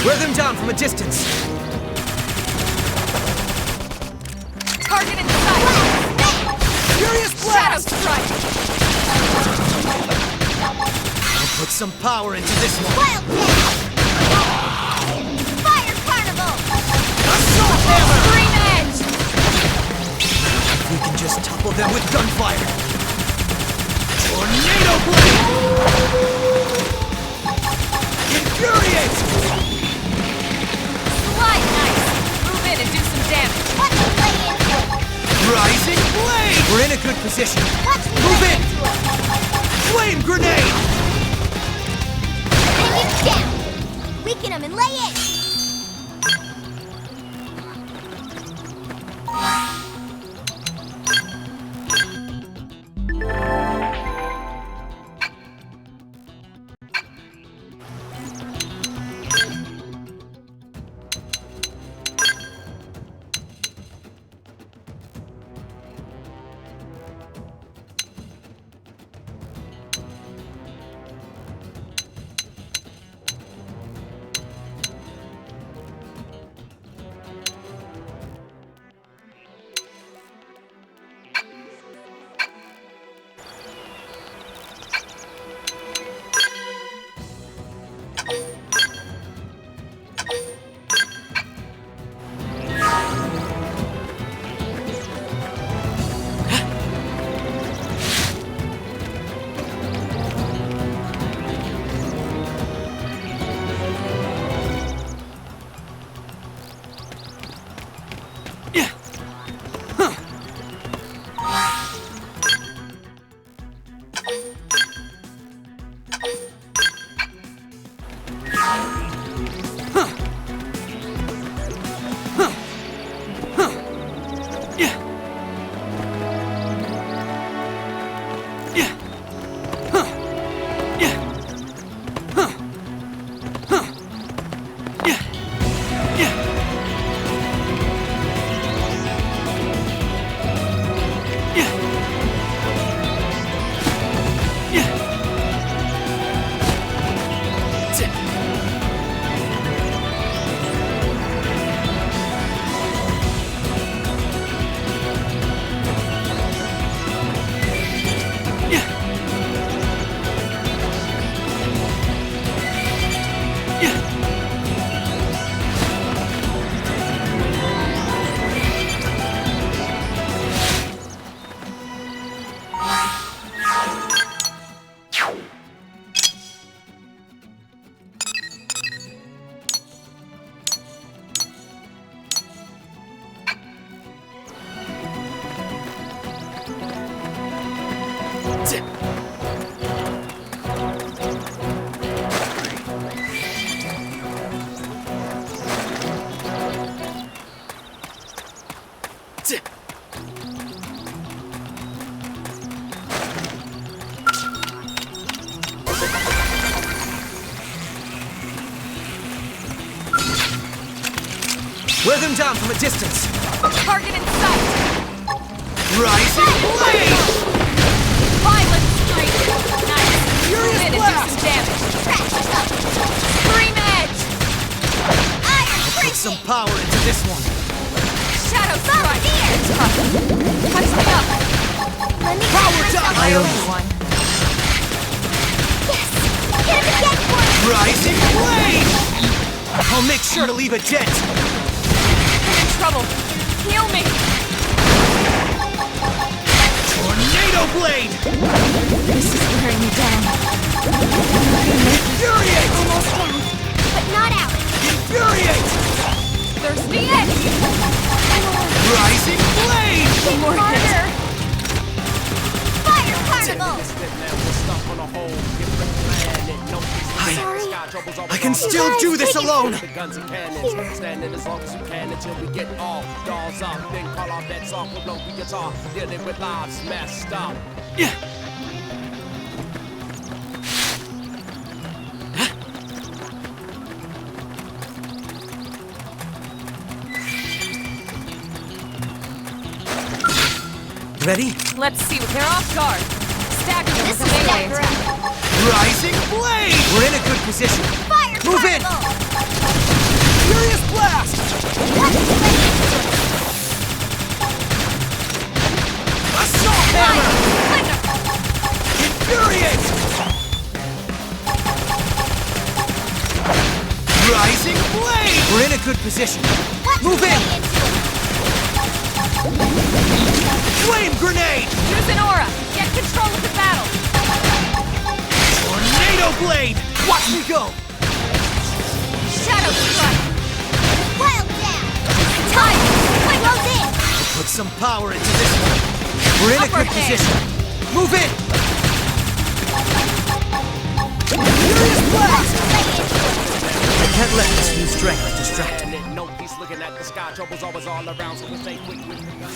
Wear them down from a distance. Target in sight! Furious Shadow Blast! Strike! I'll put some power into this one. Wildcat! Fire Carnival! Assault Hammer! Three minutes! We can just topple them with gunfire. Tornado Blade! Infuriate! Slide Knife! Move in and do some damage. Watch me lay into it! Rising Blade! We're in a good position. Watch me Move lay in! into it! Flame Grenade! Bring it down! Weaken them and lay it! Wear them down from a distance. Target in sight! Rising blade! Violent streak! Nice! Furious Move in and do blast! some damage! Scream edge! Put some power into this one. Shadow strike! It's tough. Touch me up! Power down! I owe you one. Get him again for me! Rising blade! I'll make sure to leave a dent. I'm in trouble. Heal me! Tornado blade! This is wearing me down. Infuriate! Almost down, but not out. Infuriate! Thirsty edge! Rising blade! More harder! Fire carnival! I can still do this alone! Guns and cannons, standing as long as you can until we get all dolls up. Then call our bets off with low guitar, dealing with lives messed up. Ready? Let's see what they're off guard. Stagger them This with is a melee stagger attack. Rising blade! We're in a good position. Fire Move in! carnival! Furious blast! Assault hammer! Infuriate! Rising blade! We're in a good position. Move in! Flame grenade! Use an aura. Get control of the battle. Tornado blade! Watch me go! Shadow strike. Wild down! Time! Close in! Put some power into this one. We're in a good Upper hand. position. Move in! Furious blast! I can't let this new strength distract me. No peace looking at the sky, trouble's always all around, so we stay quick with the gun.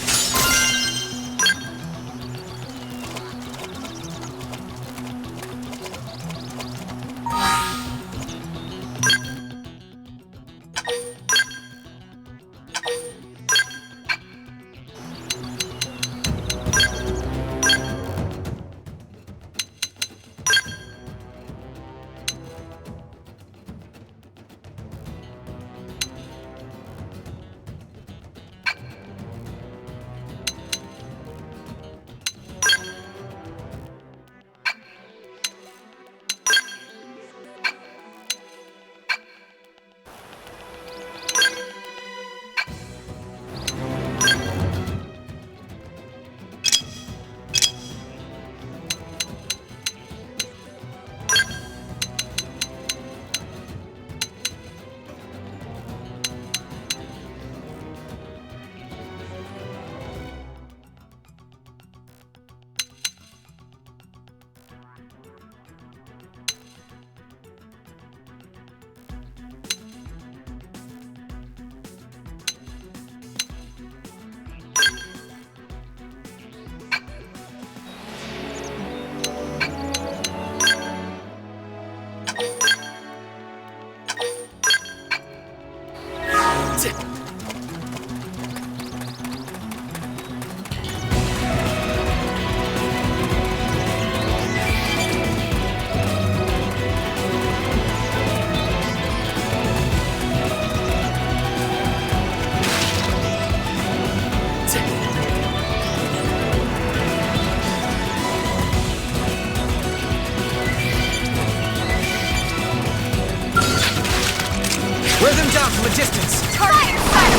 Wear them down from a distance. Target fire.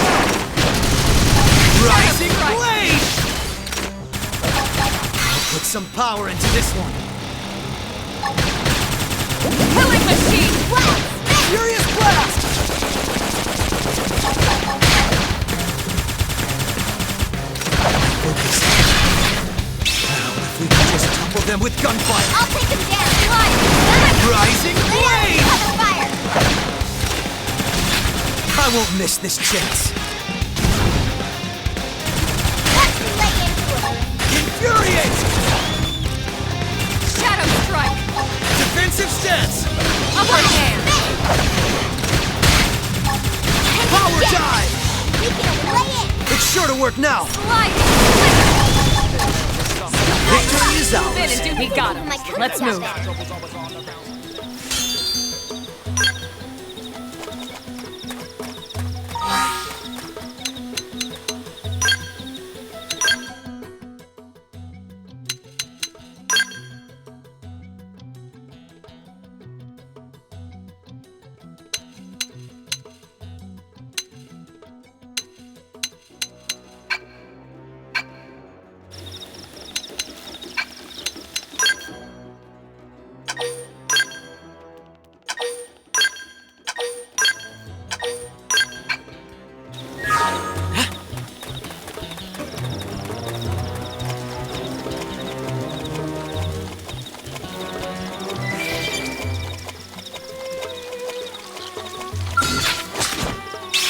Rising blade! I'll put some power into this one. Killing machine. Furious blast! Focus. Now, if we can just topple them with gunfire! I'll take him down! One! Rising blade! Cover fire! I won't miss this chance! Let's lay into him! Infuriate! Shadow strike! Defensive stance! Upper hand! Power dive! We can lay it! It's sure to work now! Slide! Victory is Move in ours! and do we got him. Let's move.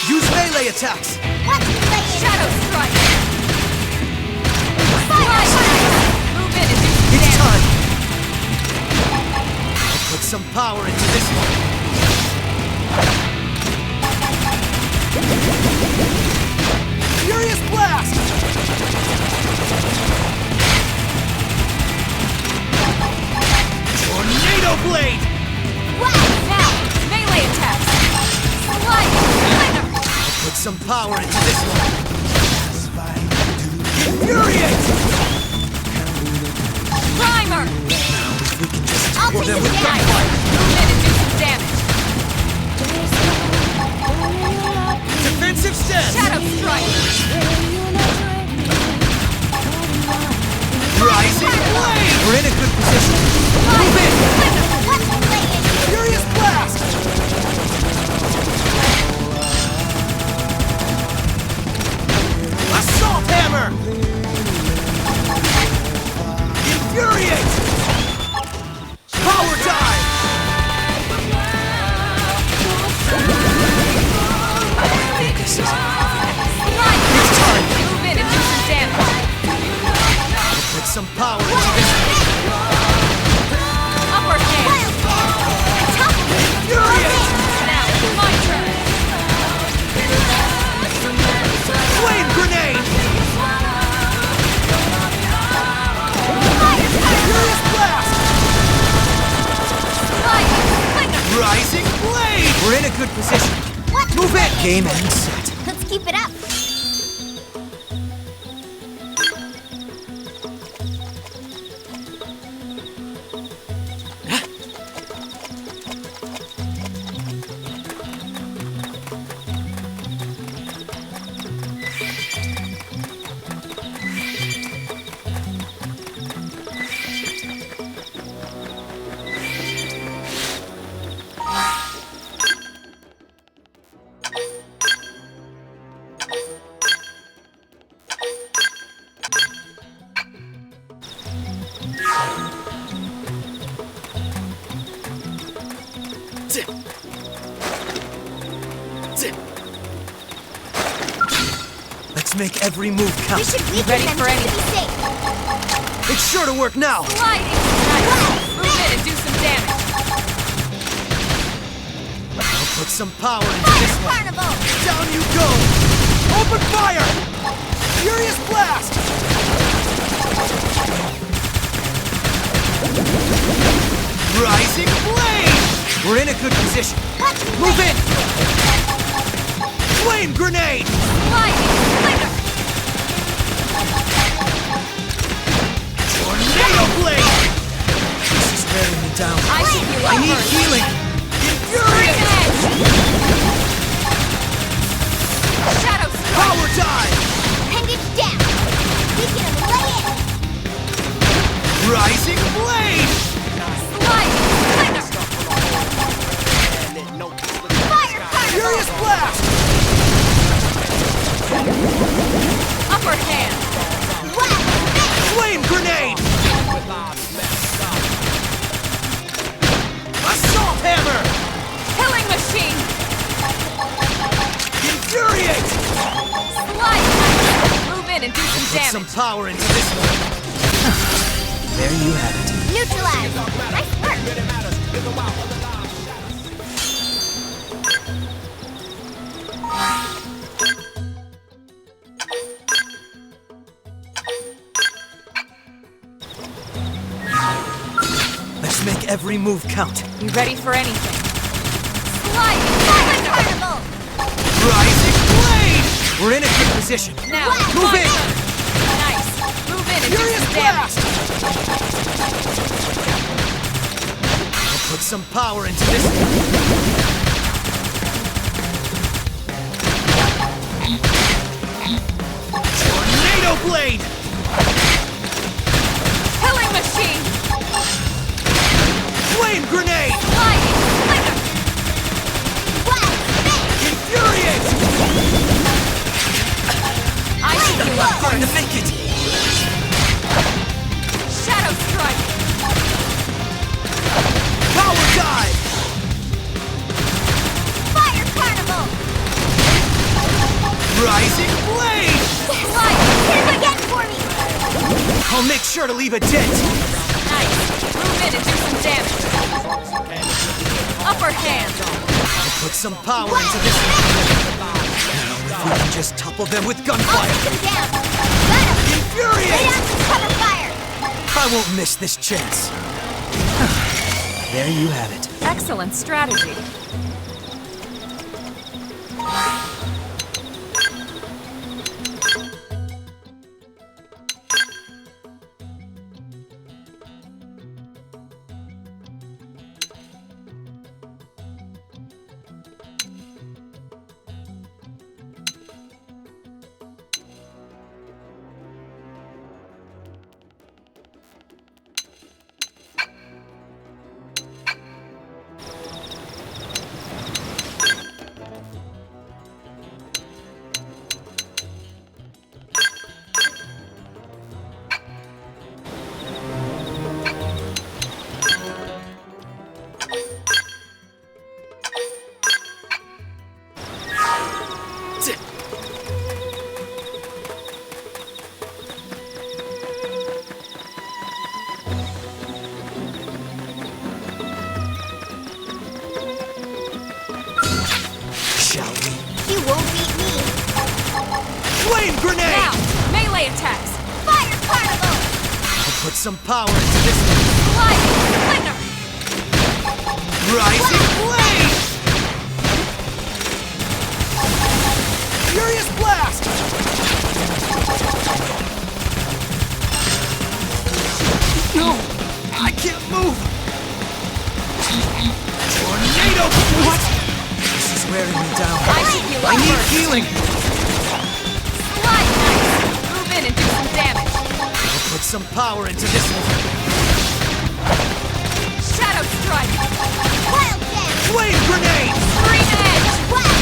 Use melee attacks! Let's lay it! Shadow strike! Slide! Move in and do some It's damage. time! Put some power into this one! Furious blast! Tornado blade! Now, melee attacks. Slide! Splinter! Put some power into this one! Infuriate! Primer! We can just I'll topple take them him with down! gunfire! Move in and do some damage. Defensive stance! Shadow strike! Rising blade! We're in a good position! Move in! Let's lay it! Furious blast! Assault hammer! Infuriate! Power dive! Focus is Slide! Move in and do some damage. put some power into this one. Upper hand! Infuriate! Now, my turn! Flame grenade! Furious blast! Slide! Splinter! Rising blade! We're in a good position. Move in! Game and set. Let's keep it up! Let's make every move We count. should weaken ready them for just to anything. be safe! It's sure to work now. Sliding! Nice! Move in and do some damage. I'll put some power into this one. Carnival! Down you go! Open fire! Furious blast! Rising blade! We're in a good position. Move in! Flame grenade! Sliding! Splinter! Tornado blade! This is wearing me down. I should heal I up need first. healing! Green Infuriate! edge! Shadow strike! Power dive! Appendage down! We can lay it! Rising blade! Sliding! Splinter! Fire carnival! Furious blast! Upper hand! Flame grenade! some power into this one. There you have it. Neutralized! Nice work! Let's make every move count. You ready for anything? Slide! Fire carnival! Rising blade! We're in a good position. Now, Move in! Nice. Move in and do Furious some damage. blast! I'll put some power into this one. Tornado blade! Killing machine! Flame grenade! Sliding! Flicker! Infuriate! I think you are Going to make it! Shadow strike! Power dive! Fire carnival! Rising blade! Slide! Hit him again for me! I'll make sure to leave a dent! Nice. Move in and do some damage. Upper hand. I'll put some power into this one. If we can just topple them with I'll gunfire! take him down! Got him! Lay Infuriate! down some cover fire! I won't miss this chance. There you have it. Excellent strategy. Shall we? You won't beat me! Flame grenade! Now, melee attacks. Fire carnival! I'll put some power into this one. Sliding! Flicker! Rising blade! Furious blast! No! I can't move! Tornado! What? This is wearing me down. I think you I are need first. healing! Slide nice. Move in and do some damage. I'll put some power into this one. Shadow strike. Wild Jam! Flame grenade! Green edge. Wild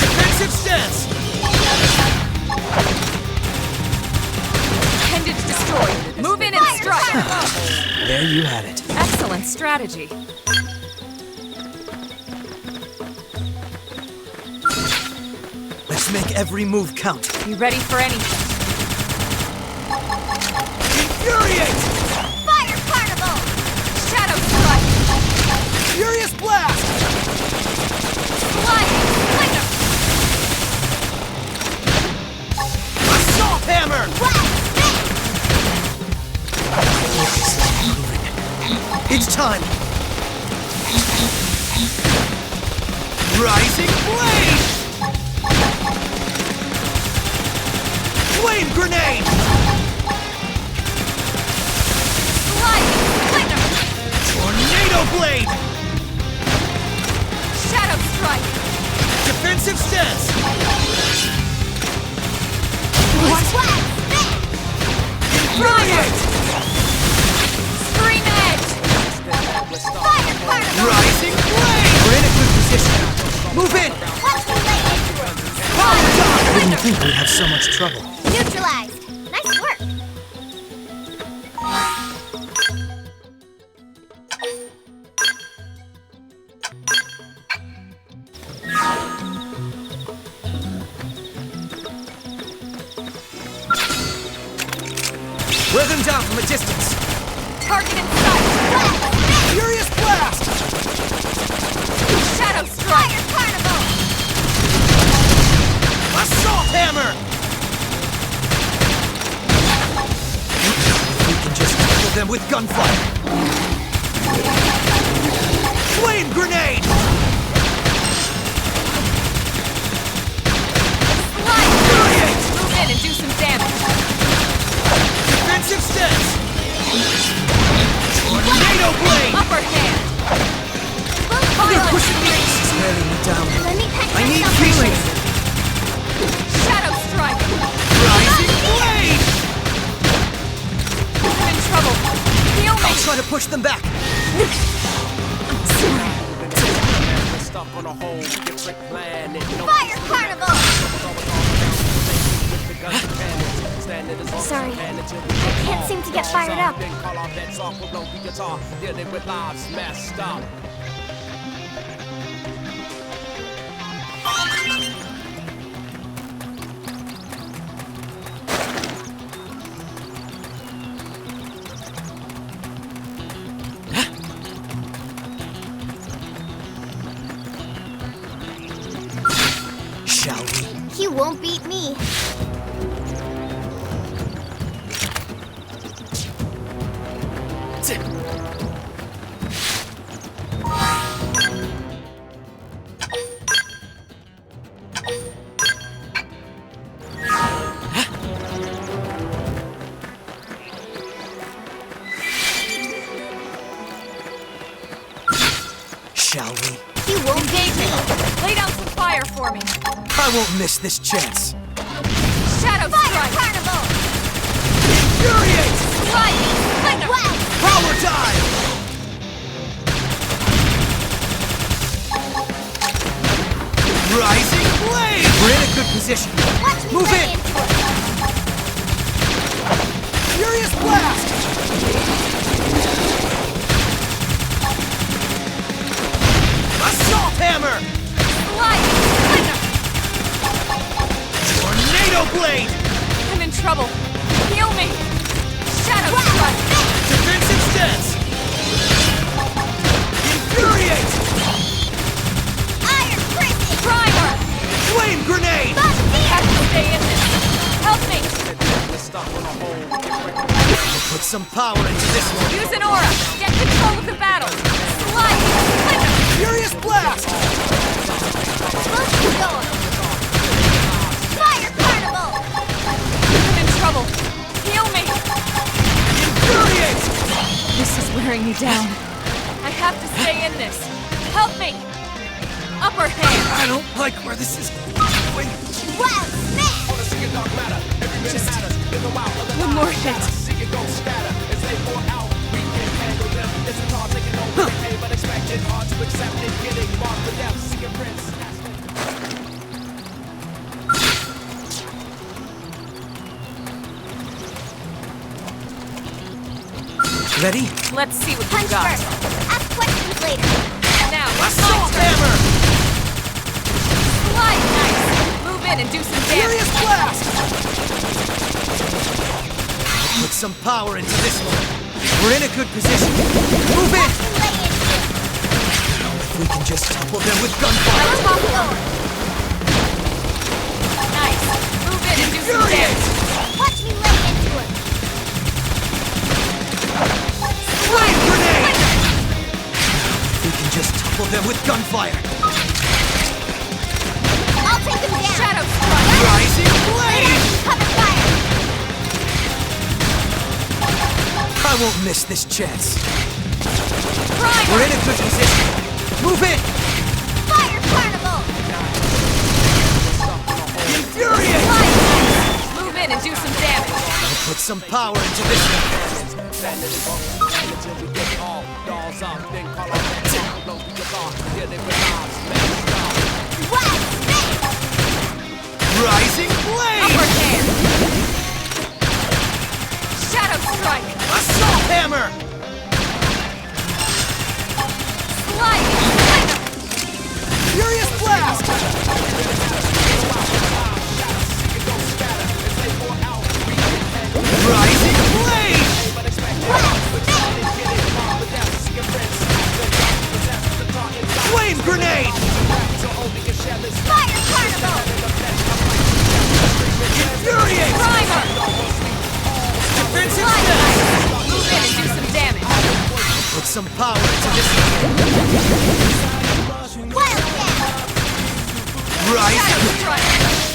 Defensive stance! Pendant destroyed. Move in and strike. There you have it. Excellent strategy. Let's make every move count. You ready for anything? Infuriate! Fire carnival! Shadow strike. Furious blast! Sliding. Flicker. Assault hammer! It's time! Rising blade! Flame grenade! Sliding. Flicker. Tornado blade! Shadow strike. Defensive stance! Infuriate! Scream edge. Fire carnival! Rising blade! We're in a good position. Move in! Watch me lay into him! Power down! I didn't think we'd have so much trouble. Neutralized! Nice work! Wear them down from a distance. Target in sight! Furious blast! Shadow strike! Fire carnival! Assault hammer! We can just kill them with gunfire. Flame grenade! Infuriate! Move in and do some damage. Defensive stance! Tornado blade! Upper hand! They're pushing me! She's wearing me down. Let me catch I need myself healing! Shadow strike! Rising blade! I'm in trouble. Heal me! I'll try to push them back. Stuck on a whole different planet. Fire carnival! Sorry, I can't seem to get fired up. Then call off that song for blow the guitar. Dealing with lives messed up. Shall we? You won't beat me. Shall we? You won't beat me. Lay down some fire for me. I won't miss this chance. Shadow Fire strike! carnival! Infuriate! Lightning! Thunder! Wet! Power dive! Rising blade! We're in a good position. Watch me Move lay in! into it. Furious blast! Assault hammer! Lightning! Thunder! Tornado blade! I'm in trouble. Heal me! Shadow strike! Defensive stance! Infuriate! Iron prison! Primer! Flame grenade! I have to stay in this. Help me! Put some power into this one. Use an aura! Get control of the battle! Lightning! Thunder! Furious blast! Close the door. Fire carnival! I'm in trouble. Heal me! Infuriate! This is wearing me down. I have to stay in this. Help me! Upper hand! I don't like where this is going. Wow, smash! Just one more hit. Ready? Let's see what Punch you got. first. Ask questions later. Now, Assault my turn. hammer! Slide nice. Move in and do some damage. Furious blast! Put some power into this one. We're in a good position. Move in! Lay into it. If we can just topple them with Right gunfire. top door. Nice. Move in and do some damage. Watch me lay into it. Flame grenade! We can just topple them with gunfire. I'll take them down. Shadow strike. Rising blade! Cover fire. I won't miss this chance. Primer. We're in a good position. Move in! Fire carnival. Infuriate! Slide nice. Move in and do some damage. Put some power into this one. Wow, smash! Rising blade! Upper hand. Shadow strike. Assault hammer! Lightning. Thunder. Furious blast! Rising blade! some power into this. Right!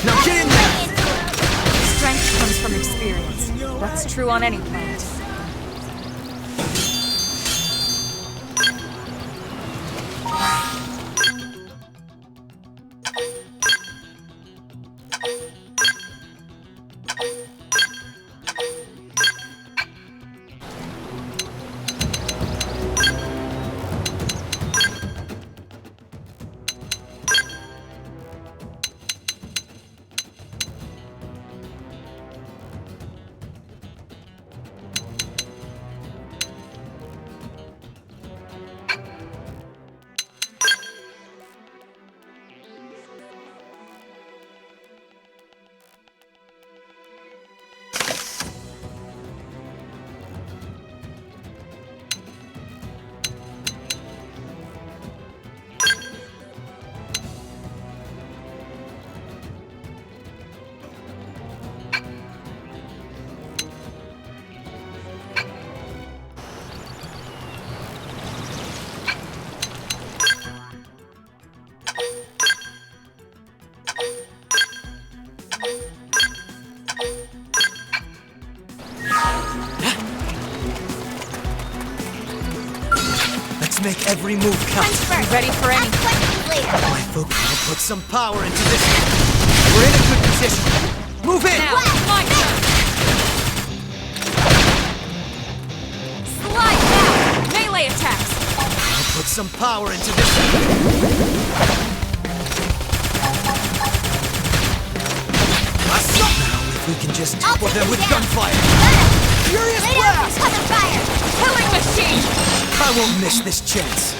Now get in there! Strength comes from experience. That's true on any planet. Make every move count. Be ready for any. My folk will put some power into this. We're in a good position. Move in! Now, my turn! Slide down! Melee attacks! I'll put some power into this. Now, if we can just topple them with gunfire. Furious blast! Killing machine! I won't miss this chance.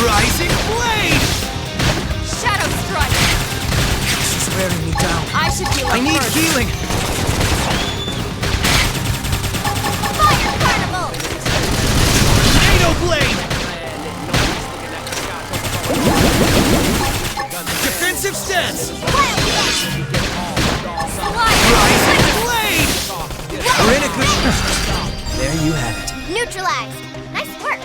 Rising blade! Shadow strike! She's wearing me down. I should heal her I need first. healing. Fire carnival! Tornado blade! Defensive stance! Rising blade! We're in a good... There you have it. Neutralized. Nice work.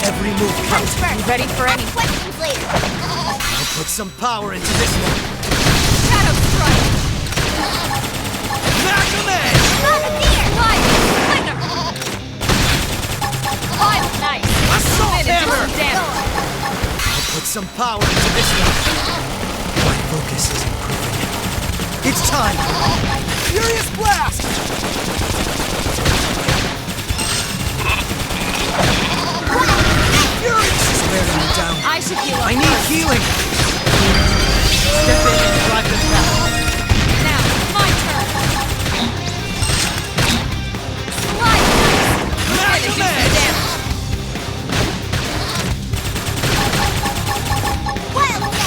Every move counts. Be ready for any. Questions later. I'll put some power into this one. Shadow strike! Magnum Edge! Not a fear. Light! Slinger! Wild Knight! Assault hammer! Damage! I'll put some power into this one. My focus is improving. It's time! Furious blast! Furious to heal up. I need healing! Step in and drive them back. Now, my turn! Slide! Mash Finish them some in! damage!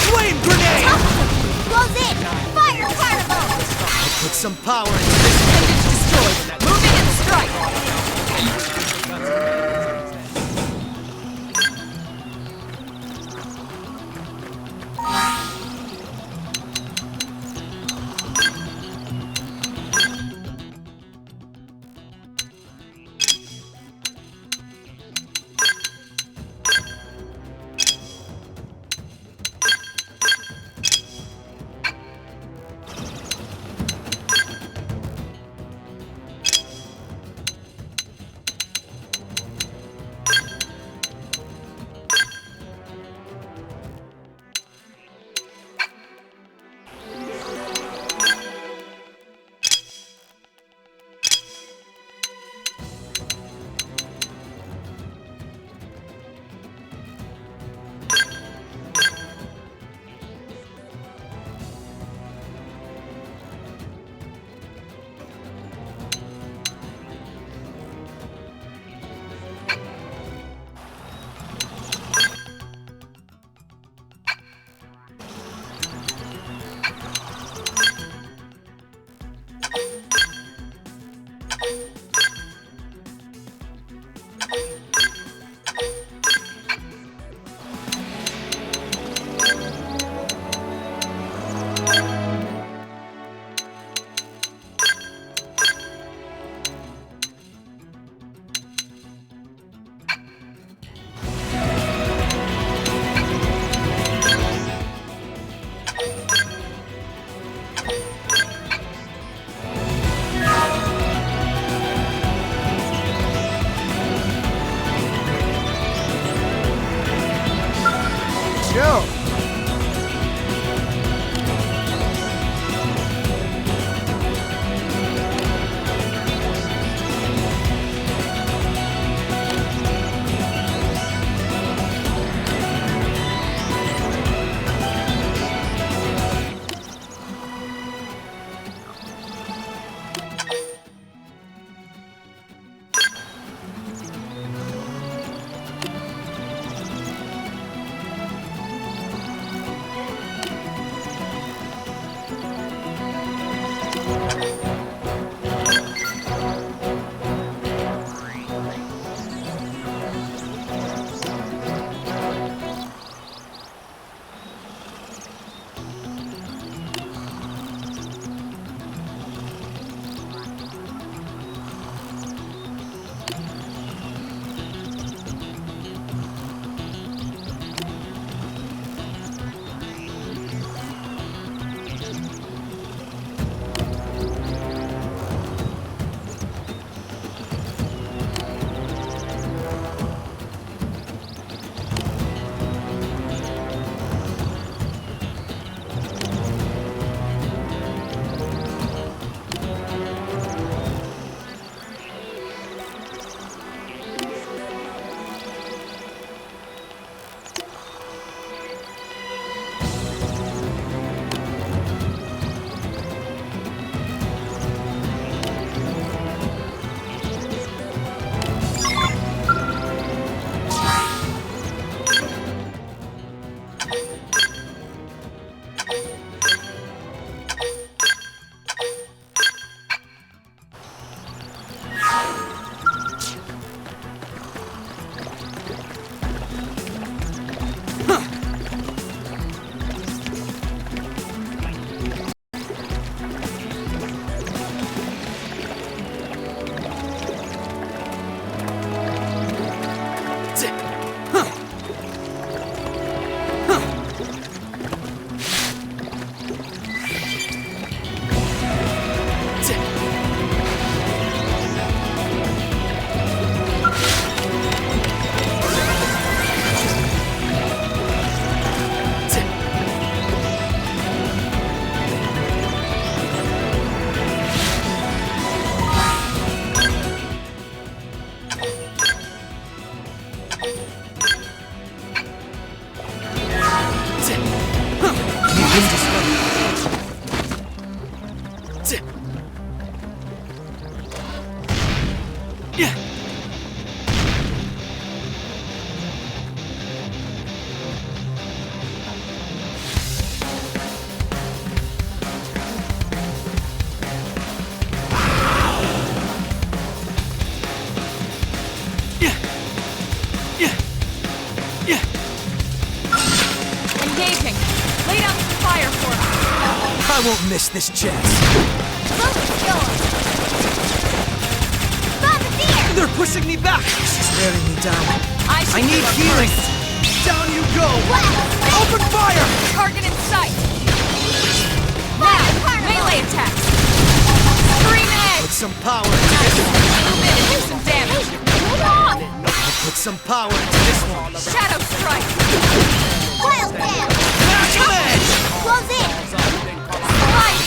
Flame grenade! Goes in! Fire carnival! I'll put some power into this. Appendage destroyed! Moving and strike! Joe! Engaging. Lay down some fire for us. I won't miss this chance. They're pushing me back. She's wearing me down. I need healing. Down you go. Open fire. Target in sight. Now, melee attacks. Scream edge. Put some power into this one. Move in and do some damage. Hold on. Put some power into this one. Shadow strike. Wild Bam! Maximum edge. Close in! Sliding.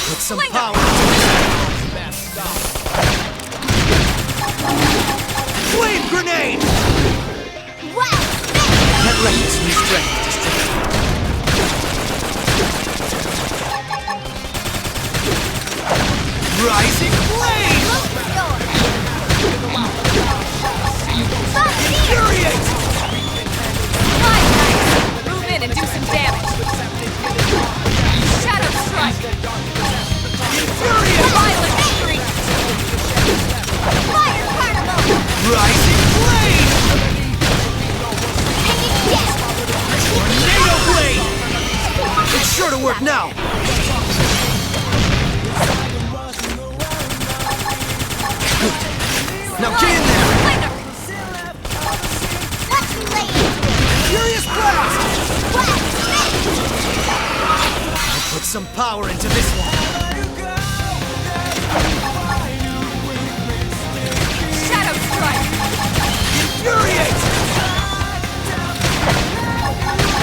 Put some Slinger. power into this one. Flame grenade. Wow! Can't let this new strength distract me. Rising flame. Infuriate. Slide knife. Move in and do some damage. Shadow strike. Infuriate. Violent streak. Fire Carnival! Rising flame. Yes! Tornado blade. It's sure to work now. Now get in there! Slinger. Let's lay it! Furious blast! Blast! I'll put some power into this one. Shadow strike. Infuriate!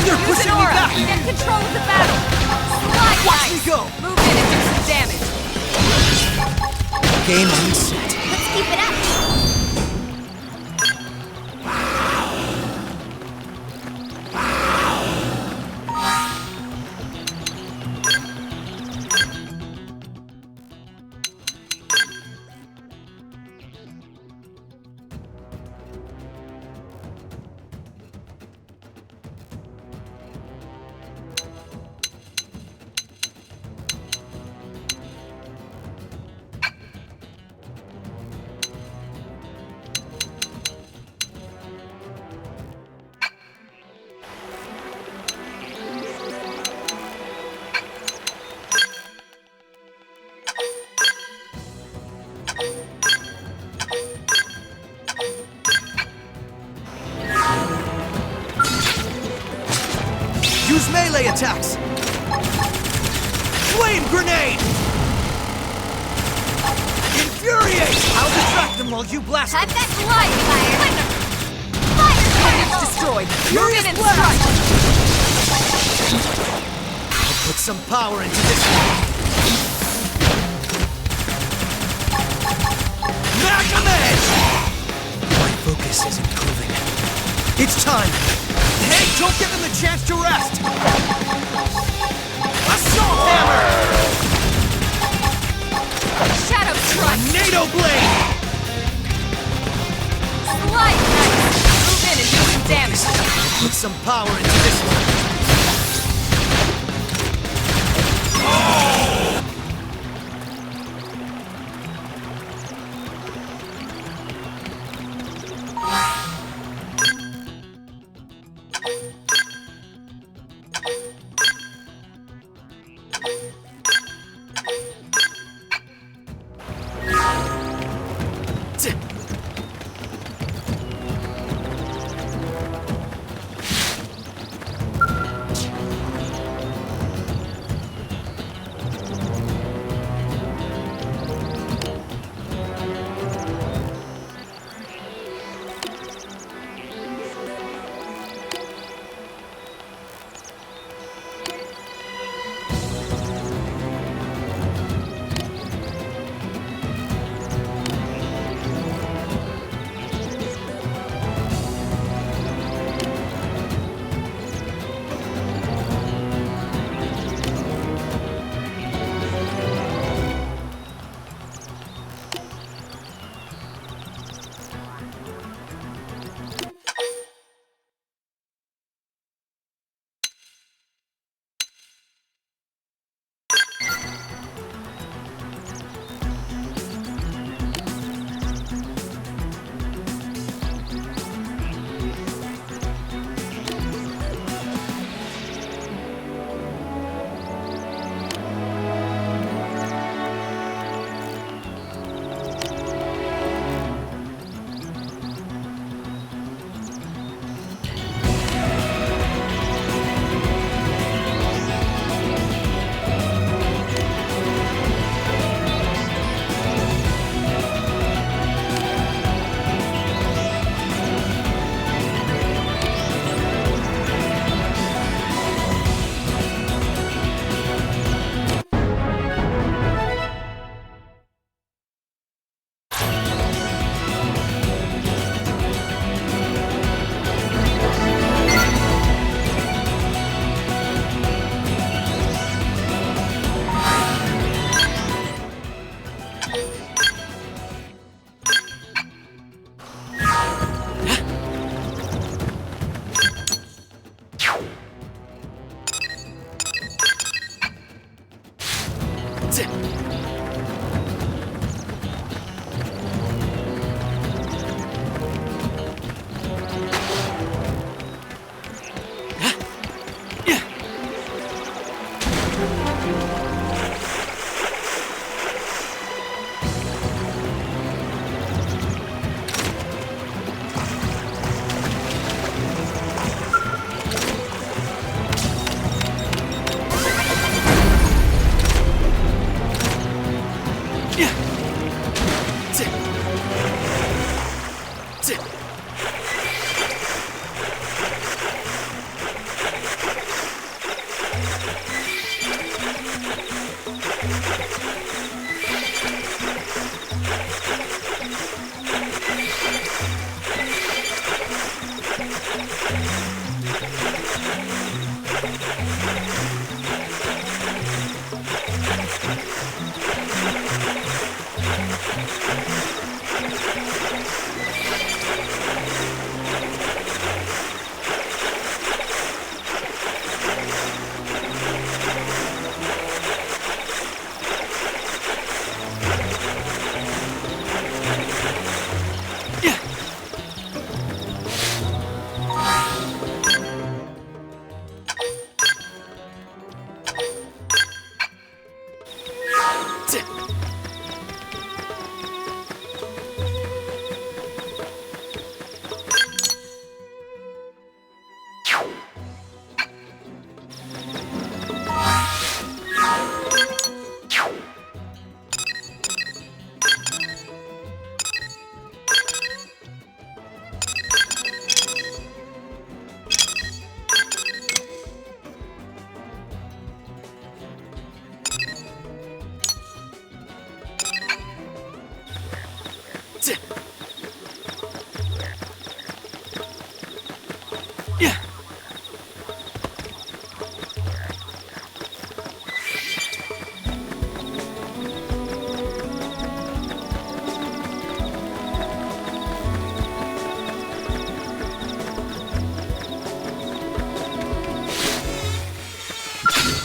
They're Use pushing an me aura. back! Get control of the battle. Slide Watch knife. me go! Move in and do some damage. Game on set. Let's keep it up! Use melee attacks! Flame grenade! Infuriate! I'll distract them while you blast them! I've got slide fire! Slinger. Fire Target's Carnival! destroyed. Move Furious in and blast! strike. I'll put some power into this one. Maximum edge! My focus is improving. It's time! Hey, don't give them the chance to rest! Assault hammer! Shadow strike. Tornado blade! Slide knife. Move in and do some damage. Put some power into this one.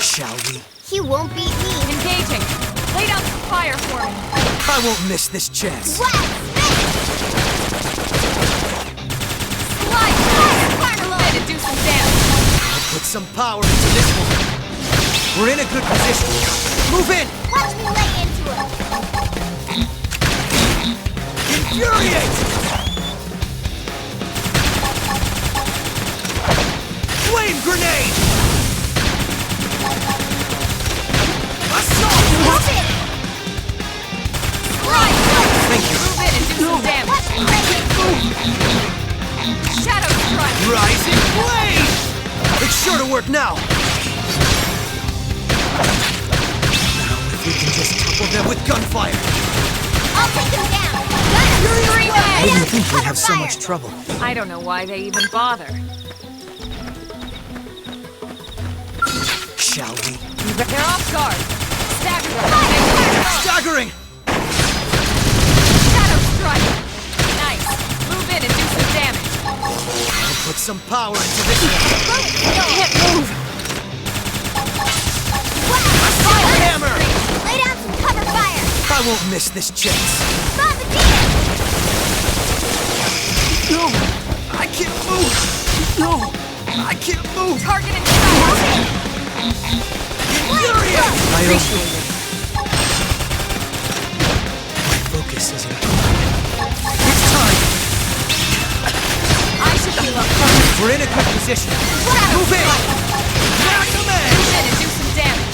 Shall we? He won't beat me. Engaging. Lay down some fire for me. I won't miss this chance. Slide! Carnival! To do some damage. I'll put some power into this one. We're in a good position. Move in! Watch me lay into it. Infuriate! Flame grenade! Assault! Move it! Slide! Thank you. Move in and do some damage. Watch me lay into it. Shadow strike. Rising blaze! It's sure to work now. Now if we can just topple them with gunfire. I'll take them down. Gun! I didn't think we'd have so much trouble. I don't know why they even bother. Shall we? They're off guard. Stagger them. Staggering! Shadow strike. Nice. Move in and do some damage. I'll put some power into this one. Can't move. Fire hammer! Lay down some cover fire. I won't miss this chance. Bomb the demon. No! I can't move! No! I can't move! Target and strike. Infuriate! I appreciate it. My focus is improving. It's time! I should heal up. We're in a good position. Move in! Knock them in! Move in and do some damage.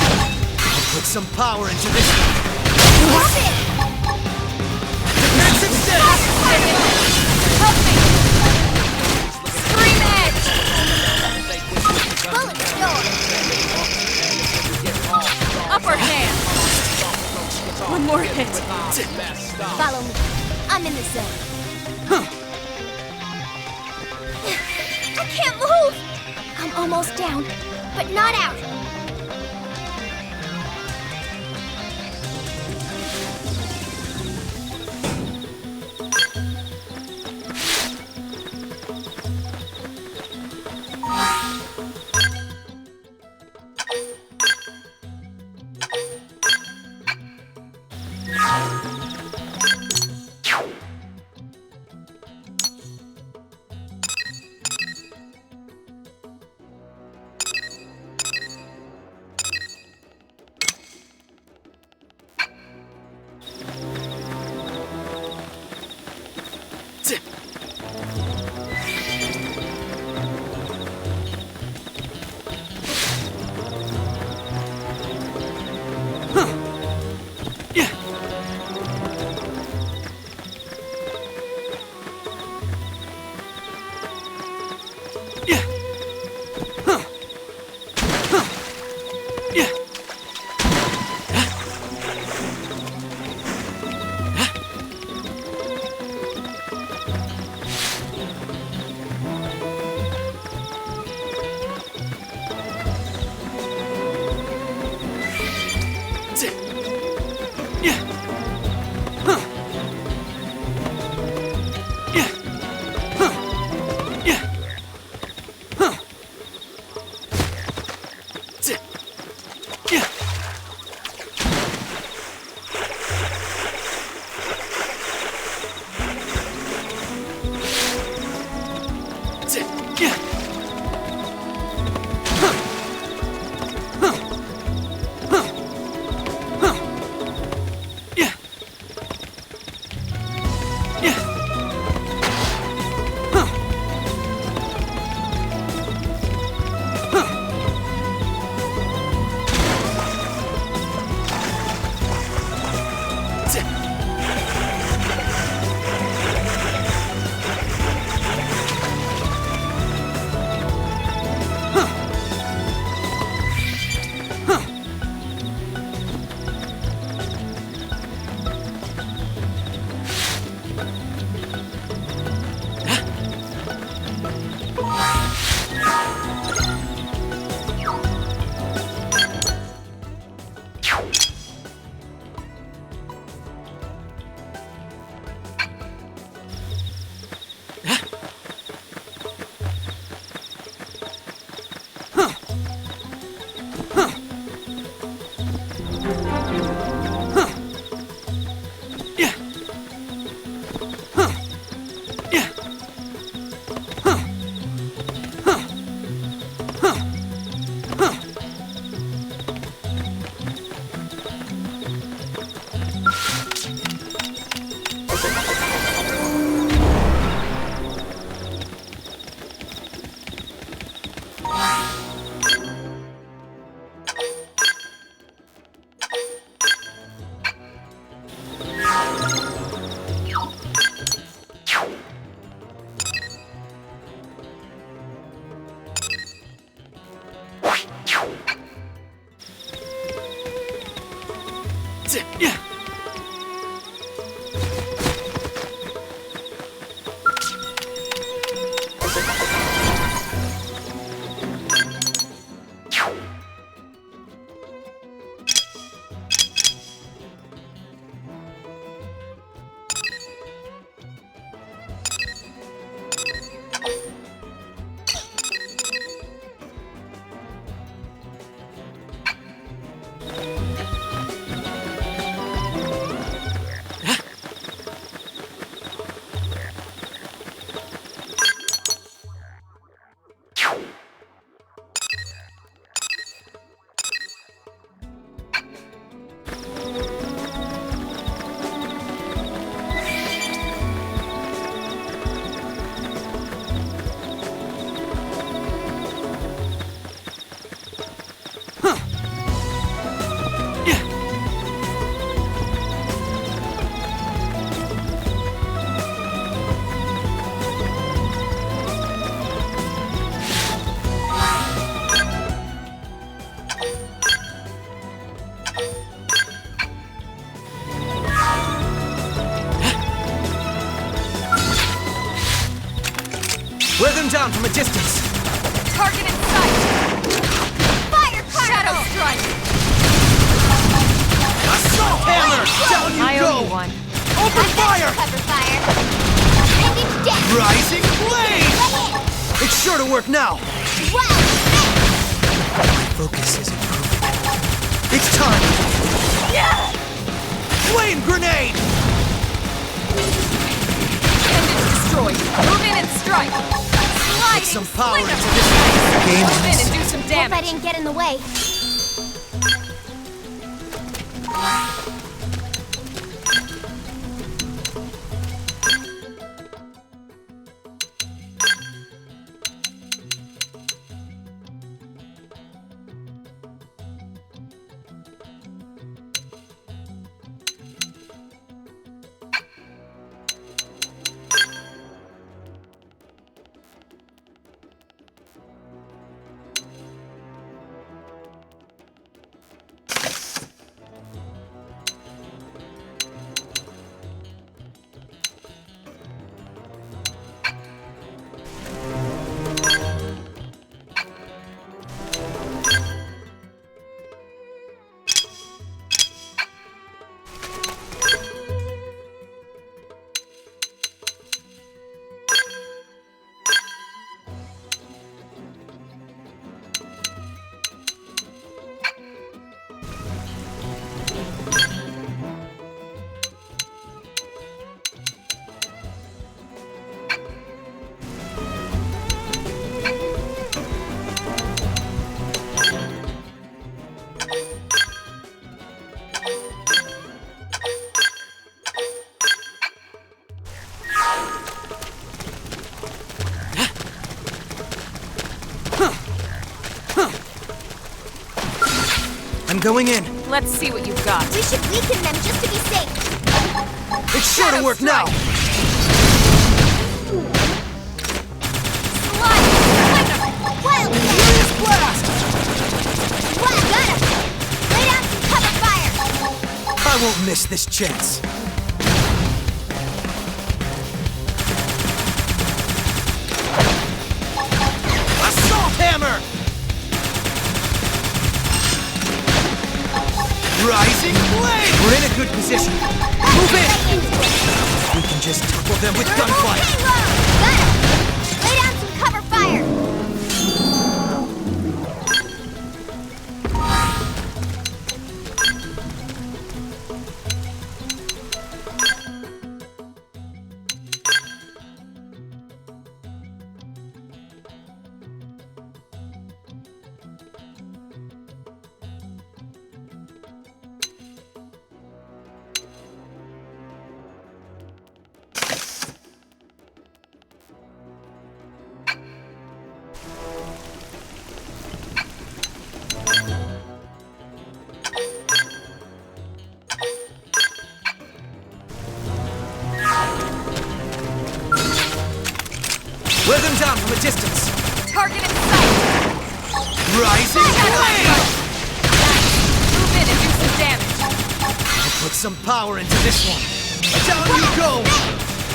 I'll put some power into this. Move it. Defensive stance! Help me. Scream edge. Bullet door. Upper hand. One more hit. Follow me. I'm in the zone. I can't move. I'm almost down, but not out. Wear them down from a distance. Target in sight! Fire Shadow Strike! Assault Hammer! Down you I go! owe you one. Open fire! Cover fire. And it's dead. Rising Blade! It's sure to work now. Wow. My focus is improving. It's time! Yeah. Flame Grenade! Pendant destroyed. Move in and strike. Put some power Sling into them. this game. Move in and do some Hope I damage. didn't get in the way. going in. Let's see what you've got. We should weaken them just to be safe. It's sure to work now. Slide! Wild Furious blast! Wow, got him! Lay down some cover fire! I won't miss this chance. Assault hammer! Rising blade! We're in a good position. Move in! We can just topple them with gunfire. Payload! Got him! Lay down some cover fire! Wear them down from a distance. Target in sight! Rising blade! Move in and do some damage. I'll put some power into this one. Down you go!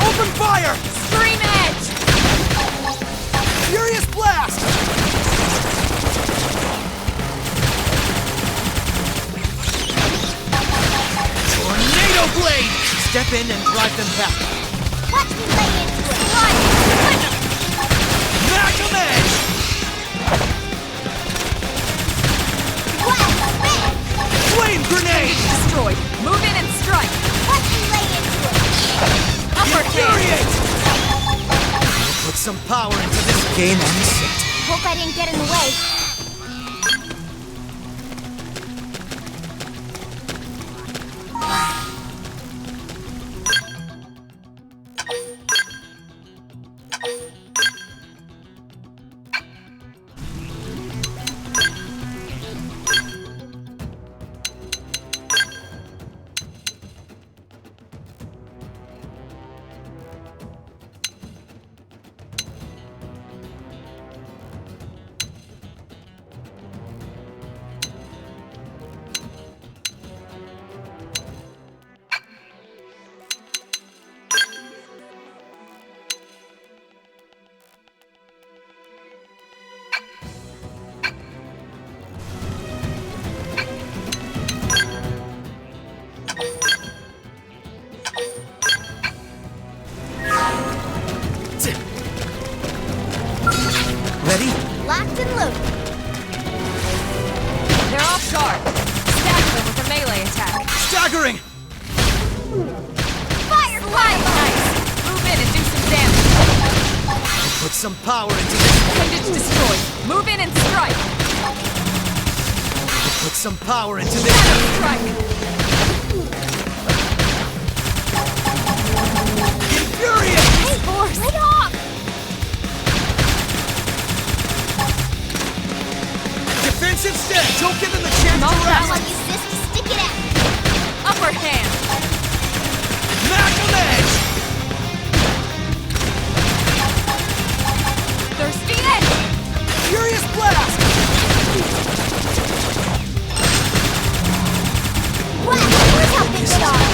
Open fire! Scream edge! Furious blast! Tornado blade! Step in and drive them back. Watch me lay into it! Magnum edge! Wild spin! Flame grenade! Destroyed. Move in and strike. Watch me lay into it! Upper hand. Infuriate! Put some power into this game and sit. Hope I didn't get in the way. Ready? Locked and loaded. They're off guard. Stagger them with a melee attack. Staggering! Fire! Fire! Nice. Move in and do some damage. Put some power into this. Appendage destroyed. Move in and strike. Put some power into this. Shadow strike. Infuriate! Hey, Force! Lay off! Defensive stance! Don't give them the chance to I'll rest! use this to stick it out. Upper hand. Magnum edge! Thirsty edge. Furious blast! Wow, where's how big they are?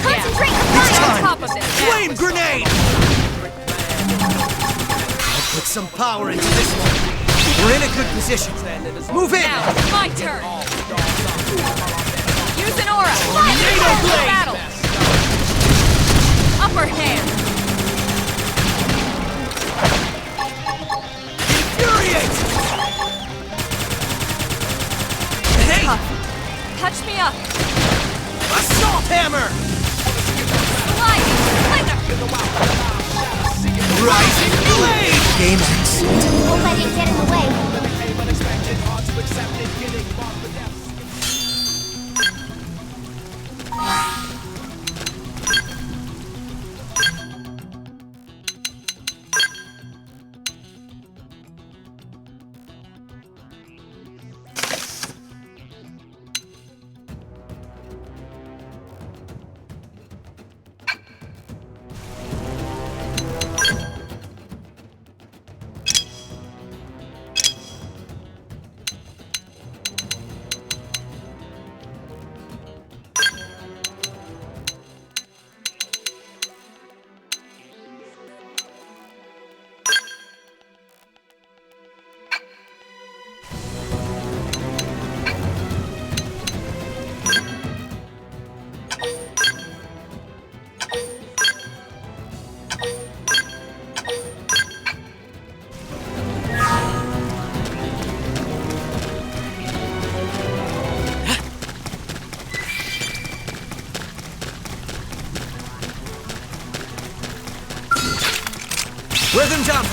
Concentrate your It's fire! On time! top of this. Flame grenade! I'll put some power into this one. We're in a good position. Move in! Now, my turn. Use an aura. Tornado blade! Battle. Upper hand. Infuriate! Hey! Touch me up. Assault hammer! Slide. Rising blade! Game ends. Hope I didn't get in the way.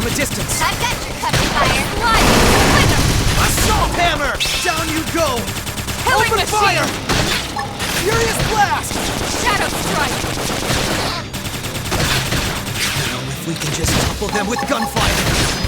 a distance. I've got your cover fire. Assault hammer! Down you go! Killing Open machine! fire! Furious blast! Shadow strike! Now if we can just topple them with gunfire!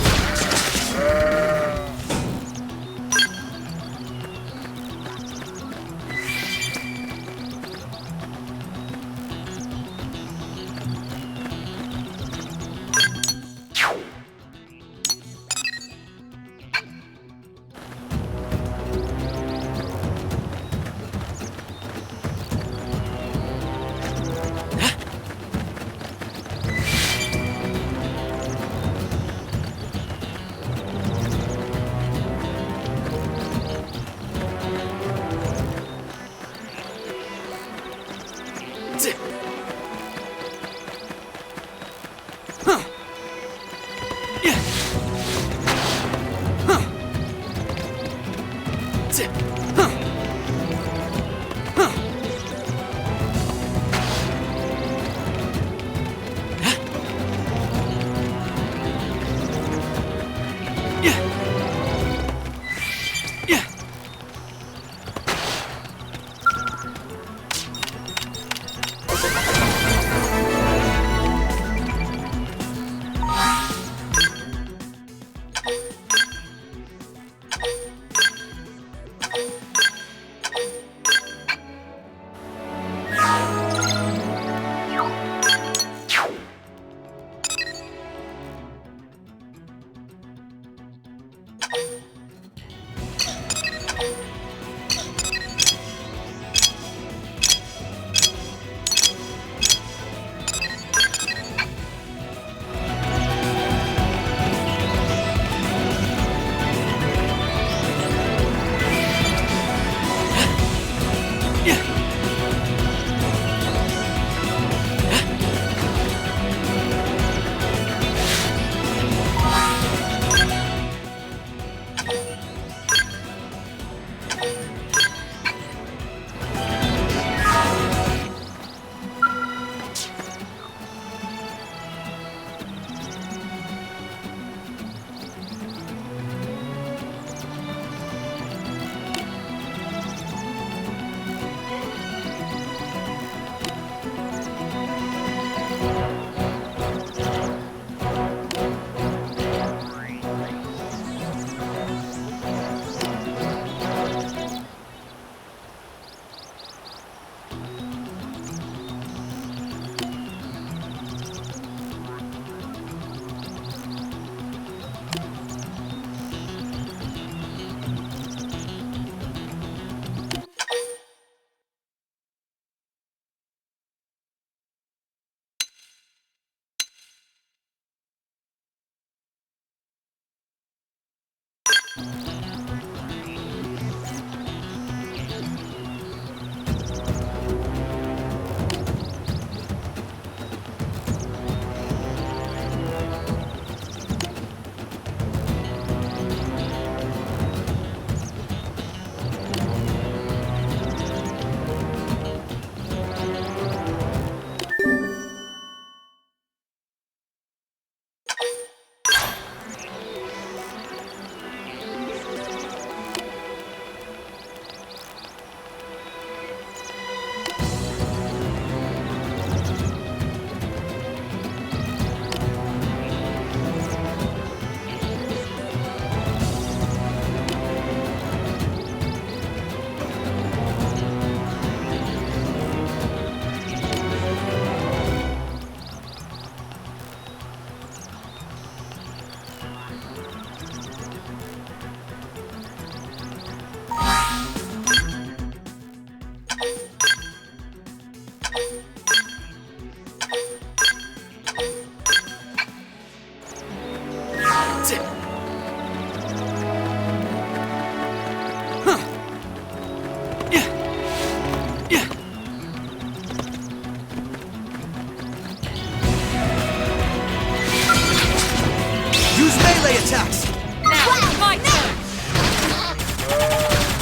attacks! Now, my turn!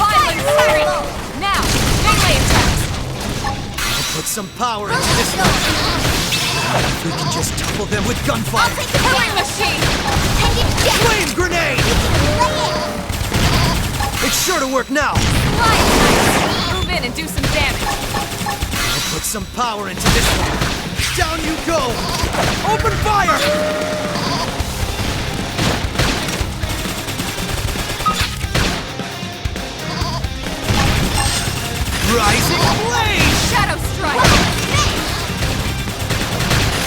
Violent Fury! Now, melee attacks! I'll put some power into this one! If we can just topple them with gunfire! Killing Machine! Flame grenade! It's sure to work now! Move in and do some damage. I'll put some power into this one. Down you go! Open fire! Rising Blade! Shadow Strike!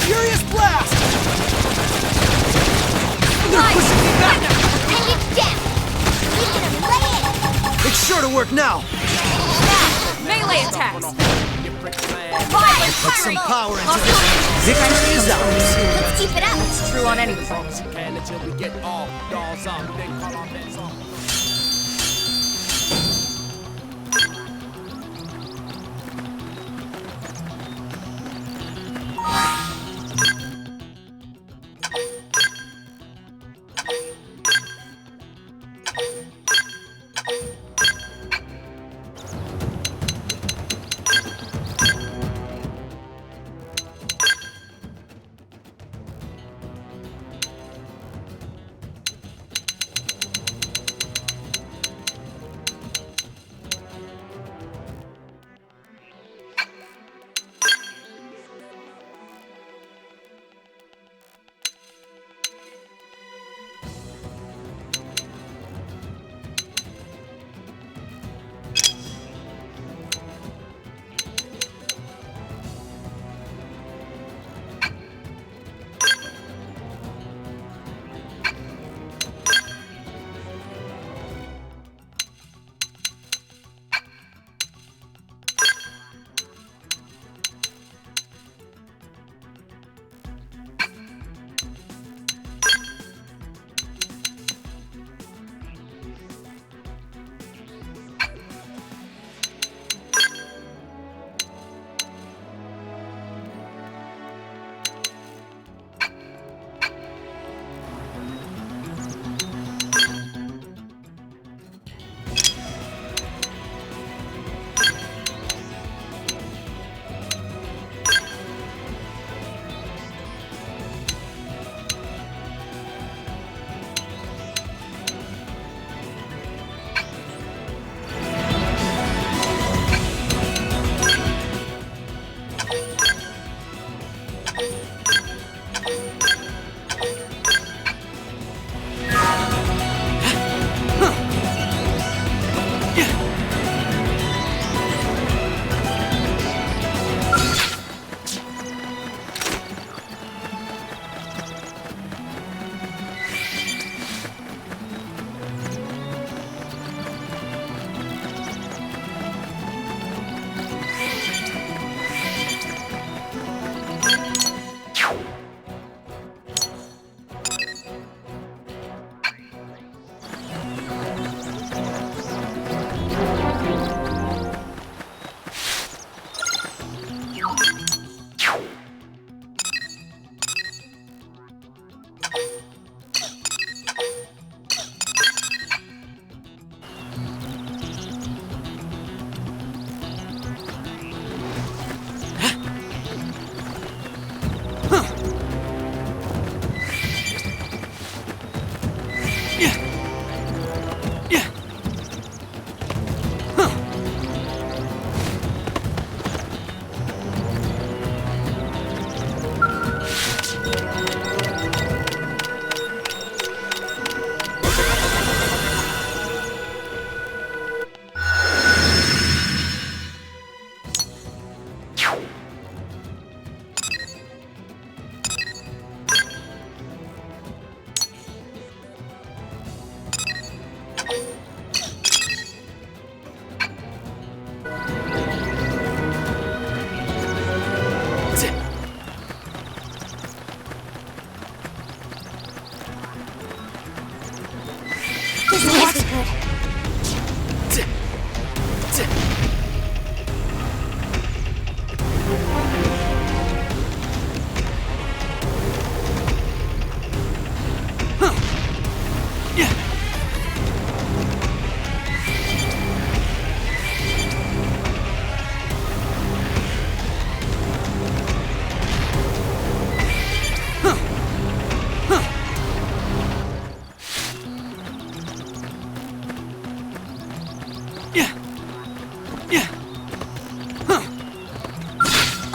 Furious Blast! They're pushing me back! Bring it down! He's gonna lay it! It's sure to work now! Melee attacks! Put some power into this. Victory is ours! Let's keep it up! It's true on any front. Can until we get all dolls up, then call our bets off.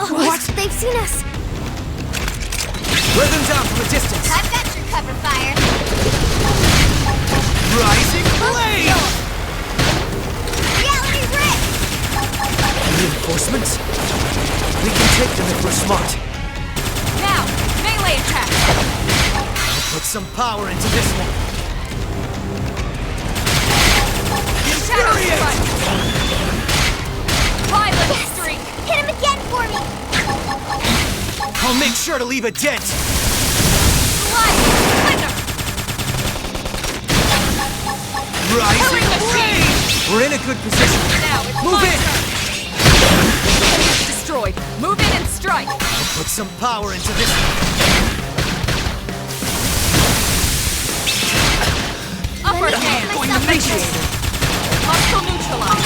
Oh, what? They've seen us. Wear them down from a distance. I've got your cover fire. Rising blade! Reality Rift! Reinforcements? We can take them if we're smart. Now, melee attack! Put some power into this one. Shadow Infuriate! Strike! Violet Streak! Hit him again for me! I'll make sure to leave a dent. Light! Thunder! Rising Killing machine! blade! We're in a good position. Now, it's Move my in! turn! Enemy's destroyed. Move in and strike! Put some power into this one. Upper hand! Going to make it! Hostile neutralized.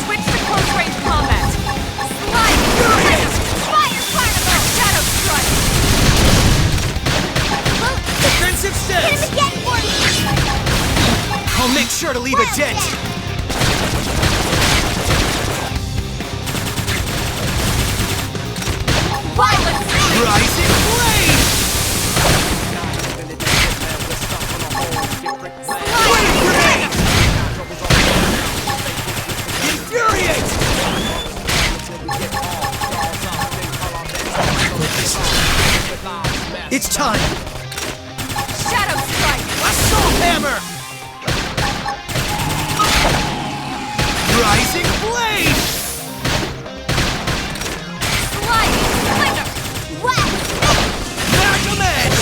Switch to close range combat. Slide! Furious! Fire particle! Shadow strike! Defensive Hit him stance! again for me! I'll make sure to leave a dent. Violet Streak! Rising blade! Slide! Infuriate! It's time! Shadow strike! Assault hammer! Rising blade! Slide! Thunder! Magnum edge!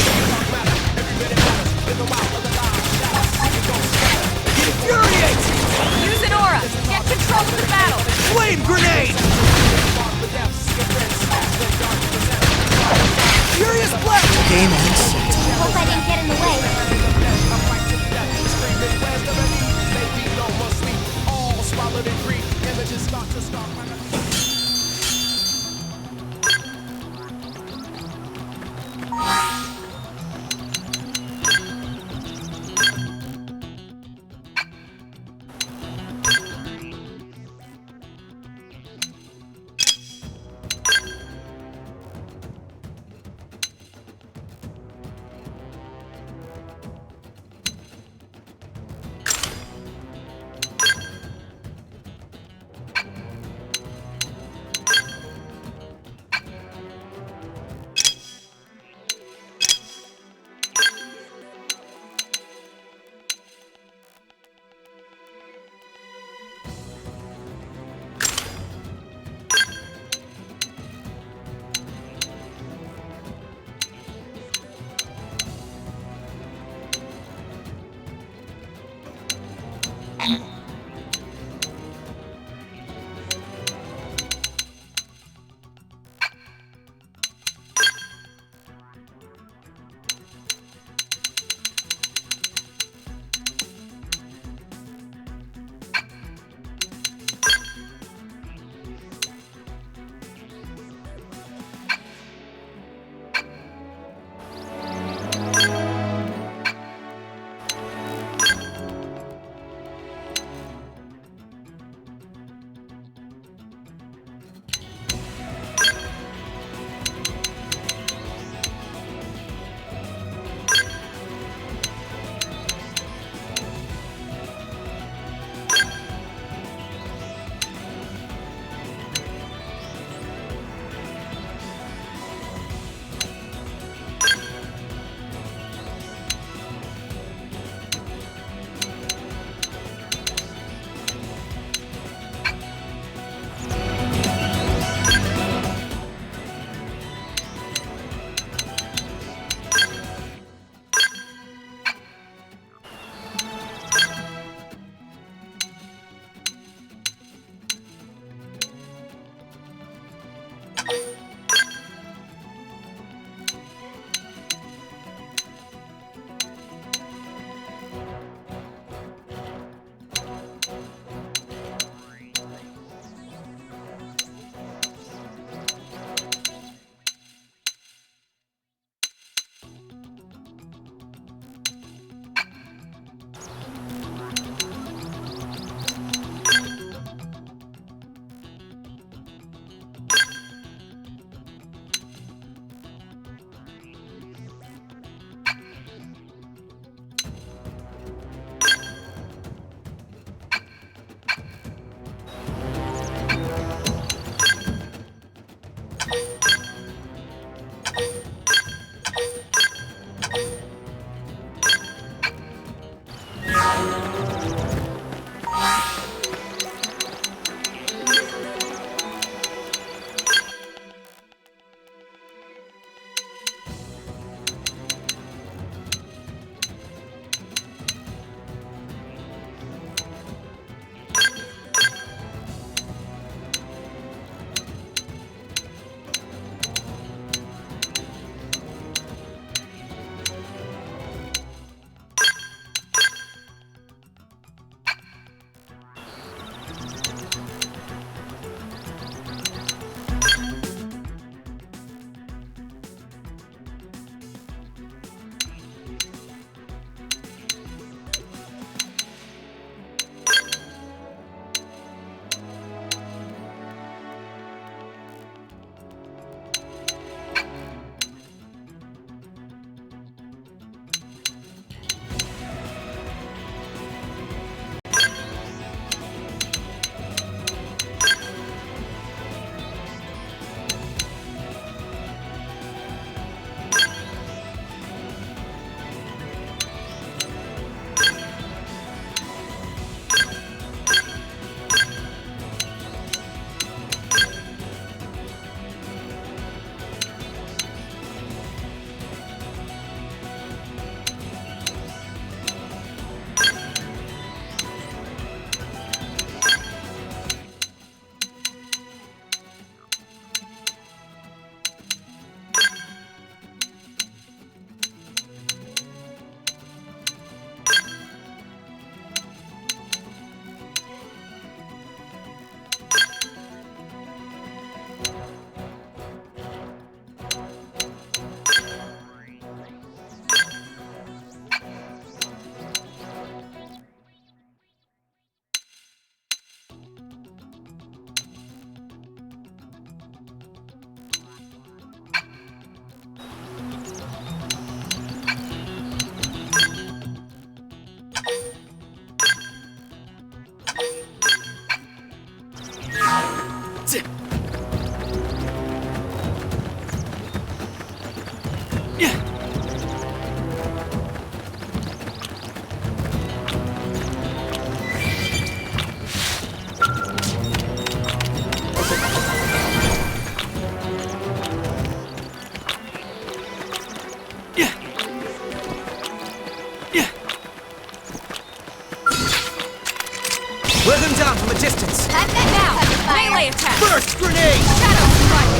Let them down from a distance! Now! Melee attack! Burst grenade! Shadow strike!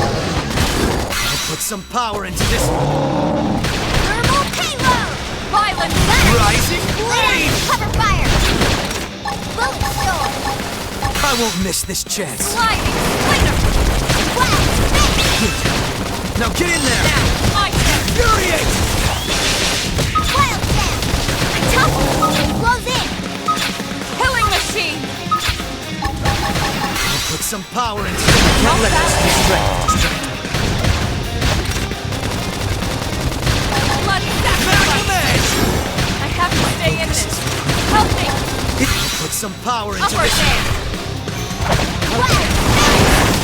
I'll put some power into this one! Thermal payload! Violent Rising blade! Cover fire! Bullet storm! I won't miss this chance! sliding splinter! Now get in there! Now, my turn! Infuriate! Wild stab! Tough! Close in! Killing machine! I'll put some power into this. Can't let this distract. Bloody sacrifice! I have to stay in this! Help me! Put some power into Upper this. hand!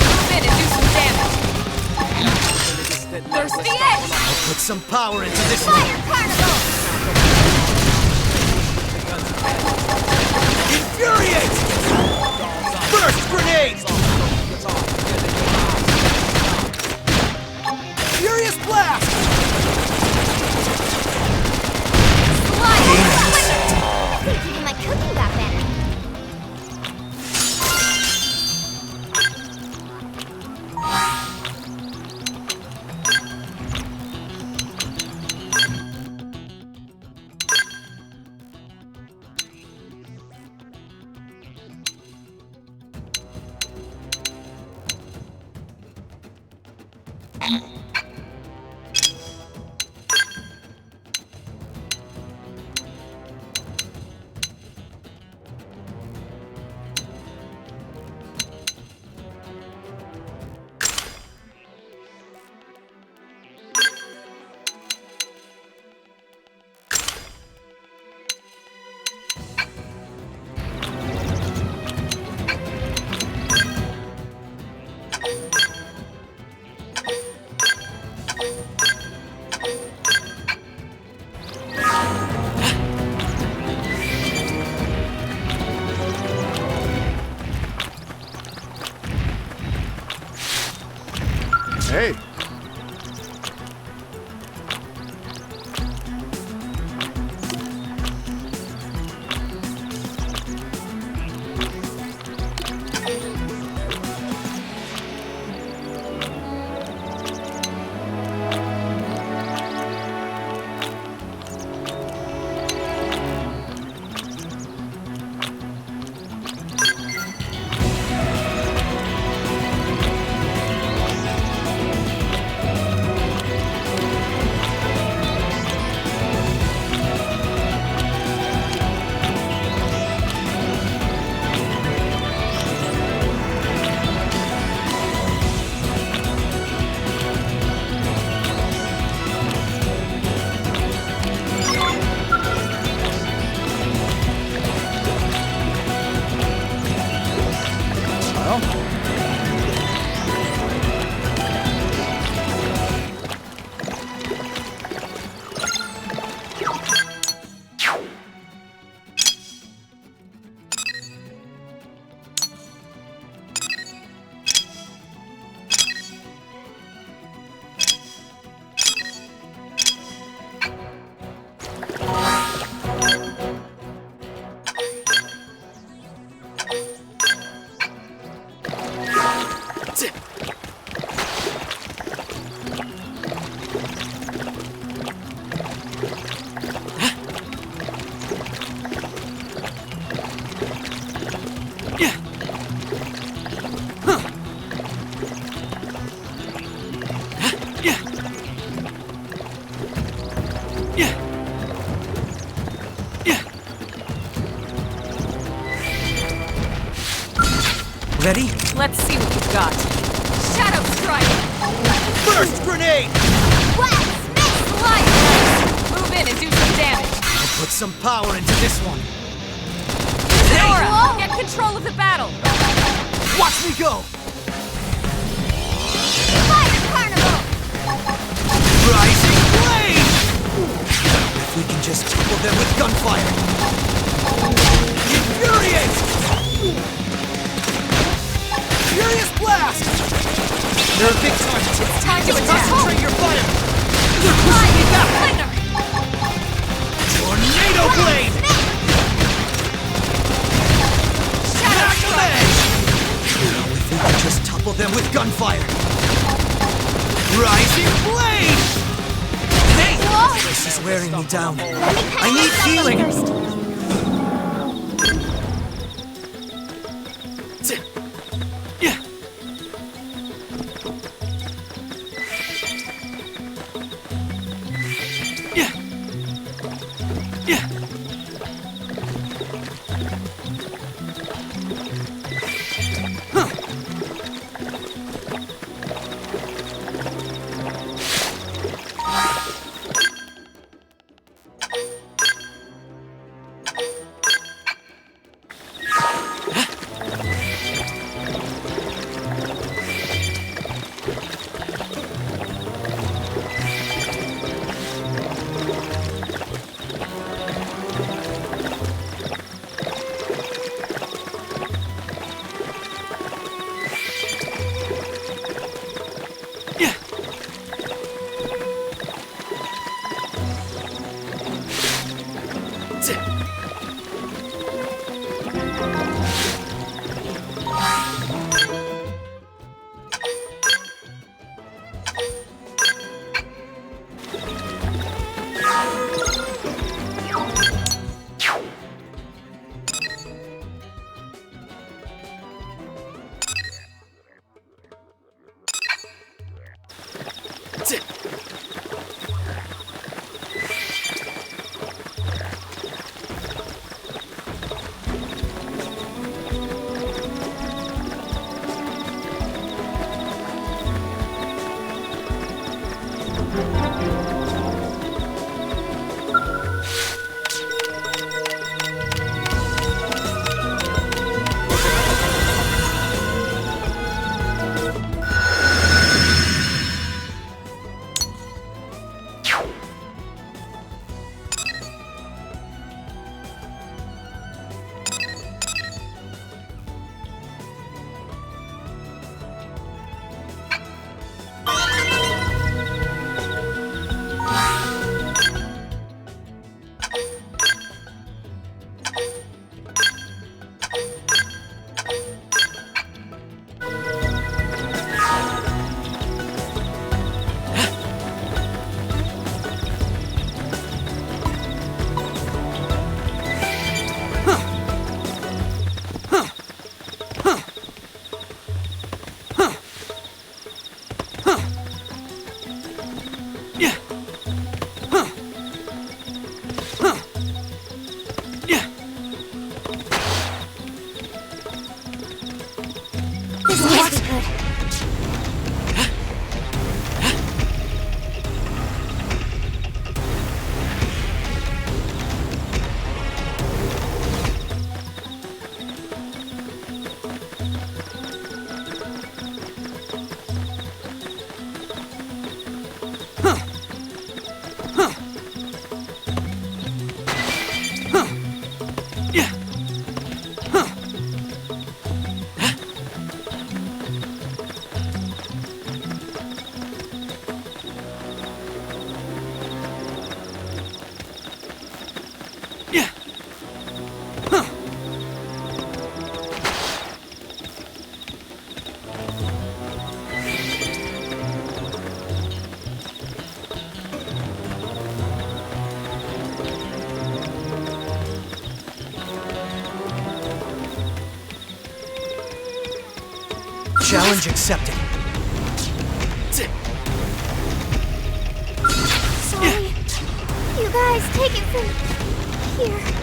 Move in and do some damage! Thirsty edge! Put some power into this. Fire carnival! Infuriate! Burst grenade! Furious blast! I think even my cooking got better. Hey, Ready? Let's see what you've got. Shadow strike! Burst grenade! Slide! Move in and do some damage! Put some power into this one. Nora, get control of the battle! Watch me go! Fire carnival! Rising blade! If we can just tickle them with gunfire. Infuriate! Furious blast! They're a big target. It's time to attack! Concentrate your fire! They're pushing me back! Tornado blade! Shadow gunfire! Rising blade! Hey! This is wearing me down. I need healing! Challenge accepted. Sorry. You guys, take it from here.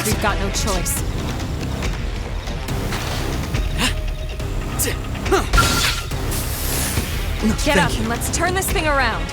We've got no choice. Get up and let's turn this thing around.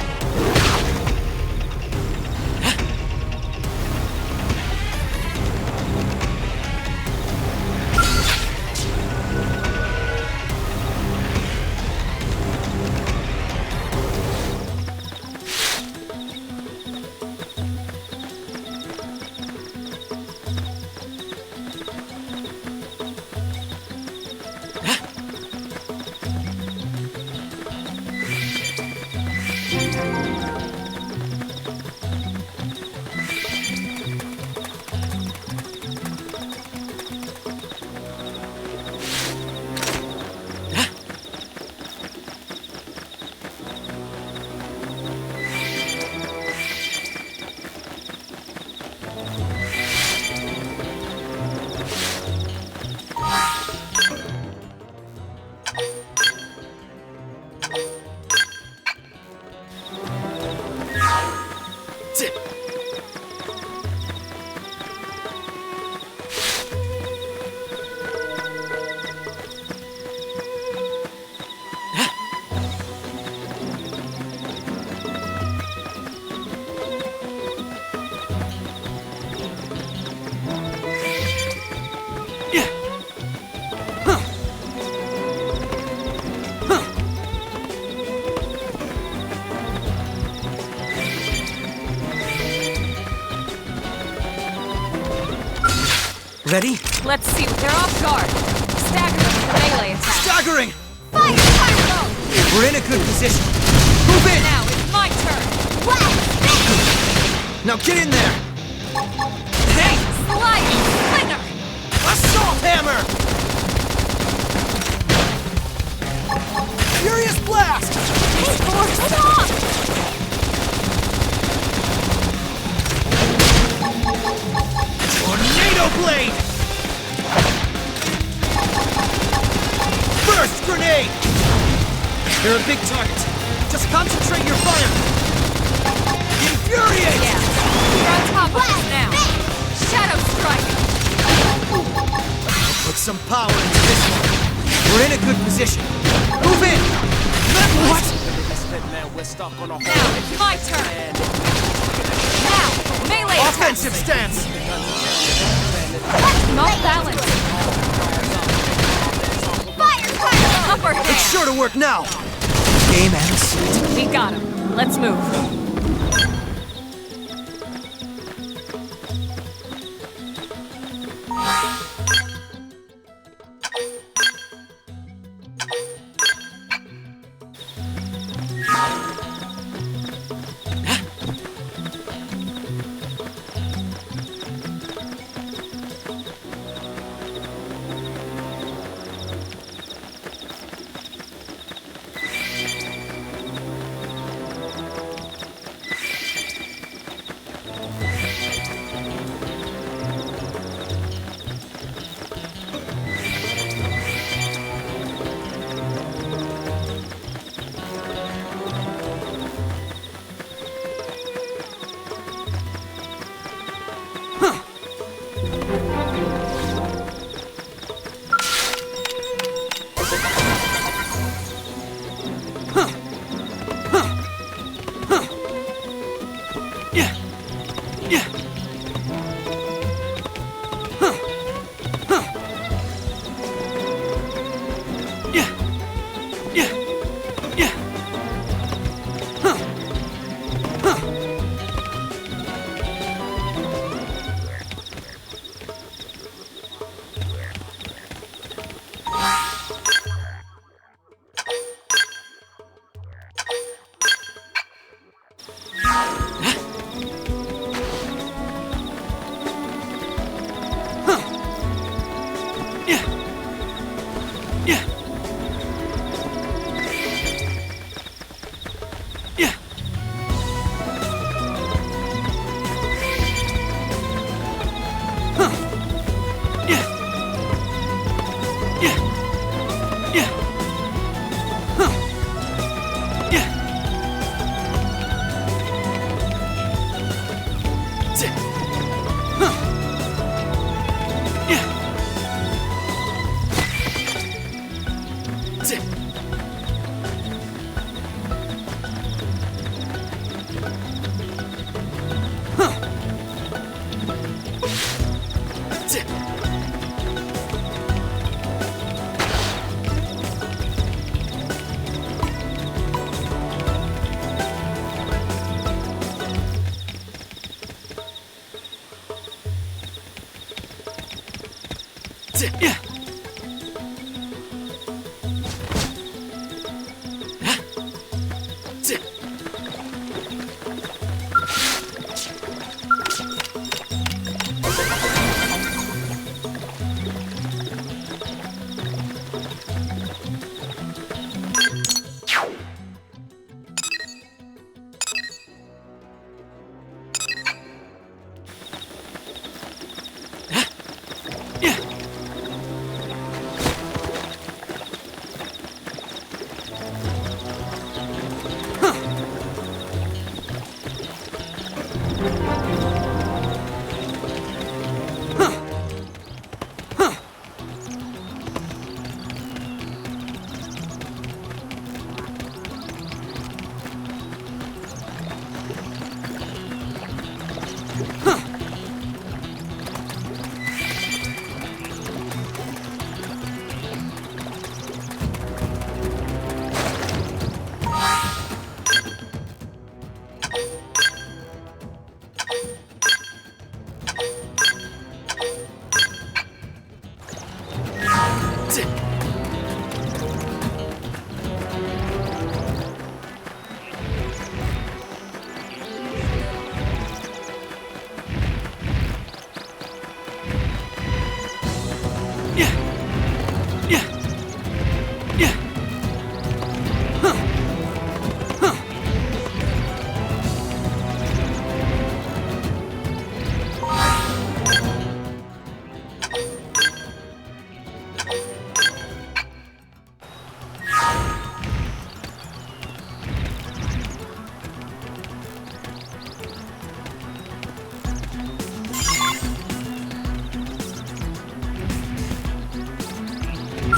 Ready? Let's see. They're off guard. Stagger them with the melee attack. Staggering! Fire! Fire! We're in a good position. Move in! Now it's my turn. Now get in there! Hey! Sliding! Slinger! Assault hammer! Furious blast! Hey, Thor, get off! Tornado blade! Burst grenade! They're a big target. Just concentrate your fire! Infuriate! Yeah, we're on top of us now. Shadow strike! Put some power into this one. We're in a good position. Move in! What? Now, it's my turn! Now, melee attack! Offensive stance! Not balance! Fire! Fire! Upper hand! It's sure to work now! Game and set. We got him. Let's move.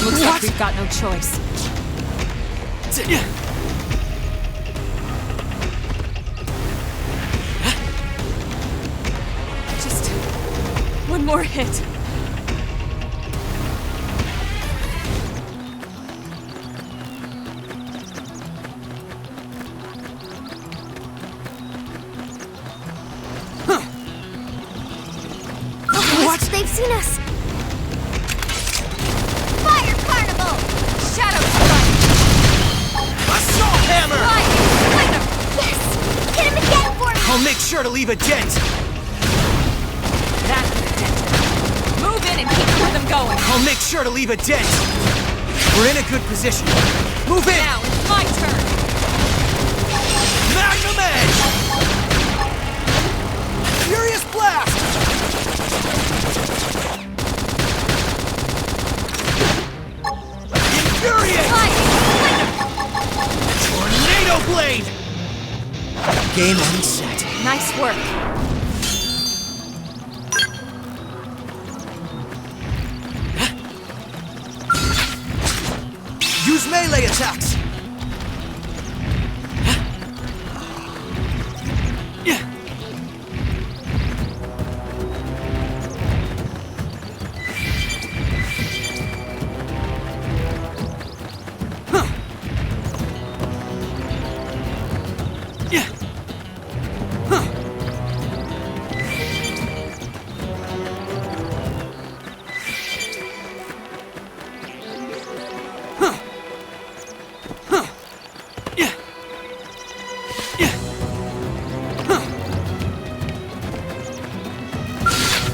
Looks like we've got no choice. Just one more hit. What? They've seen us! Fire Carnival! Shadow Strike! Assault Hammer! Yes! Hit him again for me! I'll make sure to leave a dent! That's the dent. Move in and keep the rhythm going. I'll make sure to leave a dent! We're in a good position. Move in! Now it's my turn! Magnum Edge! Furious Blast! Infuriate! Tornado Blade! Game on set. Nice work. Use melee attacks!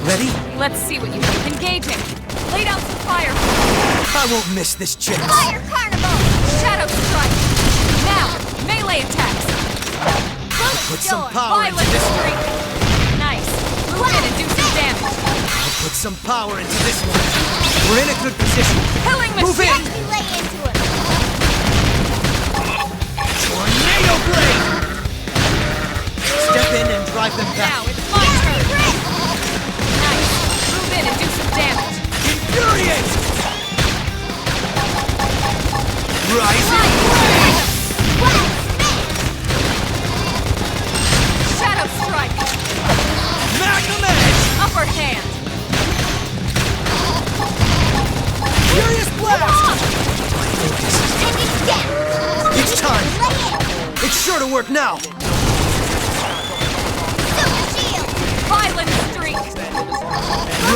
Ready? Let's see what you have. Engaging. Lay down some fire. I won't miss this chance. Fire Carnival! Shadow Strike. Now, melee attacks. Put some power into Violent this one. streak. Nice. Move in and do some damage. I'll put some power into this one. We're in a good position. Killing Move in! machine. We lay into him! Tornado Blade! Step in and drive them Now back. it's my turn. Nice. Move in and do some damage. Infuriate! Rising Blade! Shadow Strike. Magnum Edge! Upper hand. Furious Blast! Ending death! It's time! Lay in! It's sure to work now! Super Shield! Violent streak.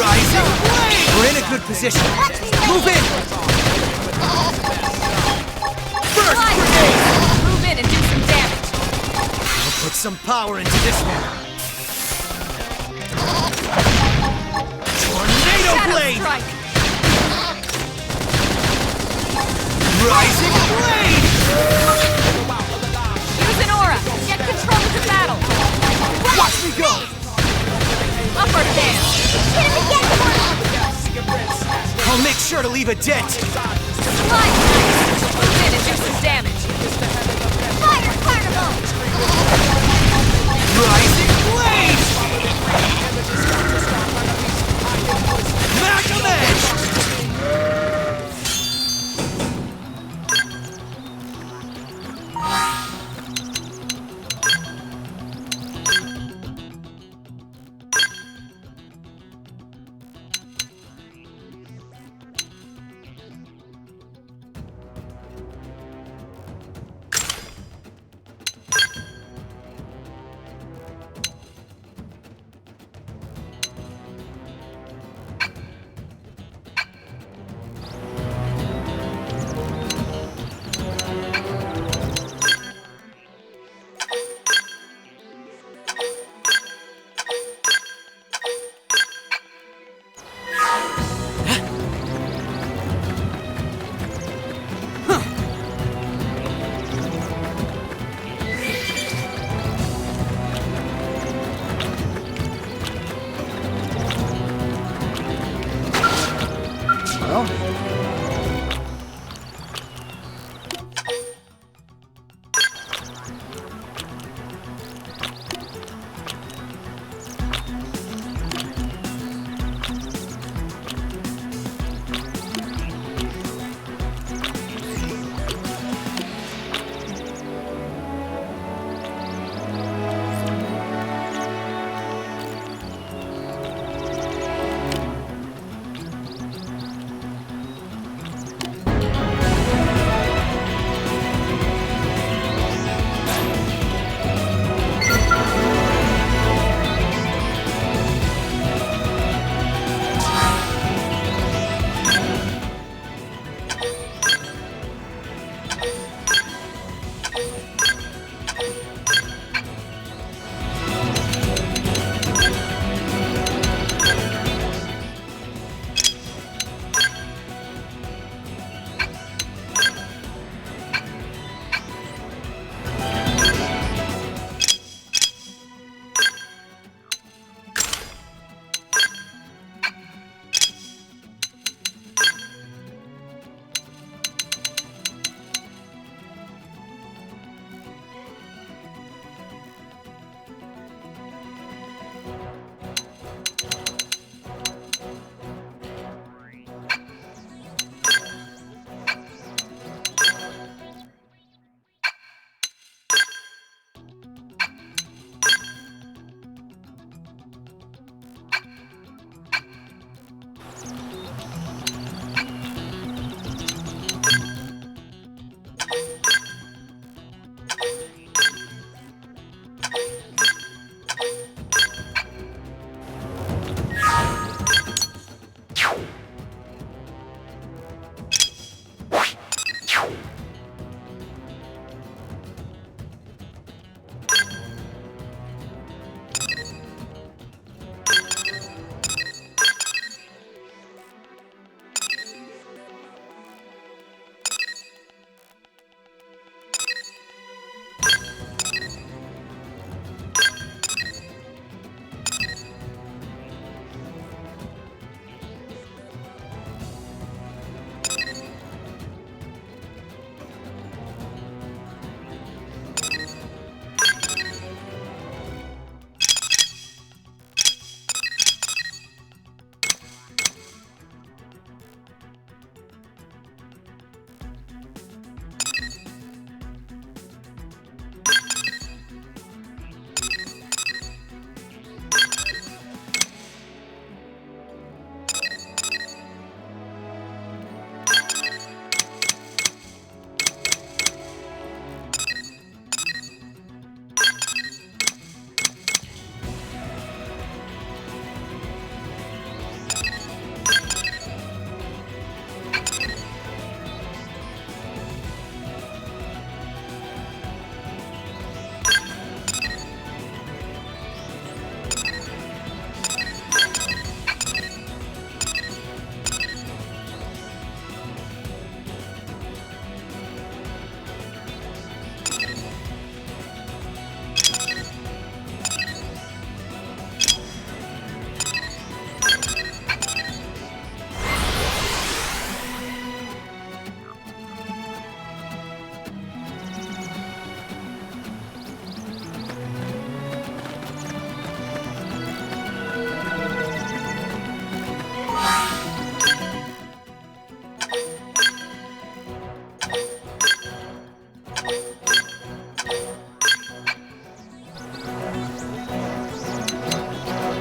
Rising Blade! We're in a good position. Move in! First grenade! Move in and do some damage. I'll put some power into this one. Tornado Shadow blade! strike. Rising blade! Use an aura. Get control of the battle. Watch me go! Upper dance. Hit him again, Morty! I'll make sure to leave a dent. Slide. Move in and do some damage. Fire Carnival! Rising blade!